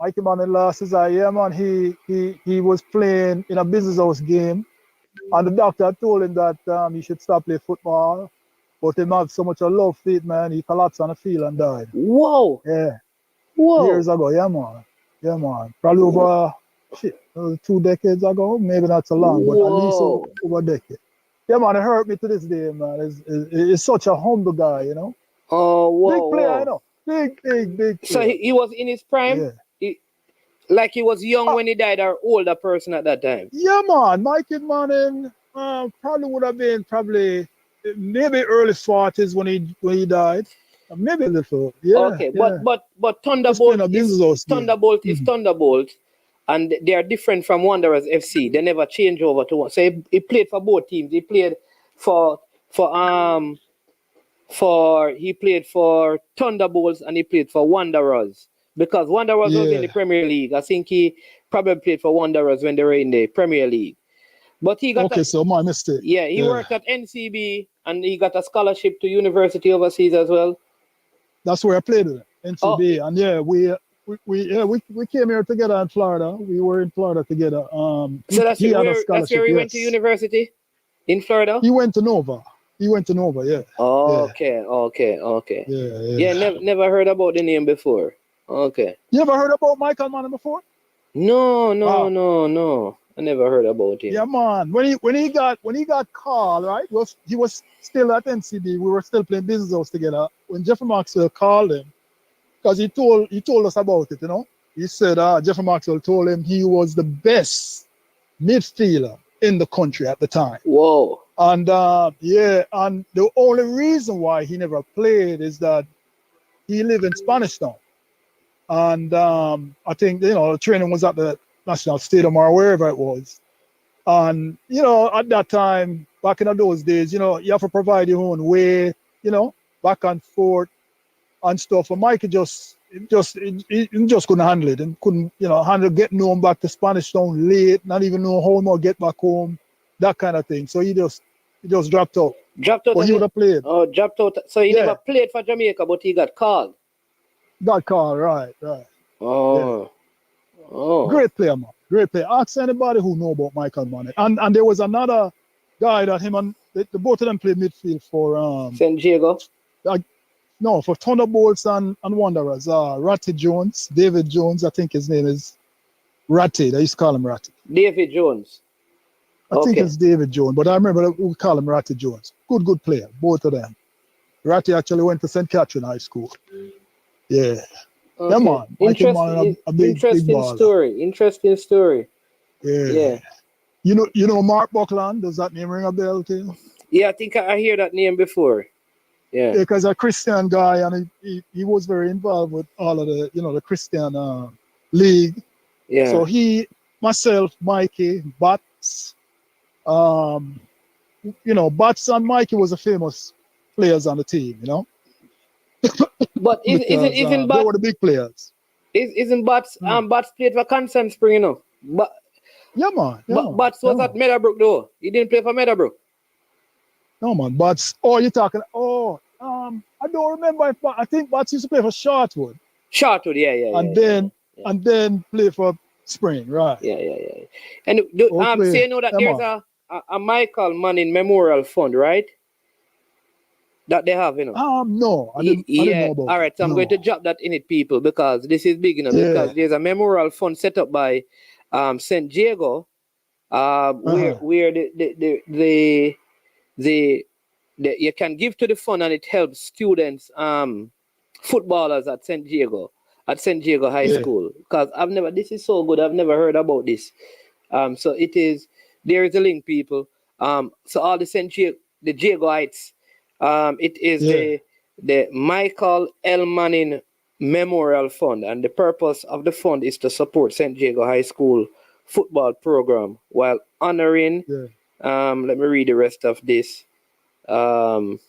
Mikey Manning lost his eye. Yeah, man. He was playing in a business house game, and the doctor told him that he should stop playing football. But he had so much of love for it, man. He collapsed on the field and died. Whoa. Yeah. Whoa. Years ago. Yeah, man. Yeah, man. Probably over 2 decades ago. Maybe not so long, but at least over a decade. Yeah, man. It hurt me to this day, man. It's such a humble guy, you know. Oh, whoa. Big player, you know. Big player. So he was in his prime? Yeah. He was young when he died, or older person at that time? Yeah, man. Mikey Manning probably would have been maybe early 40s when he died. Maybe a little. Yeah. Okay, yeah. But Thunderbolt is Thunderbolt, and they are different from Wanderers FC. They never change over to one. So he played for both teams. He played for Thunderbolts and he played for Wanderers. Because Wanderers was in the Premier League. I think he probably played for Wanderers when they were in the Premier League. But he got so my mistake. Yeah, he worked at NCB and he got a scholarship to university overseas as well. That's where I played with NCB. And we came here together in Florida. We were in Florida together. So that's where he went to university? In Florida? He went to Nova. Yeah. Okay. Yeah. Never heard about the name before. Okay. You ever heard about Michael Manning before? No. I never heard about him. Yeah, man. When he got called, right? He was still at NCB. We were still playing business house together. When Jeffrey Maxwell called him, because he told us about it, you know. He said Jeffrey Maxwell told him he was the best midfielder in the country at the time. Whoa. And and the only reason why he never played is that he lived in Spanish Town. And I think, you know, the training was at the National Stadium or wherever it was. And, you know, at that time, back in those days, you know, you have to provide your own way, you know, back and forth and stuff. And Mike just couldn't handle it and couldn't, you know, handle getting home back to Spanish Town late, not even know how to get back home, that kind of thing. So he just dropped out. But he would have played. Oh, dropped out. So he never played for Jamaica, but he got called. Got called, right. Oh. Yeah. Oh. Great player, man. Great player. Ask anybody who know about Michael Manning. And there was another guy that him and the both of them played midfield for St. Diego? No, for Thunderbolts and Wanderers. Ratty Jones, David Jones, I think his name is Ratty. They used to call him Ratty. David Jones. I think it's David Jones, but I remember we call him Ratty Jones. Good player, both of them. Ratty actually went to St. Catherine High School. Yeah. Yeah, Okay. man. Mikey Man, a big Interesting baller. story. Interesting story. Yeah. Yeah. You know Mark Buckland? Does that name ring a bell to you? Yeah, I think I hear that name before. Yeah. Yeah, because a Christian guy, and he was very involved with all of the, the Christian league. Yeah. So he, myself, Mikey, Bats, Bats and Mikey was the famous players on the team, But because isn't they Bats were the big players. isn't Bats Bats played for Constant Spring, But Yeah, man. Yeah, man. Bats was at Meadowbrook though. He didn't play for Meadowbrook. No, man. Bats. Oh, you're talking. Oh, I don't remember. I think Bats used to play for Shortwood. Shortwood, yeah. And then play for Spring, right? Yeah. And so you know that there's a Michael Manning Memorial Fund, right? That they have, No, I didn't know about all right, so I'm going to drop that in it, people, because this is big, because there's a memorial fund set up by St. Diego, where you can give to the fund and it helps students, footballers at St. Diego High School. Because this is so good, I've never heard about this. So there is a link, people. So all the the Diegoites, it is the Michael L. Manning Memorial Fund, and the purpose of the fund is to support St. Diego High School football program while honoring. Let me read the rest of this. Let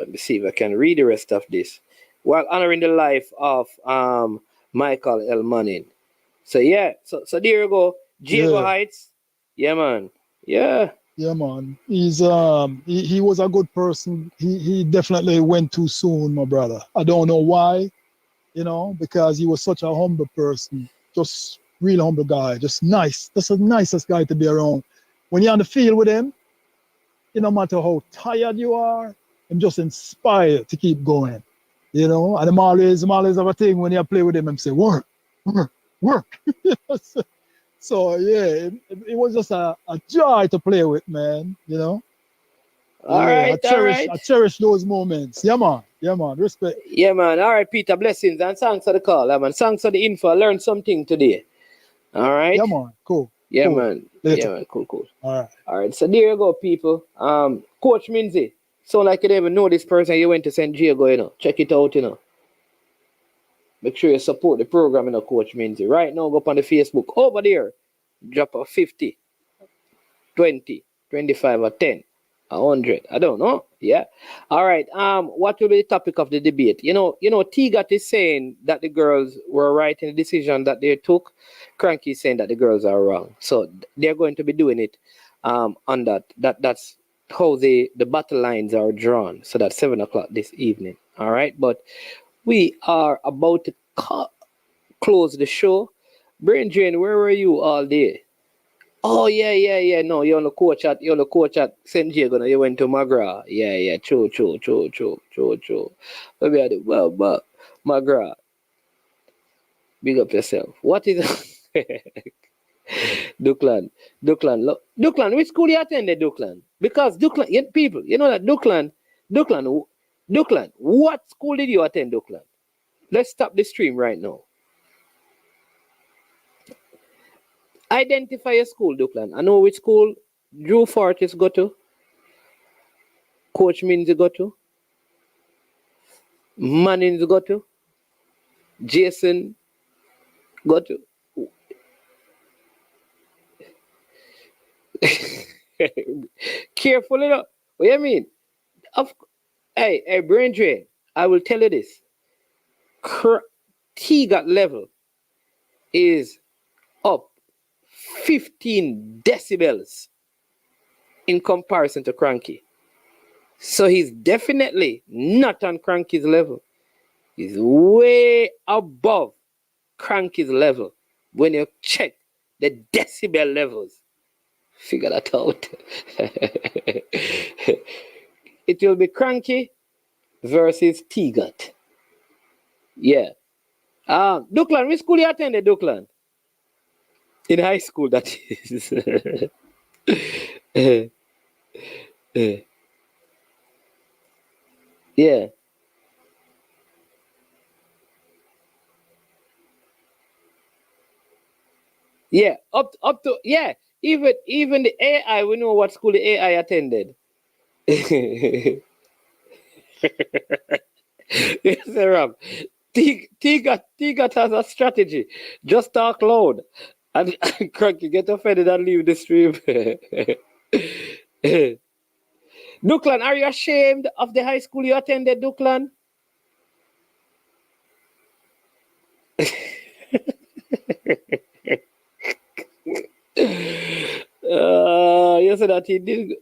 me see if I can read the rest of this. While honoring the life of Michael L. Manning. So so there you go. Diego Heights. Yeah, man. Yeah. Yeah, man. He's he was a good person. He definitely went too soon, my brother. I don't know why, because he was such a humble person. Just real humble guy. Just nice. Just the nicest guy to be around. When you're on the field with him, no matter how tired you are, I'm just inspired to keep going. And I'm always have a thing when you play with him and say, work. So yeah, it was just a joy to play with, man. All right. I cherish those moments. Yeah, man. Respect. Yeah, man. All right, Peter. Blessings and thanks for the call, man. Thanks for the info. I learned something today. All right. Yeah, man. Cool. Yeah, cool. man. Later. Yeah, man. Cool. All right. So there you go, people. Coach Minzy. Sound like you don't even know this person. You went to St. Diego, Check it out, Make sure you support the program, Coach Minzy. Right now, go up on the Facebook over there. Drop a 50, 20, 25, or 10, 100. I don't know. Yeah. All right. What will be the topic of the debate? T-Gat is saying that the girls were right in the decision that they took. Cranky is saying that the girls are wrong. So they're going to be doing it on that. That's how the battle lines are drawn. So that's 7 o'clock this evening. All right. But we are about to close the show. Brain Drain, where were you all day? Oh yeah. No, you're on the coach at St. Diego. No, you went to Magra. Yeah. True. Maybe I did. Well, but Magra. Big up yourself. What is Duckland? Duckland, which school you attended, Duckland? Because Duckland, people, that Duckland, what school did you attend, Duckland? Let's stop the stream right now. Identify a school, Duckland. I know which school Drew Fortis go to, Coach Minzy go to, Mannings go to, Jason go to. Careful, What do you mean? Hey, Brain Drain, I will tell you this. T-Gat level is up 15 decibels in comparison to Cranky. So he's definitely not on Cranky's level. He's way above Cranky's level when you check the decibel levels. Figure that out. It will be Cranky versus T-Gat. Yeah. Duckland, which school you attended, Duckland? In high school, that is. Yeah. Yeah. Up to yeah. Even the AI, we know what school the AI attended. Yes, Ram. T got has a strategy. Just talk loud. And Cranky get offended and leave the stream. Duklan, are you ashamed of the high school you attended, Duklan? You said that he did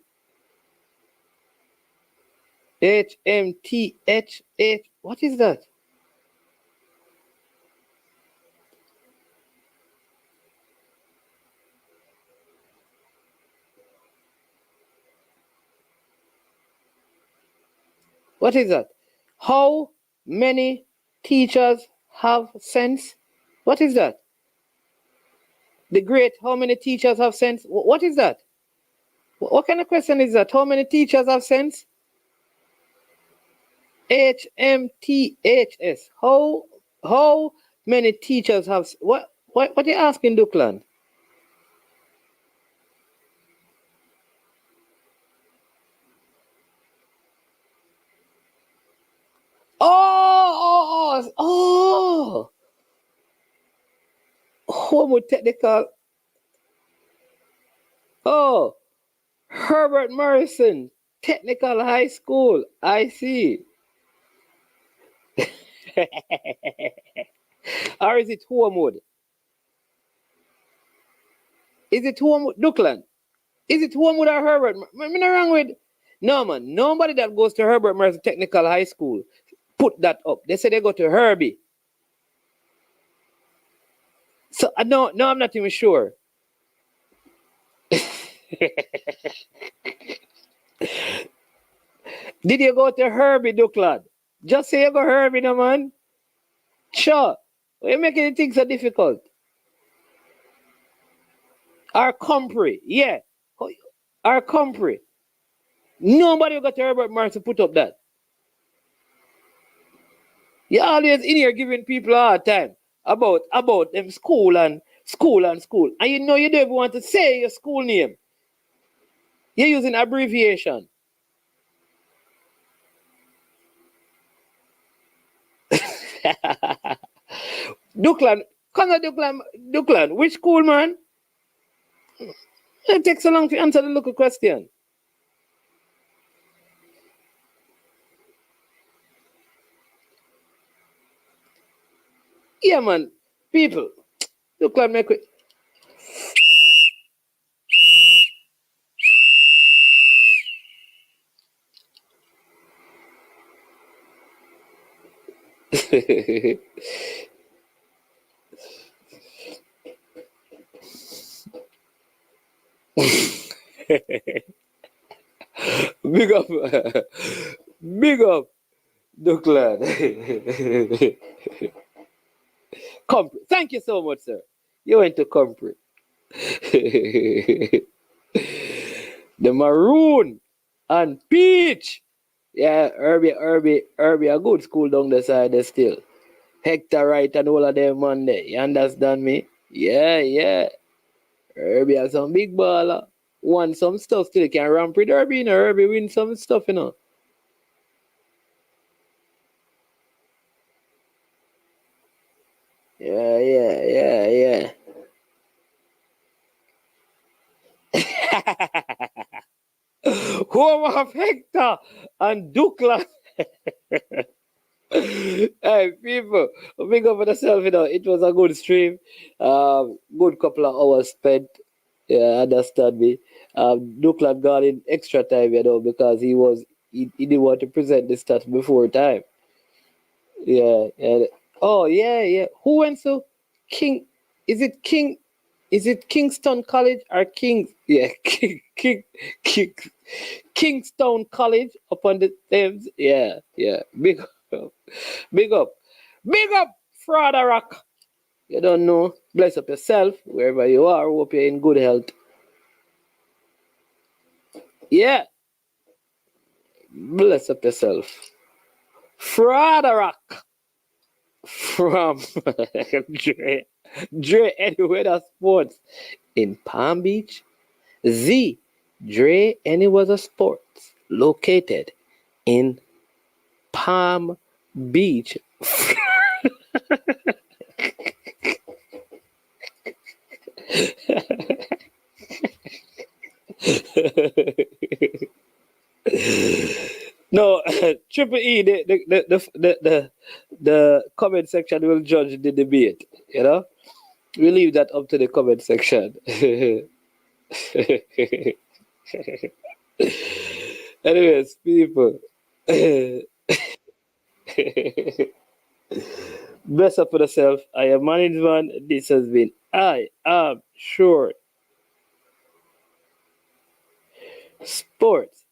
HMTH. What is that? What is that? How many teachers have sense? What is that? The great, how many teachers have sense? What is that? What kind of question is that? How many teachers have sense? HMTHS. How many teachers have what are you asking, Duklan? Oh. Homo technical. Oh, Herbert Morrison, Technical High School. I see. Or is it Homewood? Is it Homewood? Duklan? Is it Homewood or Herbert? I'm not wrong with. No, man. Nobody that goes to Herbert Morrison Technical High School put that up. They say they go to Herbie. So no, I'm not even sure. Did you go to Herbie, Duklan? Just say you go Herbie, no man. Sure. Why you making things so difficult? Our Compre, yeah. Our Compre. Nobody will go to Herbert Morrison put up that. You're always in here giving people a hard time about them school. And you know you don't even want to say your school name. You're using abbreviation. Duklan, Duklan, which school, man? It takes so long to answer the local question. Yeah, man. People, Duklan, make it. Big up. Big up, Duklan. Compre. Thank you so much, sir. You went to Compre. The maroon and peach. Yeah, Herbie, a good school down the side there still. Hector Wright and all of them man there. You understand me? Yeah. Herbie has some big baller. Won some stuff still. Can ramp with Herbie, you know. Herbie win some stuff, you know. Yeah. Home of Hector and Dukla. Hey, people, big up for yourself, you know. It was a good stream. Good couple of hours spent. Yeah, understand me. Duklan got in extra time, you know, because he didn't want to present the stats before time. Yeah. Oh, yeah. Who went to King? Is it King? Is it Kingston College or King? Yeah, King, Kingstown College upon the Thames. Yeah. Big up, Frada Rock. You don't know. Bless up yourself wherever you are. Hope you're in good health. Yeah. Bless up yourself. Frederick from Dre Anyweather Sports in Palm Beach. Z Dre Anyweather Sports located in Palm Beach. No, Triple E, the comment section will judge the debate. You know, we leave that up to the comment section. Anyways, people, best up for yourself. I am management. This has been I Am Sure Sports.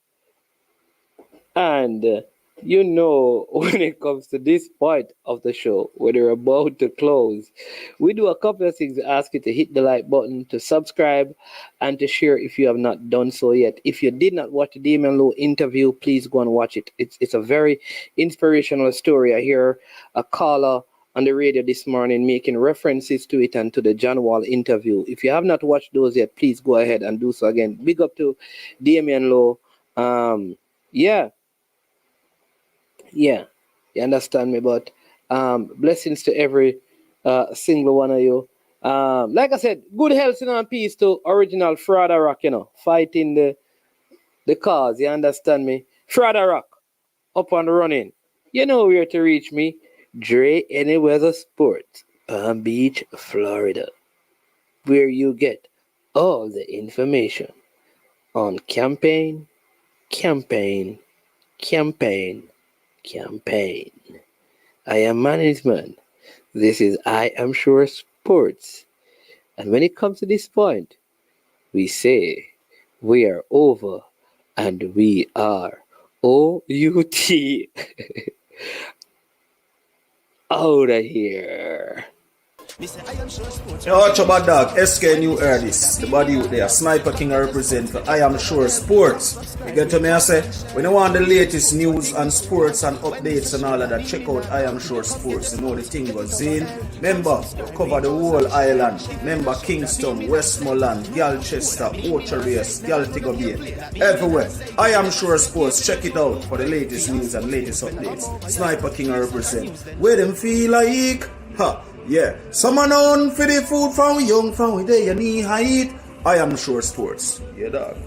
And you know, when it comes to this part of the show, when we're about to close, we do a couple of things. Ask you to hit the like button, to subscribe, and to share if you have not done so yet. If you did not watch the Damian Lowe interview, please go and watch it. It's a very inspirational story. I hear a caller on the radio this morning making references to it and to the John Wall interview. If you have not watched those yet, please go ahead and do so again. Big up to Damian Lowe. Yeah, you understand me, but blessings to every single one of you. Like I said, good health and peace to original Frada Rock, fighting the cause, you understand me? Frada Rock, up and running. You know where to reach me. Dre Anyweather Sports, Palm Beach, Florida, where you get all the information on campaign. I am management. This is I Am Sure Sports. And when it comes to this point, we say we are over and we are OUT out of here. Yo, watch about dog, SK New Artist, the body out there, Sniper King I represent for I Am Sure Sports. You get to me, I say, when you want the latest news and sports and updates and all of that, check out I Am Sure Sports. You know the thing goes in. Remember, cover the whole island. Remember Kingston, Westmoreland, Galchester, Ocho-Rios, Galtigo Bay, everywhere. I Am Sure Sports, check it out for the latest news and latest updates. Sniper King I represent. Where them feel like, yeah, someone on for the food from young, from there you need height. I Am Sure Sports. Yeah, dog.